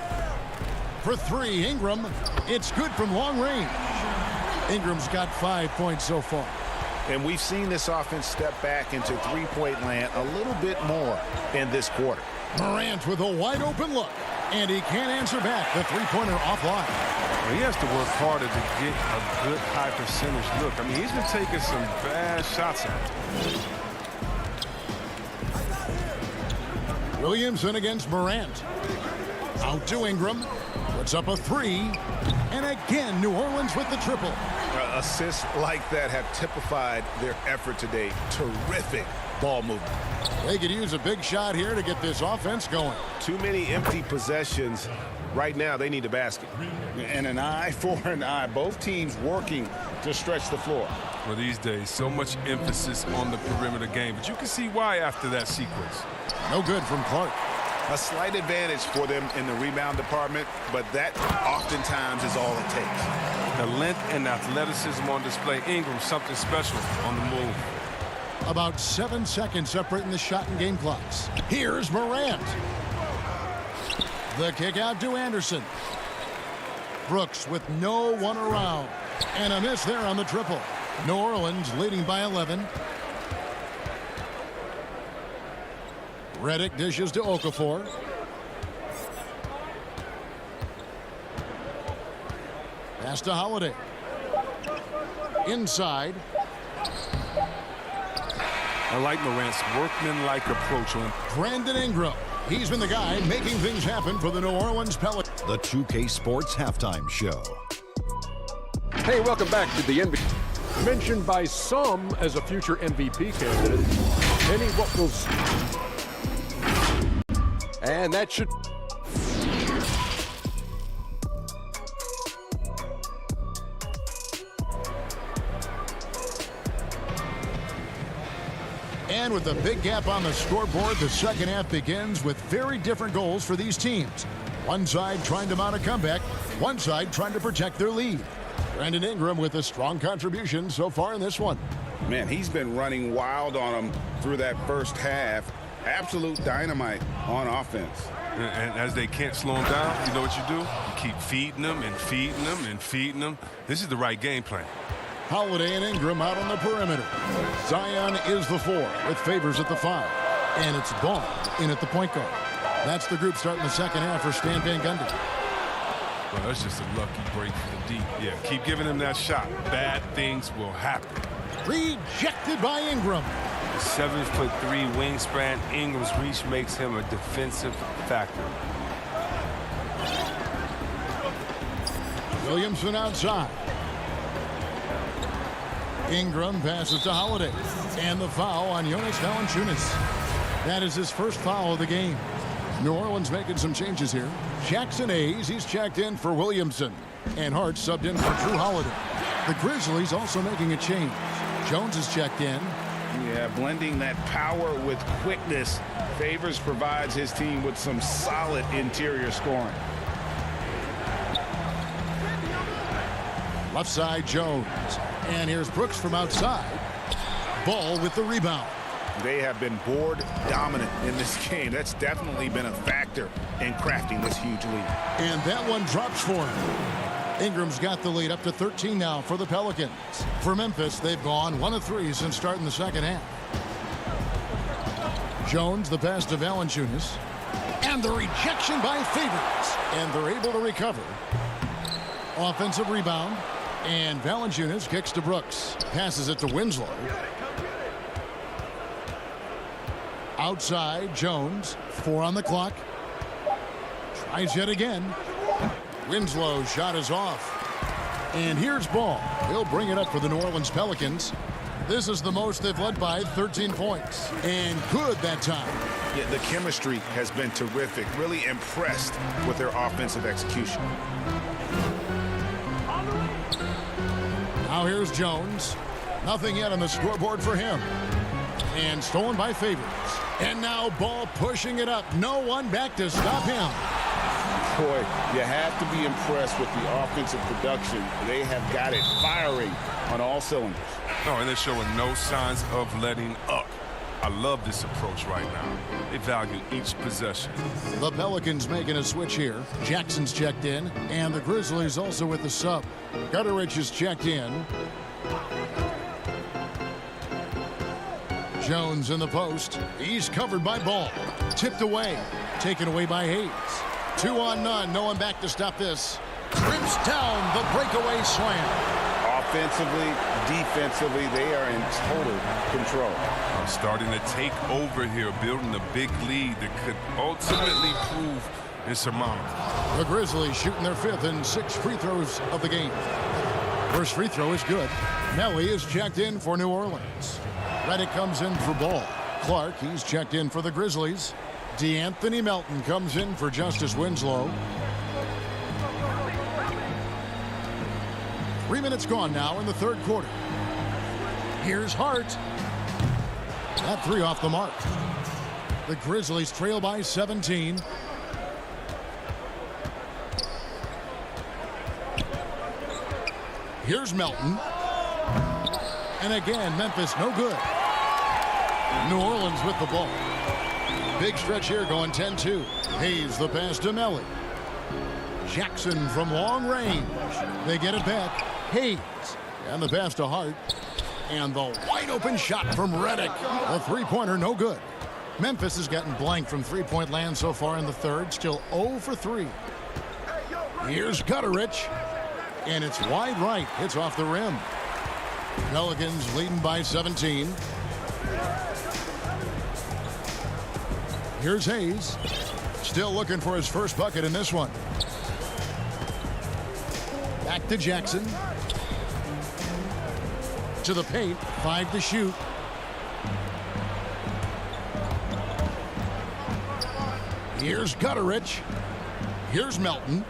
For three, Ingram. It's good from long range. Ingram's got 5 points so far.
And we've seen this offense step back into three-point land a little bit more in this quarter.
Morant with a wide open look. And he can't answer back. The three-pointer offline.
Well, he has to work harder to get a good high percentage look. I mean, he's been taking some bad shots at him.
Williamson against Morant. Out to Ingram. Puts up a three. And again, New Orleans with the triple.
Assists like that have typified their effort today. Terrific ball movement.
They could use a big shot here to get this offense going.
Too many empty possessions. Right now, they need a basket. And an eye for an eye. Both teams working to stretch the floor.
Well, these days, so much emphasis on the perimeter game. But you can see why after that sequence.
No good from Clark.
A slight advantage for them in the rebound department, but that oftentimes is all it takes.
The length and athleticism on display. Ingram, something special on the move.
About 7 seconds separating the shot and game clocks. Here's Morant. The kick out to Anderson. Brooks with no one around. And a miss there on the triple. New Orleans leading by 11. Redick dishes to Okafor. Pass to Holiday. Inside.
I like Morant's workman-like approach on
Brandon Ingram. He's been the guy making things happen for the New Orleans Pelicans.
The 2K Sports Halftime Show.
Hey, welcome back to the NBA. Mentioned by some as a future MVP candidate. Penny, what will... And that should...
And with a big gap on the scoreboard, the second half begins with very different goals for these teams. One side trying to mount a comeback, one side trying to protect their lead. Brandon Ingram with a strong contribution so far in this one.
Man, he's been running wild on them through that first half. Absolute dynamite on offense.
And as they can't slow him down, you know what you do? You keep feeding them and feeding them and feeding them. This is the right game plan.
Holiday and Ingram out on the perimeter. Zion is the 4 with Favors at the 5. And it's Ball in at the point guard. That's the group starting the second half for Stan Van Gundy.
Well, that's just a lucky break for the D. Yeah, keep giving him that shot. Bad things will happen.
Rejected by Ingram.
7'3" wingspan. Ingram's reach makes him a defensive factor.
Williamson outside. Ingram passes to Holiday. And the foul on Jonas Valanciunas. That is his first foul of the game. New Orleans making some changes here. Jackson Hayes, he's checked in for Williamson. And Hart subbed in for Drew Holiday. The Grizzlies also making a change. Jones is checked in.
Yeah, blending that power with quickness. Favors provides his team with some solid interior scoring.
Left side, Jones. And here's Brooks from outside. Ball with the rebound.
They have been board dominant in this game. That's definitely been a factor in crafting this huge lead.
And that one drops for him. Ingram's got the lead up to 13 now for the Pelicans. For Memphis, they've gone 1 of 3 since starting the second half. Jones, the pass to Valanciunas. And the rejection by Favors. And they're able to recover. Offensive rebound. And Valanciunas kicks to Brooks. Passes it to Winslow. Outside, Jones. 4 on the clock. Tries yet again. Winslow's shot is off. And here's Ball. He'll bring it up for the New Orleans Pelicans. This is the most they've led by, 13 points. And good that time.
Yeah, the chemistry has been terrific. Really impressed with their offensive execution.
Now here's Jones. Nothing yet on the scoreboard for him. And stolen by Favors. And now Ball pushing it up. No one back to stop him.
Boy, you have to be impressed with the offensive production. They have got it firing on all cylinders.
Oh, and they're showing no signs of letting up. I love this approach right now. They value each possession.
The Pelicans making a switch here. Jackson's checked in, and the Grizzlies also with the sub. Gutterich is checked in. Jones in the post. He's covered by Ball. Tipped away. Taken away by Hayes. 2 on none. No one back to stop this. Trips down the breakaway slam.
Offensively, defensively, they are in total control.
Starting to take over here, building a big lead that could ultimately prove insurmountable.
The Grizzlies shooting their 5th and 6th free throws of the game. First free throw is good. Nelly is checked in for New Orleans. Redick comes in for Ball. Clark, he's checked in for the Grizzlies. D'Anthony Melton comes in for Justice Winslow. 3 minutes gone now in the third quarter. Here's Hart. That 3 off the mark. The Grizzlies trail by 17. Here's Melton. And again, Memphis no good. New Orleans with the ball. Big stretch here going 10-2. Hayes the pass to Melly. Jackson from long range. They get it back. Hayes. And the pass to Hart. And the wide open shot from Redick. The three-pointer no good. Memphis has gotten blank from three-point land so far in the third. Still 0 for 3. Here's Gutterich. And it's wide right. It's off the rim. Pelicans leading by 17. Here's Hayes. Still looking for his first bucket in this one. Back to Jackson. To the paint. 5 to shoot. Here's Gutterich. Here's Melton.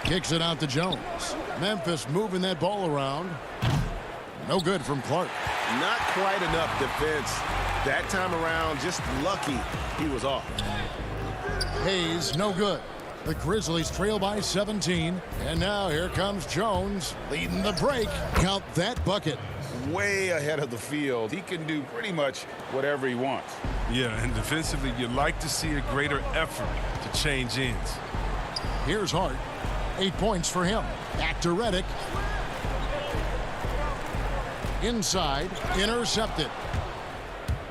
Kicks it out to Jones. Memphis moving that ball around. No good from Clark.
Not quite enough defense. That time around, just lucky he was off.
Hayes, no good. The Grizzlies trail by 17. And now here comes Jones leading the break. Count that bucket.
Way ahead of the field. He can do pretty much whatever he wants.
Yeah, and defensively, you'd like to see a greater effort to change ends.
Here's Hart. 8 points for him. Back to Redick. Inside, intercepted.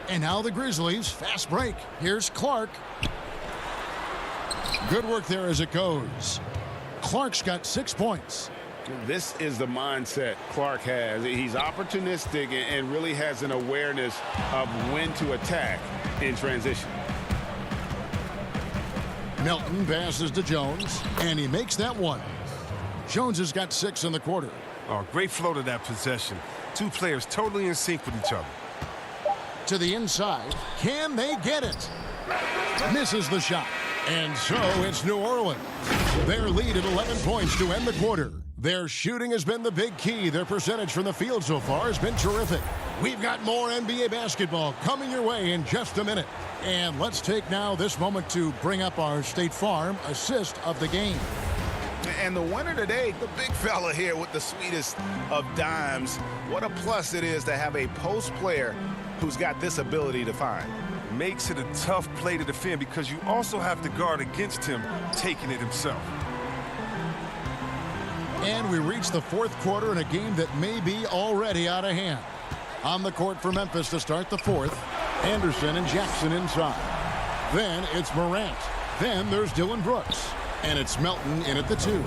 And now the Grizzlies, fast break. Here's Clark. Good work there as it goes. Clark's got 6 points.
This is the mindset Clark has. He's opportunistic and really has an awareness of when to attack in transition.
Melton passes to Jones, and he makes that one. Jones has got 6 in the quarter.
Oh, great flow to that possession. Two players totally in sync with each other.
To the inside. Can they get it? Misses the shot. And so it's New Orleans. Their lead at 11 points to end the quarter. Their shooting has been the big key. Their percentage from the field so far has been terrific. We've got more NBA basketball coming your way in just a minute. And let's take now this moment to bring up our State Farm assist of the game.
And the winner today, the big fella here with the sweetest of dimes. What a plus it is to have a post player who's got this ability to find.
Makes it a tough play to defend because you also have to guard against him taking it himself.
And we reach the fourth quarter in a game that may be already out of hand. On the court for Memphis to start the fourth. Anderson and Jackson inside. Then it's Morant. Then there's Dylan Brooks. And it's Melton in at the 2.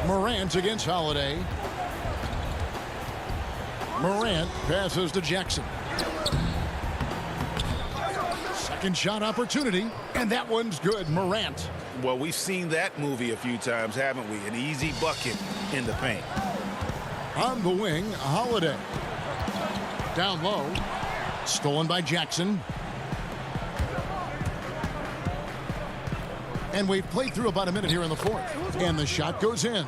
Morant against Holiday. Morant passes to Jackson. Second shot opportunity, and that one's good. Morant.
Well, we've seen that movie a few times, haven't we? An easy bucket in the paint.
On the wing, Holiday. Down low. Stolen by Jackson. And we've played through about a minute here in the fourth. And the shot goes in.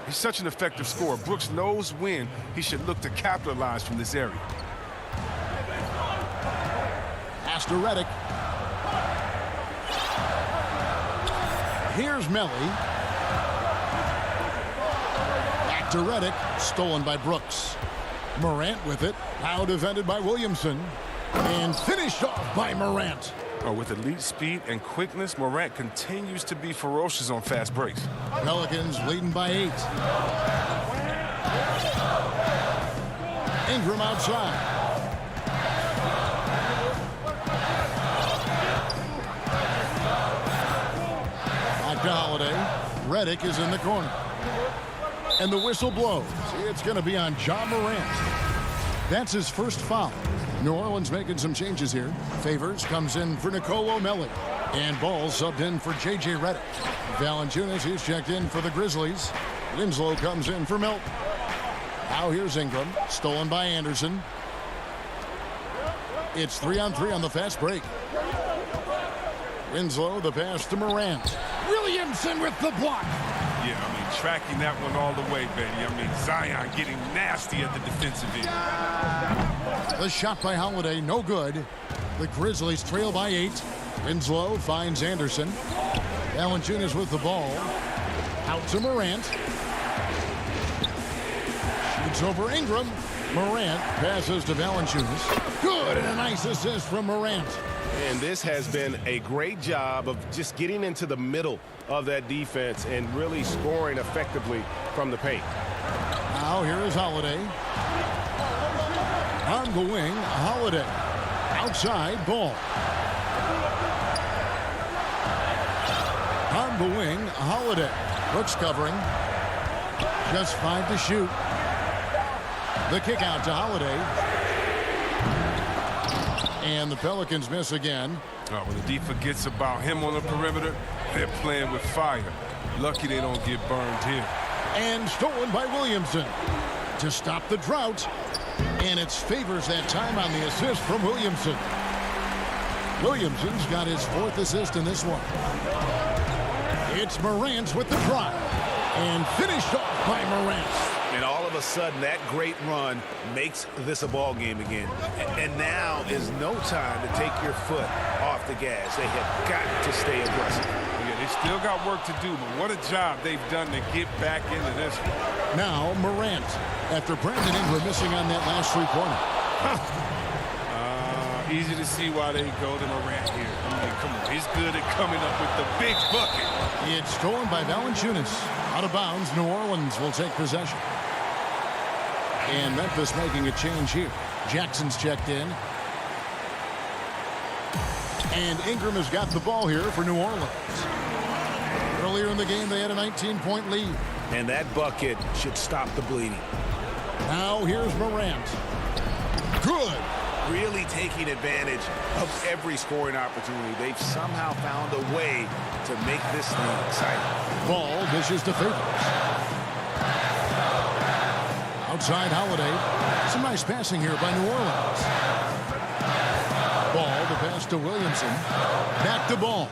He's such an effective scorer. Brooks knows when he should look to capitalize from this area.
Pass to Redick. Here's Melly. Back to Redick. Stolen by Brooks. Morant with it. Now defended by Williamson. And finished off by Morant.
With elite speed and quickness, Morant continues to be ferocious on fast breaks.
Pelicans leading by 8. Ingram outside. Back to Holiday. Redick is in the corner. And the whistle blows. It's going to be on Ja Morant. That's his first foul. New Orleans making some changes here. Favors comes in for Nicole O'Malley. And Ball subbed in for J.J. Redick. Valanciunas, he's checked in for the Grizzlies. Winslow comes in for Milton. Now here's Ingram. Stolen by Anderson. It's 3-on-3 on the fast break. Winslow, the pass to Morant. Williamson with the block.
Yeah, I mean, tracking that one all the way, baby. I mean, Zion getting nasty at the defensive end.
The shot by Holiday, no good. The Grizzlies trail by 8. Winslow finds Anderson. Valanciunas with the ball. Out to Morant. Shoots over Ingram. Morant passes to Valanciunas. Good, and a nice assist from Morant.
And this has been a great job of just getting into the middle of that defense and really scoring effectively from the paint.
Now here is Holiday. On the wing, Holiday. Outside, Ball. On the wing, Holiday. Brooks covering. Just 5 to shoot. The kick out to Holiday. And the Pelicans miss again.
When the D forgets about him on the perimeter, they're playing with fire. Lucky they don't get burned here.
And stolen by Williamson to stop the drought. And it's Favors that time on the assist from Williamson. Williamson's got his 4th assist in this one. It's Morant with the drive. And finished off by Morant.
And all of a sudden, that great run makes this a ball game again. And now is no time to take your foot off the gas. They have got to stay aggressive.
Yeah, they still got work to do, but what a job they've done to get back into this one.
Now Morant, after Brandon Ingram missing on that last three-pointer.
Easy to see why they go to Morant here. I mean, come on, he's good at coming up with the big bucket.
It's stolen by Valanciunas. Out of bounds, New Orleans will take possession. And Memphis making a change here. Jackson's checked in. And Ingram has got the ball here for New Orleans. Earlier in the game, they had a 19-point lead.
And that bucket should stop the bleeding.
Now here's Morant. Good.
Really taking advantage of every scoring opportunity. They've somehow found a way to make this thing exciting.
Ball dishes to Favors. Outside Holiday. Some nice passing here by New Orleans. Ball, the pass to Williamson. Back to Ball.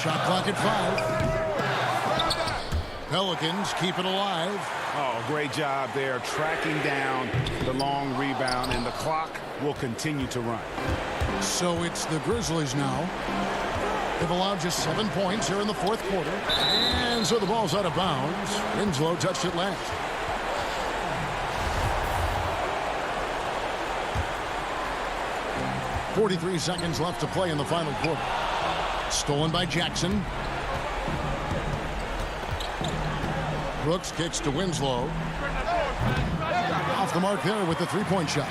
Shot clock at 5. Pelicans keep it alive.
Oh, great job there tracking down the long rebound, and the clock will continue to run.
So it's the Grizzlies now. They've allowed just 7 points here in the fourth quarter. And so the ball's out of bounds. Winslow touched it last. .43 seconds left to play in the final quarter. Stolen by Jackson. Brooks kicks to Winslow. Off the mark there with the three-point shot.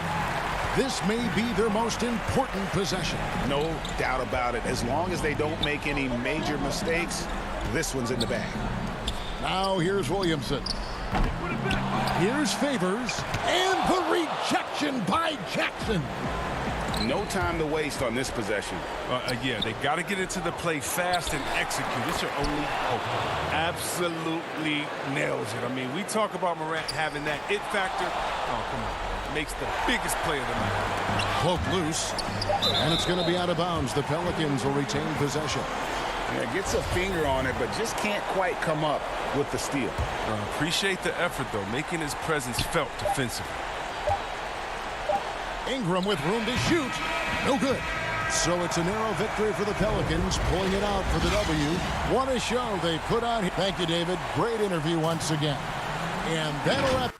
This may be their most important possession.
No doubt about it. As long as they don't make any major mistakes, this one's in the bag.
Now here's Williamson. Here's Favors, and the rejection by Jackson.
No time to waste on this possession.
Yeah, they got to get into the play fast and execute. It's your only hope. Absolutely nails it. I mean, we talk about Morant having that it factor. Oh, come on. Makes the biggest play of the night.
Poke loose, and it's going to be out of bounds. The Pelicans will retain possession.
Yeah, gets a finger on it, but just can't quite come up with the steal.
Appreciate the effort, though, making his presence felt defensively.
Ingram with room to shoot. No good. So it's a narrow victory for the Pelicans, pulling it out for the W. What a show they put on here. Thank you, David. Great interview once again. And that'll wrap.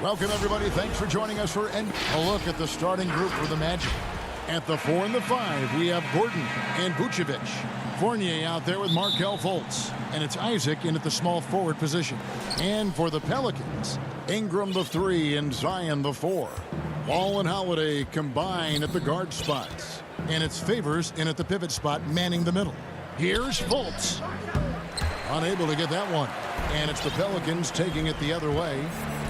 Welcome, everybody. Thanks for joining us for a look at the starting group for the Magic. At the 4 and the 5, we have Gordon and Vucevic. Fournier out there with Markelle Fultz. And it's Isaac in at the small forward position. And for the Pelicans, Ingram the 3 and Zion the 4. Ball and Holiday combine at the guard spots. And it's Favors in at the pivot spot, manning the middle. Here's Fultz. Unable to get that one. And it's the Pelicans taking it the other way.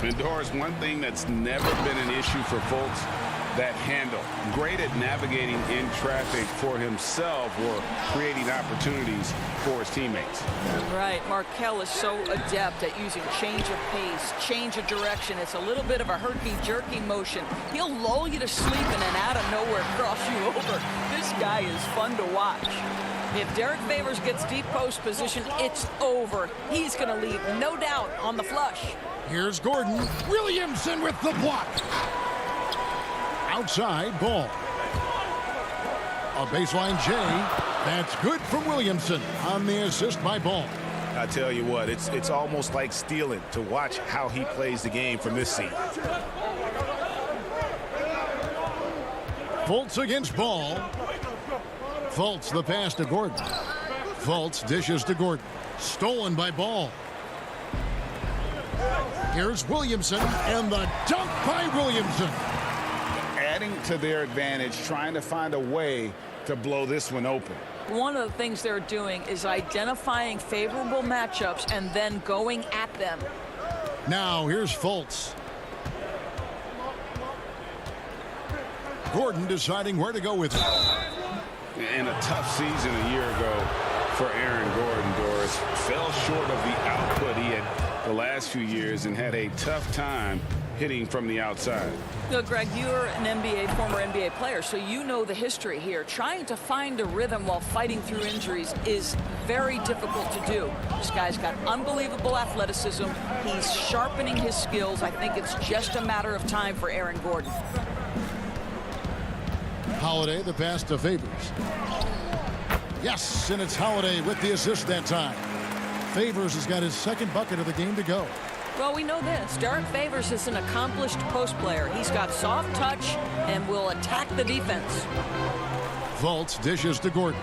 And Doris, one thing that's never been an issue for Fultz, that handle. Great at navigating in traffic for himself or creating opportunities for his teammates.
Right. Markelle is so adept at using change of pace, change of direction. It's a little bit of a herky-jerky motion. He'll lull you to sleep and then out of nowhere cross you over. This guy is fun to watch. If Derek Favors gets deep post position, it's over. He's going to leave, no doubt, on the flush.
Here's Gordon. Williamson with the block. Outside ball. A baseline J. That's good from Williamson on the assist by Ball.
I tell you what, it's almost like stealing to watch how he plays the game from this seat.
Fultz against Ball. Fultz the pass to Gordon. Fultz dishes to Gordon. Stolen by Ball. Here's Williamson, and the dunk by Williamson.
Adding to their advantage, trying to find a way to blow this one open.
One of the things they're doing is identifying favorable matchups and then going at them.
Now here's Fultz. Gordon deciding where to go with it.
And a tough season a year ago for Aaron Gordon, Doris. Fell short of the output he had the last few years and had a tough time hitting from the outside.
Look, Greg, you're an former NBA player, so you know the history here. Trying to find a rhythm while fighting through injuries is very difficult to do. This guy's got unbelievable athleticism. He's sharpening his skills. I think it's just a matter of time for Aaron Gordon.
Holiday, the pass to Favors. Yes, and it's Holiday with the assist that time. Favors has got his second bucket of the game to go.
Well, we know this. Derek Favors is an accomplished post player. He's got soft touch and will attack the defense.
Fultz dishes to Gordon.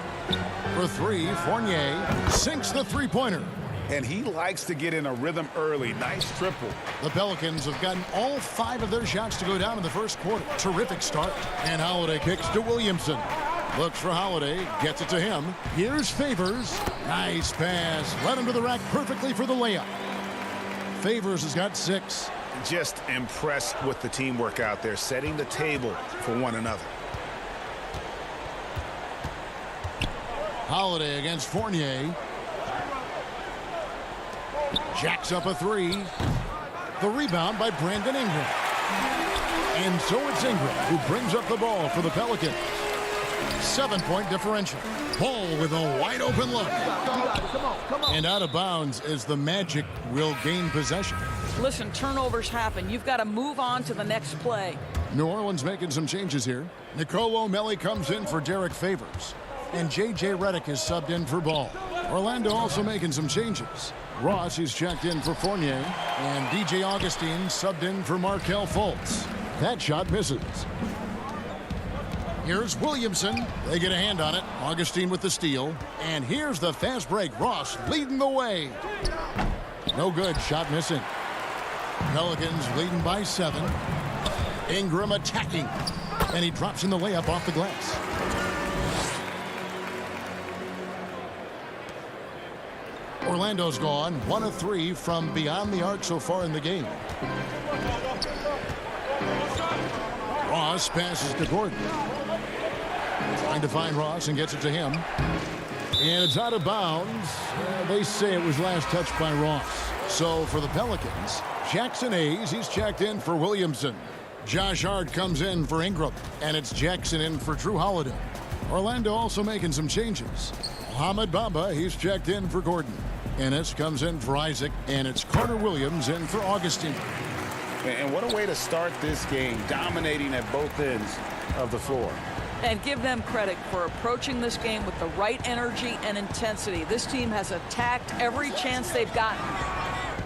For 3, Fournier sinks the three-pointer.
And he likes to get in a rhythm early. Nice triple.
The Pelicans have gotten all 5 of their shots to go down in the first quarter. Terrific start. And Holiday kicks to Williamson. Looks for Holiday, gets it to him. Here's Favors. Nice pass. Led him to the rack perfectly for the layup. Favors has got 6.
Just impressed with the teamwork out there, setting the table for one another.
Holiday against Fournier. Jacks up a 3. The rebound by Brandon Ingram. And so it's Ingram who brings up the ball for the Pelicans. 7-point differential. Ball with a wide open look. And out of bounds as the Magic will gain possession.
Listen, turnovers happen. You've got to move on to the next play.
New Orleans making some changes here. Nicolo O'Malley comes in for Derek Favors. And J.J. Redick is subbed in for Ball. Orlando also making some changes. Ross is checked in for Fournier. And DJ Augustine subbed in for Markelle Fultz. That shot misses. Here's Williamson. They get a hand on it. Augustine with the steal. And here's the fast break. Ross leading the way. No good. Shot missing. Pelicans leading by 7. Ingram attacking. And he drops in the layup off the glass. Orlando's gone 1 of 3 from beyond the arc so far in the game. Ross passes to Gordon. Trying to find Ross and gets it to him. And it's out of bounds. They say it was last touched by Ross. So for the Pelicans, Jackson Hayes, he's checked in for Williamson. Josh Hart comes in for Ingram. And it's Jackson in for Drew Holiday. Orlando also making some changes. Mohamed Bamba, he's checked in for Gordon. Ennis comes in for Isaac. And it's Carter Williams in for Augustine.
And what a way to start this game, dominating at both ends of the floor.
And give them credit for approaching this game with the right energy and intensity. This team has attacked every chance they've gotten.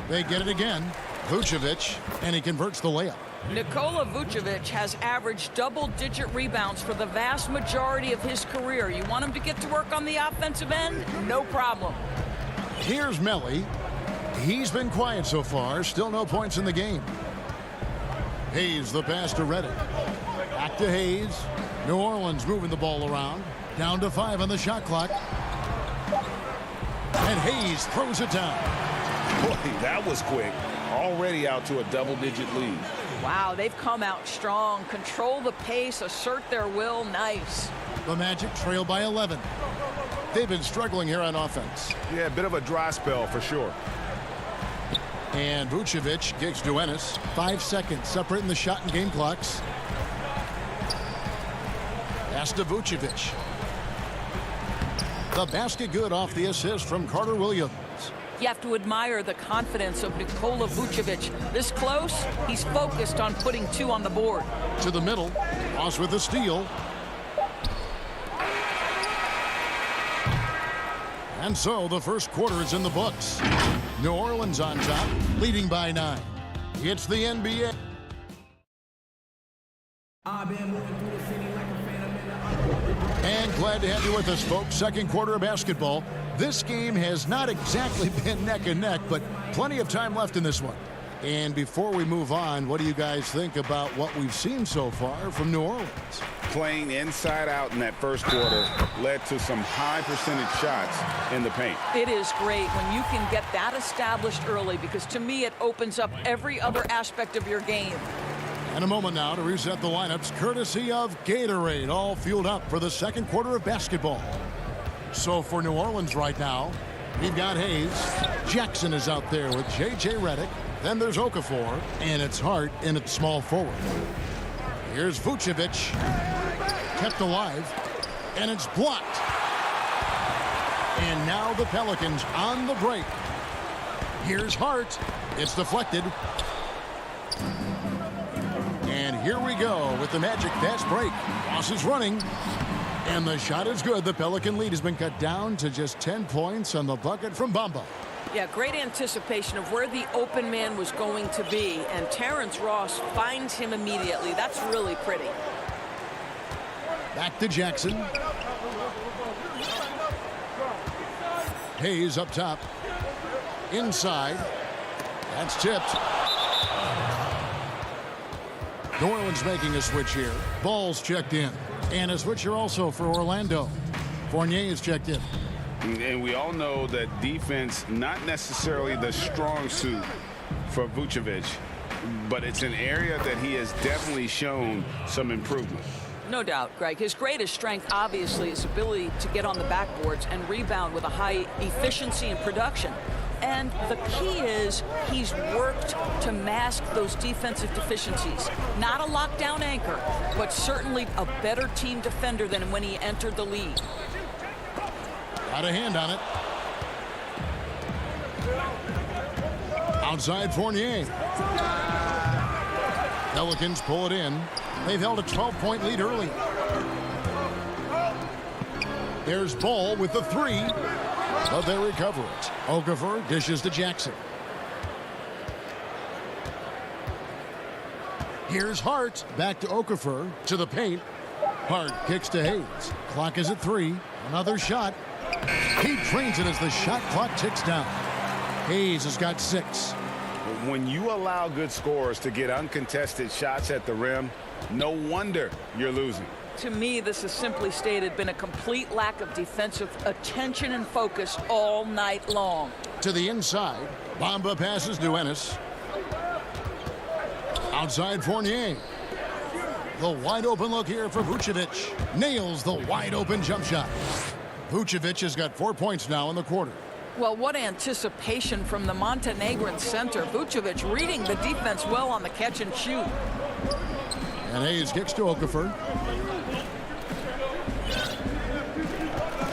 They get it again. Vucevic, and he converts the layup.
Nikola Vucevic has averaged double-digit rebounds for the vast majority of his career. You want him to get to work on the offensive end? No problem.
Here's Melly. He's been quiet so far. Still no points in the game. Hayes the pass to Redick. Back to Hayes. New Orleans moving the ball around. Down to 5 on the shot clock. And Hayes throws it down.
Boy, that was quick. Already out to a double-digit lead.
Wow, they've come out strong. Control the pace, assert their will. Nice.
The Magic trail by 11. They've been struggling here on offense.
Yeah, a bit of a dry spell for sure.
And Vucevic kicks to Ennis. 5 seconds separating the shot and game clocks. Pass to Vucevic. The basket good off the assist from Carter Williams.
You have to admire the confidence of Nikola Vucevic. This close, he's focused on putting 2 on the board.
To the middle. Ross with the steal. And so the first quarter is in the books. New Orleans on top, leading by 9. It's the NBA. And glad to have you with us, folks. Second quarter of basketball. This game has not exactly been neck and neck, but plenty of time left in this one. And before we move on, what do you guys think about what we've seen so far from New Orleans?
Playing inside out in that first quarter led to some high percentage shots in the paint.
It is great when you can get that established early, because to me it opens up every other aspect of your game.
And a moment now to reset the lineups courtesy of Gatorade, all fueled up for the second quarter of basketball. So for New Orleans right now, we've got Hayes. Jackson is out there with J.J. Redick. Then there's Okafor, and it's Hart in at small forward. Here's Vucevic, kept alive, and it's blocked. And now the Pelicans on the break. Here's Hart. It's deflected. And here we go with the Magic fast break. Ross is running. And the shot is good. The Pelican lead has been cut down to just 10 points on the bucket from Bamba.
Yeah, great anticipation of where the open man was going to be. And Terrence Ross finds him immediately. That's really pretty.
Back to Jackson. Hayes up top. Inside. That's tipped. New Orleans making a switch here. Ball's checked in. And a switcher also for Orlando. Fournier is checked in.
And we all know that defense, not necessarily the strong suit for Vucevic, but it's an area that he has definitely shown some improvement.
No doubt, Greg. His greatest strength, obviously, is ability to get on the backboards and rebound with a high efficiency and production. And the key is he's worked to mask those defensive deficiencies. Not a lockdown anchor, but certainly a better team defender than when he entered the league.
Got a hand on it. Outside Fournier. Pelicans pull it in. They've held a 12-point lead early. There's Ball with the 3. But they recover it. Okafor dishes to Jackson. Here's Hart. Back to Okafor. To the paint. Hart kicks to Hayes. Clock is at 3. Another shot. He drains it as the shot clock ticks down. Hayes has got 6.
When you allow good scorers to get uncontested shots at the rim, no wonder you're losing.
To me, this has simply stated been a complete lack of defensive attention and focus all night long.
To the inside. Bamba passes to Ennis. Outside Fournier. The wide open look here for Vucevic. Nails the wide open jump shot. Vucevic has got 4 points now in the quarter.
Well, what anticipation from the Montenegrin center. Vucevic reading the defense well on the catch and shoot.
And Hayes kicks to Okafor.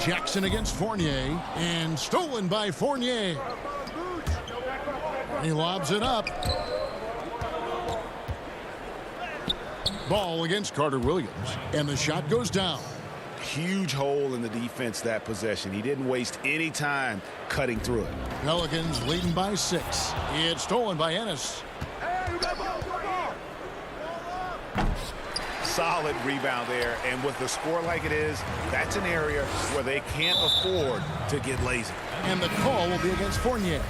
Jackson against Fournier. And stolen by Fournier. He lobs it up. Ball against Carter Williams, and the shot goes down.
Huge hole in the defense that possession. He didn't waste any time cutting through it.
Pelicans leading by 6. It's stolen by Ennis.
Solid rebound there, and with the score like it is, that's an area where they can't afford to get lazy.
And the call will be against Fournier.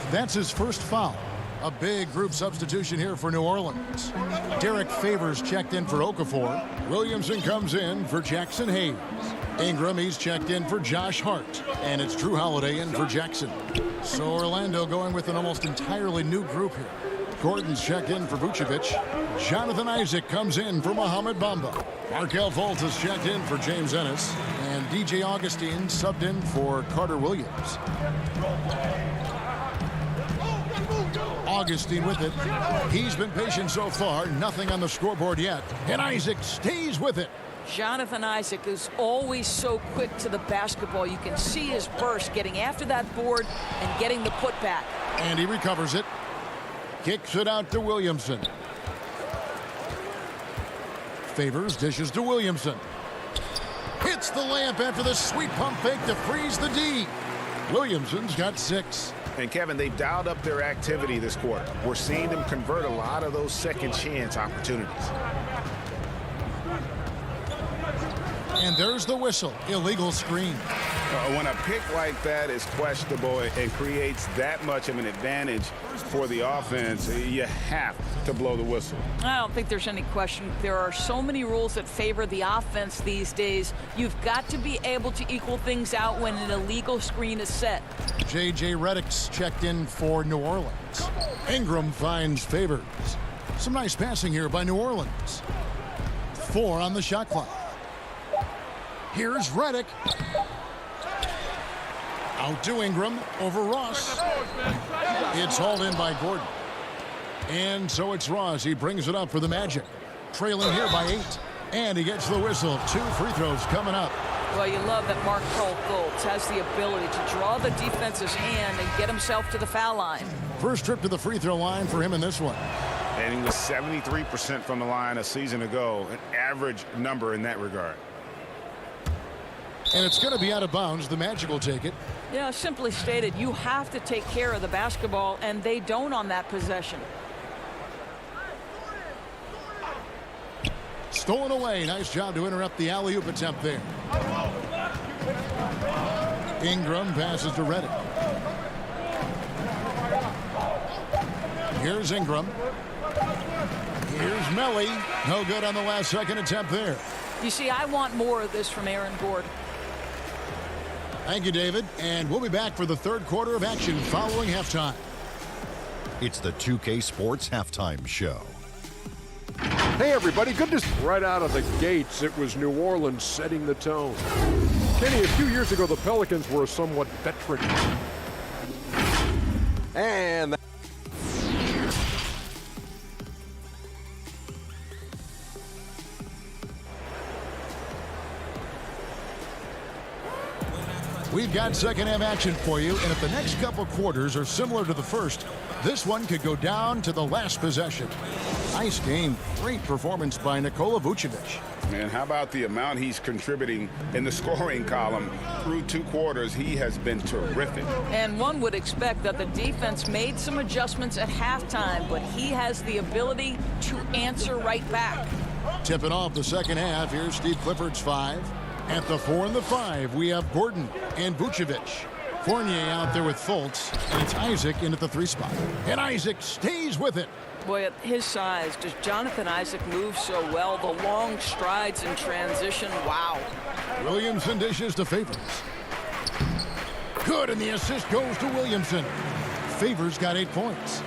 That's his first foul. A big group substitution here for New Orleans. Derek Favors checked in for Okafor. Williamson comes in for Jackson Hayes. Ingram, he's checked in for Josh Hart. And it's Drew Holiday in for Jackson. So Orlando going with an almost entirely new group here. Gordon's checked in for Vucevic. Jonathan Isaac comes in for Mohamed Bamba. Markelle Fultz is checked in for James Ennis. And DJ Augustine subbed in for Carter Williams. Augustine with it. He's been patient so far. Nothing on the scoreboard yet. And Isaac stays with it.
Jonathan Isaac is always so quick to the basketball. You can see his burst getting after that board and getting the putback.
And he recovers it. Kicks it out to Williamson. Favors dishes to Williamson. Hits the layup after the sweet pump fake to freeze the D. Williamson's got 6.
And Kevin, they've dialed up their activity this quarter. We're seeing them convert a lot of those second chance opportunities.
And there's the whistle. Illegal screen.
When a pick like that is questionable and creates that much of an advantage for the offense, you have to blow the whistle.
I don't think there's any question. There are so many rules that favor the offense these days. You've got to be able to equal things out when an illegal screen is set.
J.J. Redick's checked in for New Orleans. Ingram finds Favors. Some nice passing here by New Orleans. 4 on the shot clock. Here's Redick. Out to Ingram over Ross. It's hauled in by Gordon. And so it's Ross. He brings it up for the Magic. Trailing here by 8. And he gets the whistle. 2 free throws coming up.
Well, you love that Markelle Fultz has the ability to draw the defense's hand and get himself to the foul line.
First trip to the free throw line for him in this one.
And he was 73% from the line a season ago. An average number in that regard.
And it's going to be out of bounds. The Magic will take it.
Yeah, simply stated, you have to take care of the basketball, and they don't on that possession.
Stolen away. Nice job to interrupt the alley-oop attempt there. Ingram passes to Redick. Here's Ingram. Here's Melly. No good on the last second attempt there.
You see, I want more of this from Aaron Gordon.
Thank you, David. And we'll be back for the third quarter of action following halftime.
It's the 2K Sports Halftime Show.
Hey, everybody. Goodness. Right out of the gates, it was New Orleans setting the tone. Kenny, a few years ago, the Pelicans were a somewhat veteran. And
we've got second half action for you, and if the next couple quarters are similar to the first, this one could go down to the last possession. Nice game. Great performance by Nikola Vucevic.
Man, how about the amount he's contributing in the scoring column? Through 2 quarters, he has been terrific.
And one would expect that the defense made some adjustments at halftime, but he has the ability to answer right back.
Tipping off the second half, here's Steve Clifford's 5. At the 4 and the 5, we have Gordon and Vucevic. Fournier out there with Fultz, and it's Isaac in at the 3 spot. And Isaac stays with it.
Boy, at his size, does Jonathan Isaac move so well? The long strides in transition, wow.
Williamson dishes to Favors. Good, and the assist goes to Williamson. Favors got 8 points.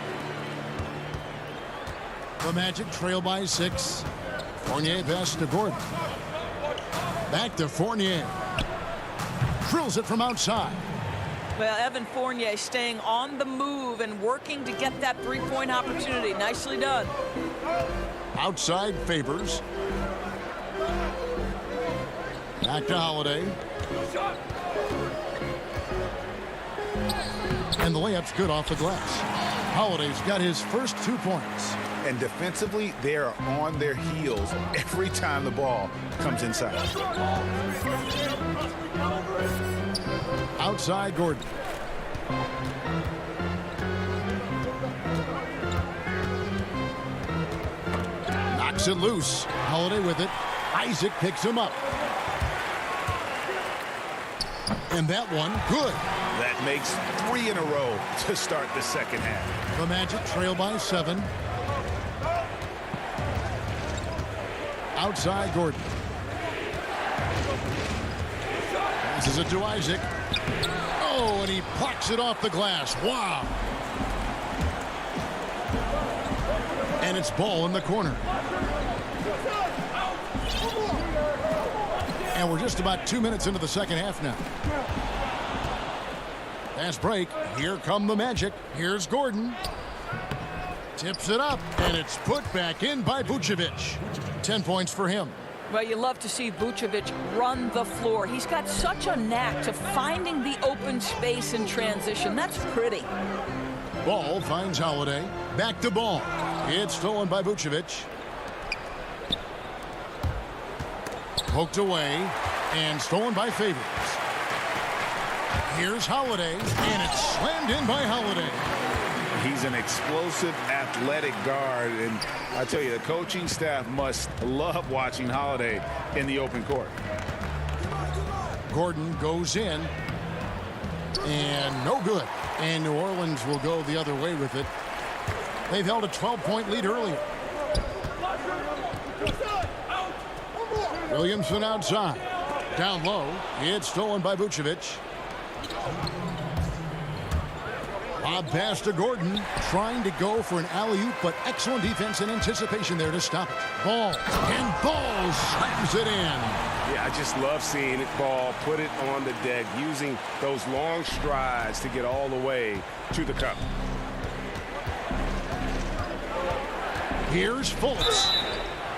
The Magic trail by 6. Fournier pass to Gordon. Back to Fournier. Drills it from outside.
Well, Evan Fournier staying on the move and working to get that three-point opportunity. Nicely done.
Outside Favors. Back to Holiday. And the layup's good off the glass. Holiday's got his first 2 points.
And defensively, they are on their heels every time the ball comes inside.
Outside Gordon. Knocks it loose. Holiday with it. Isaac picks him up. And that one, good.
That makes 3 in a row to start the second half.
The Magic trail by 7. Outside Gordon. Passes it to Isaac. Oh, and he plucks it off the glass. Wow. And it's ball in the corner. And we're just about 2 minutes into the second half now. Fast break. Here come the Magic. Here's Gordon. Tips it up, and it's put back in by Vucevic. 10 points for him.
Well, you love to see Vucevic run the floor. He's got such a knack to finding the open space in transition. That's pretty.
Ball finds Holiday. Back to Ball. It's stolen by Vucevic. Poked away and stolen by Favors. Here's Holiday, and it's slammed in by Holiday.
He's an explosive, athletic guard, and I tell you, the coaching staff must love watching Holiday in the open court.
Gordon goes in, and no good. And New Orleans will go the other way with it. They've held a 12-point lead earlier. Williamson outside. Down low. It's stolen by Vucevic. Lob pass to Gordon. Trying to go for an alley-oop, but excellent defense and anticipation there to stop it. Ball. And Ball slams it in.
Yeah, I just love seeing it. Ball put it on the deck, using those long strides to get all the way to the cup.
Here's Fultz.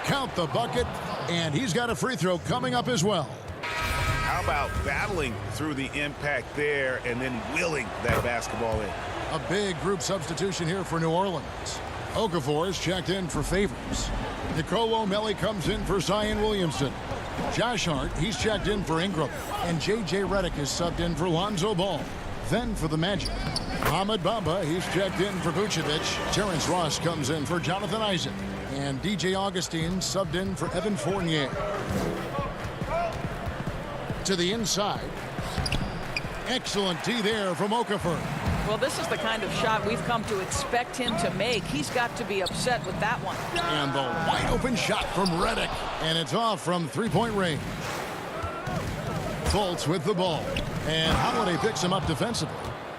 Count the bucket, and he's got a free throw coming up as well.
How about battling through the impact there and then willing that basketball in?
A big group substitution here for New Orleans. Okafor is checked in for Favors. Nicolo Melli comes in for Zion Williamson. Josh Hart, he's checked in for Ingram. And J.J. Redick is subbed in for Lonzo Ball. Then for the Magic, Ahmed Bamba, he's checked in for Vucevic. Terrence Ross comes in for Jonathan Isaac. And DJ Augustine subbed in for Evan Fournier. To the inside. Excellent D there from Okafor.
Well, this is the kind of shot we've come to expect him to make. He's got to be upset with that one.
And the wide open shot from Redick. And it's off from three-point range. Fultz with the ball. And Holiday picks him up defensively.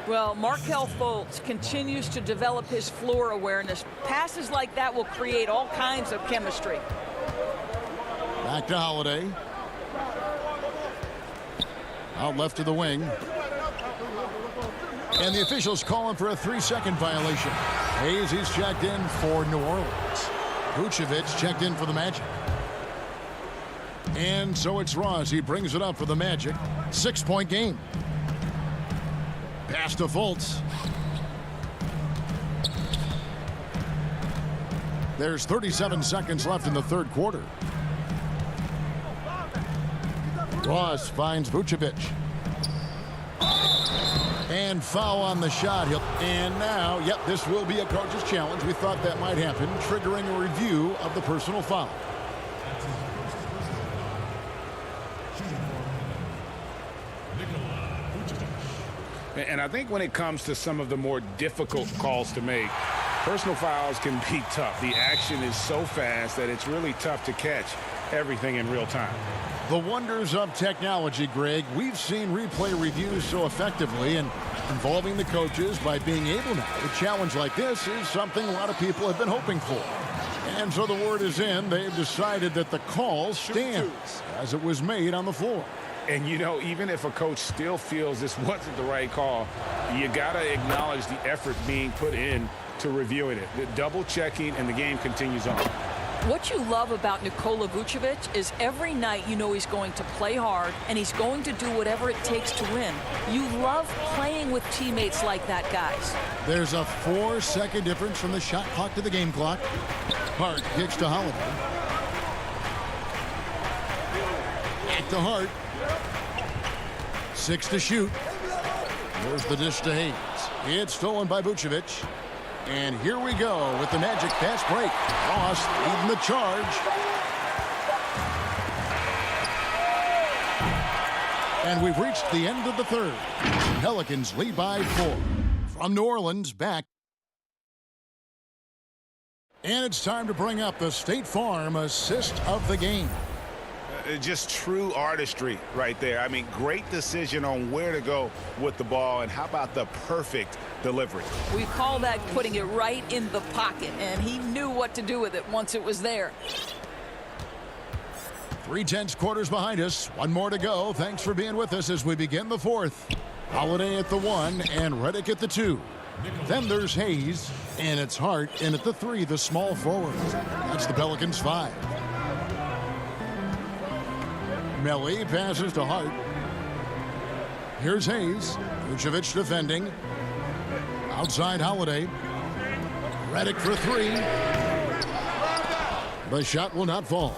Well, Markelle Fultz continues to develop his floor awareness. Passes like that will create all kinds of chemistry.
Back to Holiday. Out left to the wing. And the officials calling for a 3-second violation. Hayes, he's checked in for New Orleans. Vucevic checked in for the Magic. And so it's Ross. He brings it up for the Magic. 6-point game. Pass to Fultz. There's 37 seconds left in the third quarter. Ross finds Vucevic. And foul on the shot. And now, yep, this will be a coach's challenge. We thought that might happen, triggering a review of the personal foul.
And I think when it comes to some of the more difficult calls to make, personal fouls can be tough. The action is so fast that it's really tough to catch everything in real time.
The wonders of technology, Greg. We've seen replay reviews so effectively, and involving the coaches by being able now. A challenge like this is something a lot of people have been hoping for. And so the word is in. They've decided that the call stands as it was made on the floor.
And, you know, even if a coach still feels this wasn't the right call, you got to acknowledge the effort being put in to reviewing it. The double checking, and the game continues on.
What you love about Nikola Vucevic is every night you know he's going to play hard and he's going to do whatever it takes to win. You love playing with teammates like that, guys.
There's a 4-second difference from the shot clock to the game clock. Hart kicks to Holiday. Back to Hart. 6 to shoot. There's the dish to Hayes. It's stolen by Vucevic. And here we go with the Magic fast break. Ross leading the charge. And we've reached the end of the third. Pelicans lead by 4. From New Orleans, back. And it's time to bring up the State Farm assist of the game.
Just true artistry right there. I mean, great decision on where to go with the ball, and how about the perfect delivery?
We call that putting it right in the pocket, and he knew what to do with it once it was there.
3/10 quarters behind us. One more to go. Thanks for being with us as we begin the fourth. Holiday at the 1 and Redick at the 2. Then there's Hayes, and it's Hart in at the 3, the small forward. That's the Pelicans 5. Melly passes to Hart. Here's Hayes. Vucevic defending. Outside Holiday. Redick for 3. The shot will not fall.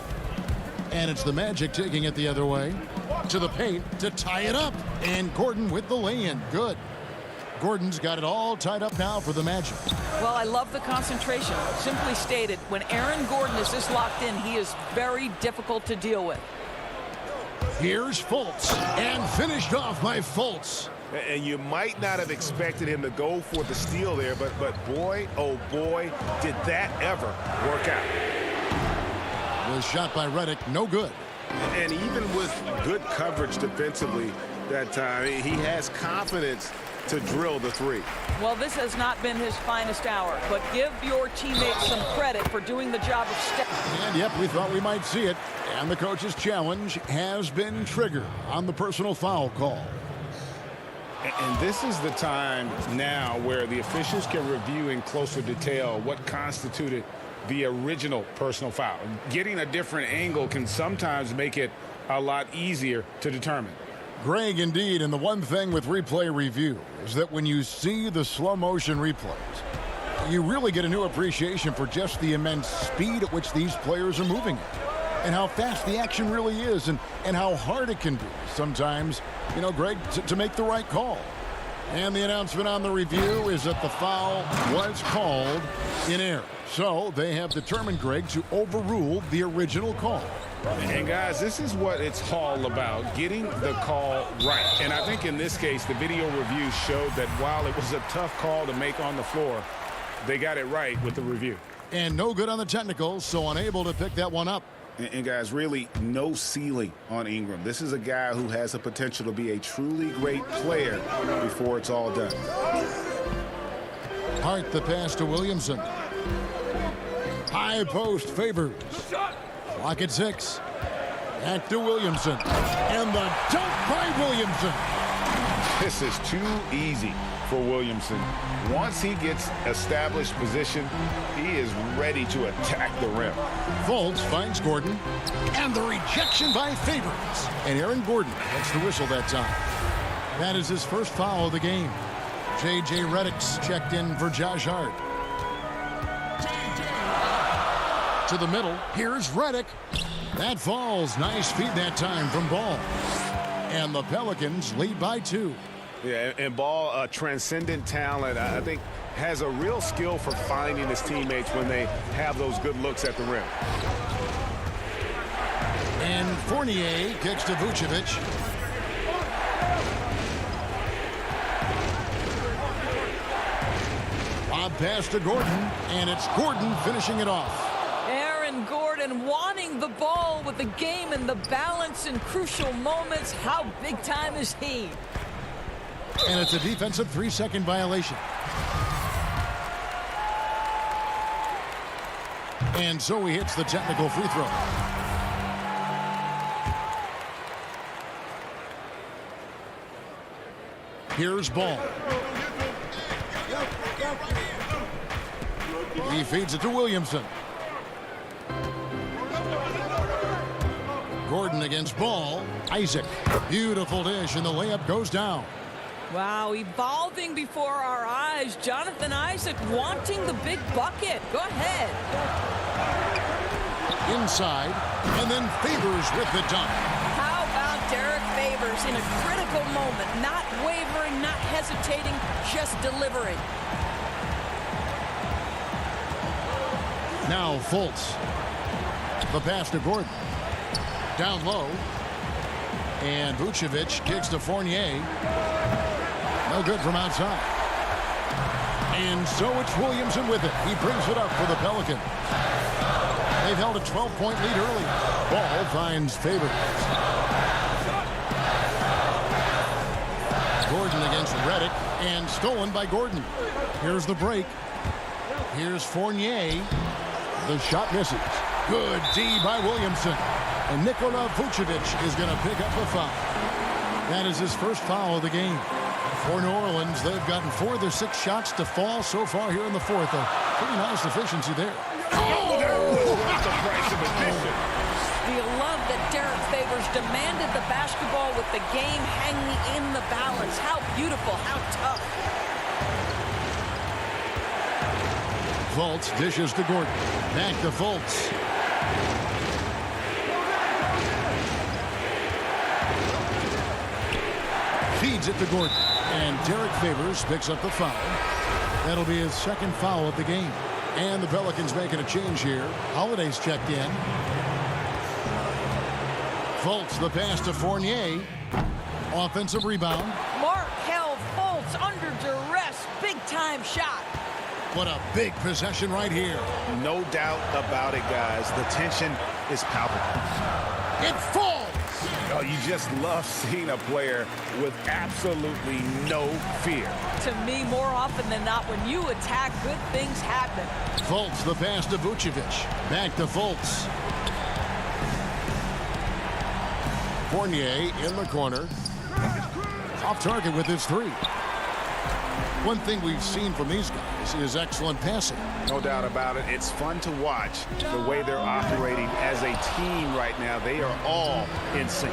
And it's the Magic taking it the other way. To the paint to tie it up. And Gordon with the lay-in. Good. Gordon's got it all tied up now for the Magic.
Well, I love the concentration. Simply stated, when Aaron Gordon is this locked in, he is very difficult to deal with.
Here's Fultz, and finished off by Fultz.
And you might not have expected him to go for the steal there, but boy, oh boy, did that ever work out.
The shot by Redick, no good.
And even with good coverage defensively that time, he has confidence to drill the 3.
Well, this has not been his finest hour, but give your teammates some credit for doing the job of stepping.
And yep, we thought we might see it. And the coach's challenge has been triggered on the personal foul call.
And this is the time now where the officials can review in closer detail what constituted the original personal foul. Getting a different angle can sometimes make it a lot easier to determine.
Greg, indeed, and the one thing with replay review is that when you see the slow motion replays, you really get a new appreciation for just the immense speed at which these players are moving and how fast the action really is and how hard it can be sometimes, you know, Greg, to make the right call. And the announcement on the review is that the foul was called in error. So they have determined, Greg, to overrule the original call.
And guys, this is what it's all about, getting the call right. And I think in this case, the video review showed that while it was a tough call to make on the floor, they got it right with the review.
And no good on the technicals, so unable to pick that one up.
And guys, really no ceiling on Ingram. This is a guy who has the potential to be a truly great player before it's all done.
Hart the pass to Williamson. High post Favors. Clock at 6. Back to Williamson. And the dunk by Williamson.
This is too easy for Williamson. Once he gets established position, he is ready to attack the rim.
Fultz finds Gordon. And the rejection by Favors. And Aaron Gordon gets the whistle that time. That is his first foul of the game. J.J. Redick's checked in for Josh Hart. To the middle. Here's Redick. That falls. Nice feed that time from Ball. And the Pelicans lead by 2.
Yeah, and Ball, a transcendent talent, I think, has a real skill for finding his teammates when they have those good looks at the rim.
And Fournier kicks to Vucevic. Lob pass to Gordon, and it's Gordon finishing it off.
Aaron Gordon wanting the ball with the game and the balance in crucial moments. How big time is he?
And it's a defensive 3-second violation. And so he hits the technical free throw. Here's Ball. He feeds it to Williamson. Gordon against Ball. Isaac. Beautiful dish, and the layup goes down.
Wow, evolving before our eyes. Jonathan Isaac wanting the big bucket. Go ahead.
Inside, and then Favors with the dunk.
How about Derek Favors in a critical moment? Not wavering, not hesitating, just delivering.
Now Fultz. The pass to Gordon. Down low. And Vucevic kicks to Fournier. No good from outside. And so it's Williamson with it. He brings it up for the Pelicans. They've held a 12-point lead early. Ball finds Favors. Gordon against Redick, and stolen by Gordon. Here's the break. Here's Fournier. The shot misses. Good D by Williamson. And Nikola Vucevic is going to pick up the foul. That is his first foul of the game. For New Orleans, they've gotten 4 of their 6 shots to fall so far here in the fourth. A pretty nice efficiency there.
Oh, that's the price of admission.
You love that Derek Favors demanded the basketball with the game hanging in the balance. How beautiful, how tough.
Fultz dishes to Gordon. Back to Fultz. Feeds it to Gordon. And Derek Favors picks up the foul. That'll be his second foul of the game. And the Pelicans making a change here. Holiday's checked in. Fultz the pass to Fournier. Offensive rebound.
Markelle Fultz under duress. Big time shot.
What a big possession right here.
No doubt about it, guys. The tension is palpable.
It falls.
Oh, you just love seeing a player with absolutely no fear.
To me, more often than not, when you attack, good things happen.
Fultz the pass to Vucevic. Back to Fultz. Fournier in the corner. Off target with his 3. One thing we've seen from these guys is excellent passing.
No doubt about it. It's fun to watch the way they're operating as a team right now. They are all in sync.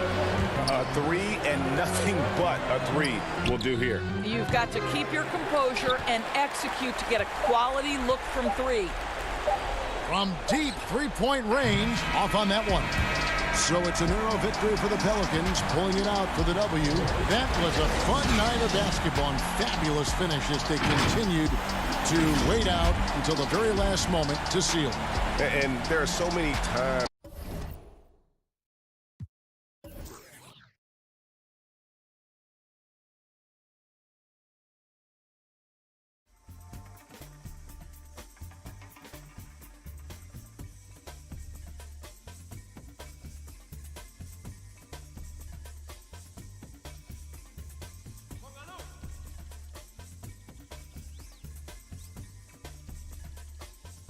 A 3 and nothing but a 3 will do here.
You've got to keep your composure and execute to get a quality look from 3.
From deep three-point range, off on that one. So it's a narrow victory for the Pelicans, pulling it out for the W. That was a fun night of basketball and fabulous finish as they continued to wait out until the very last moment to seal.
And there are so many times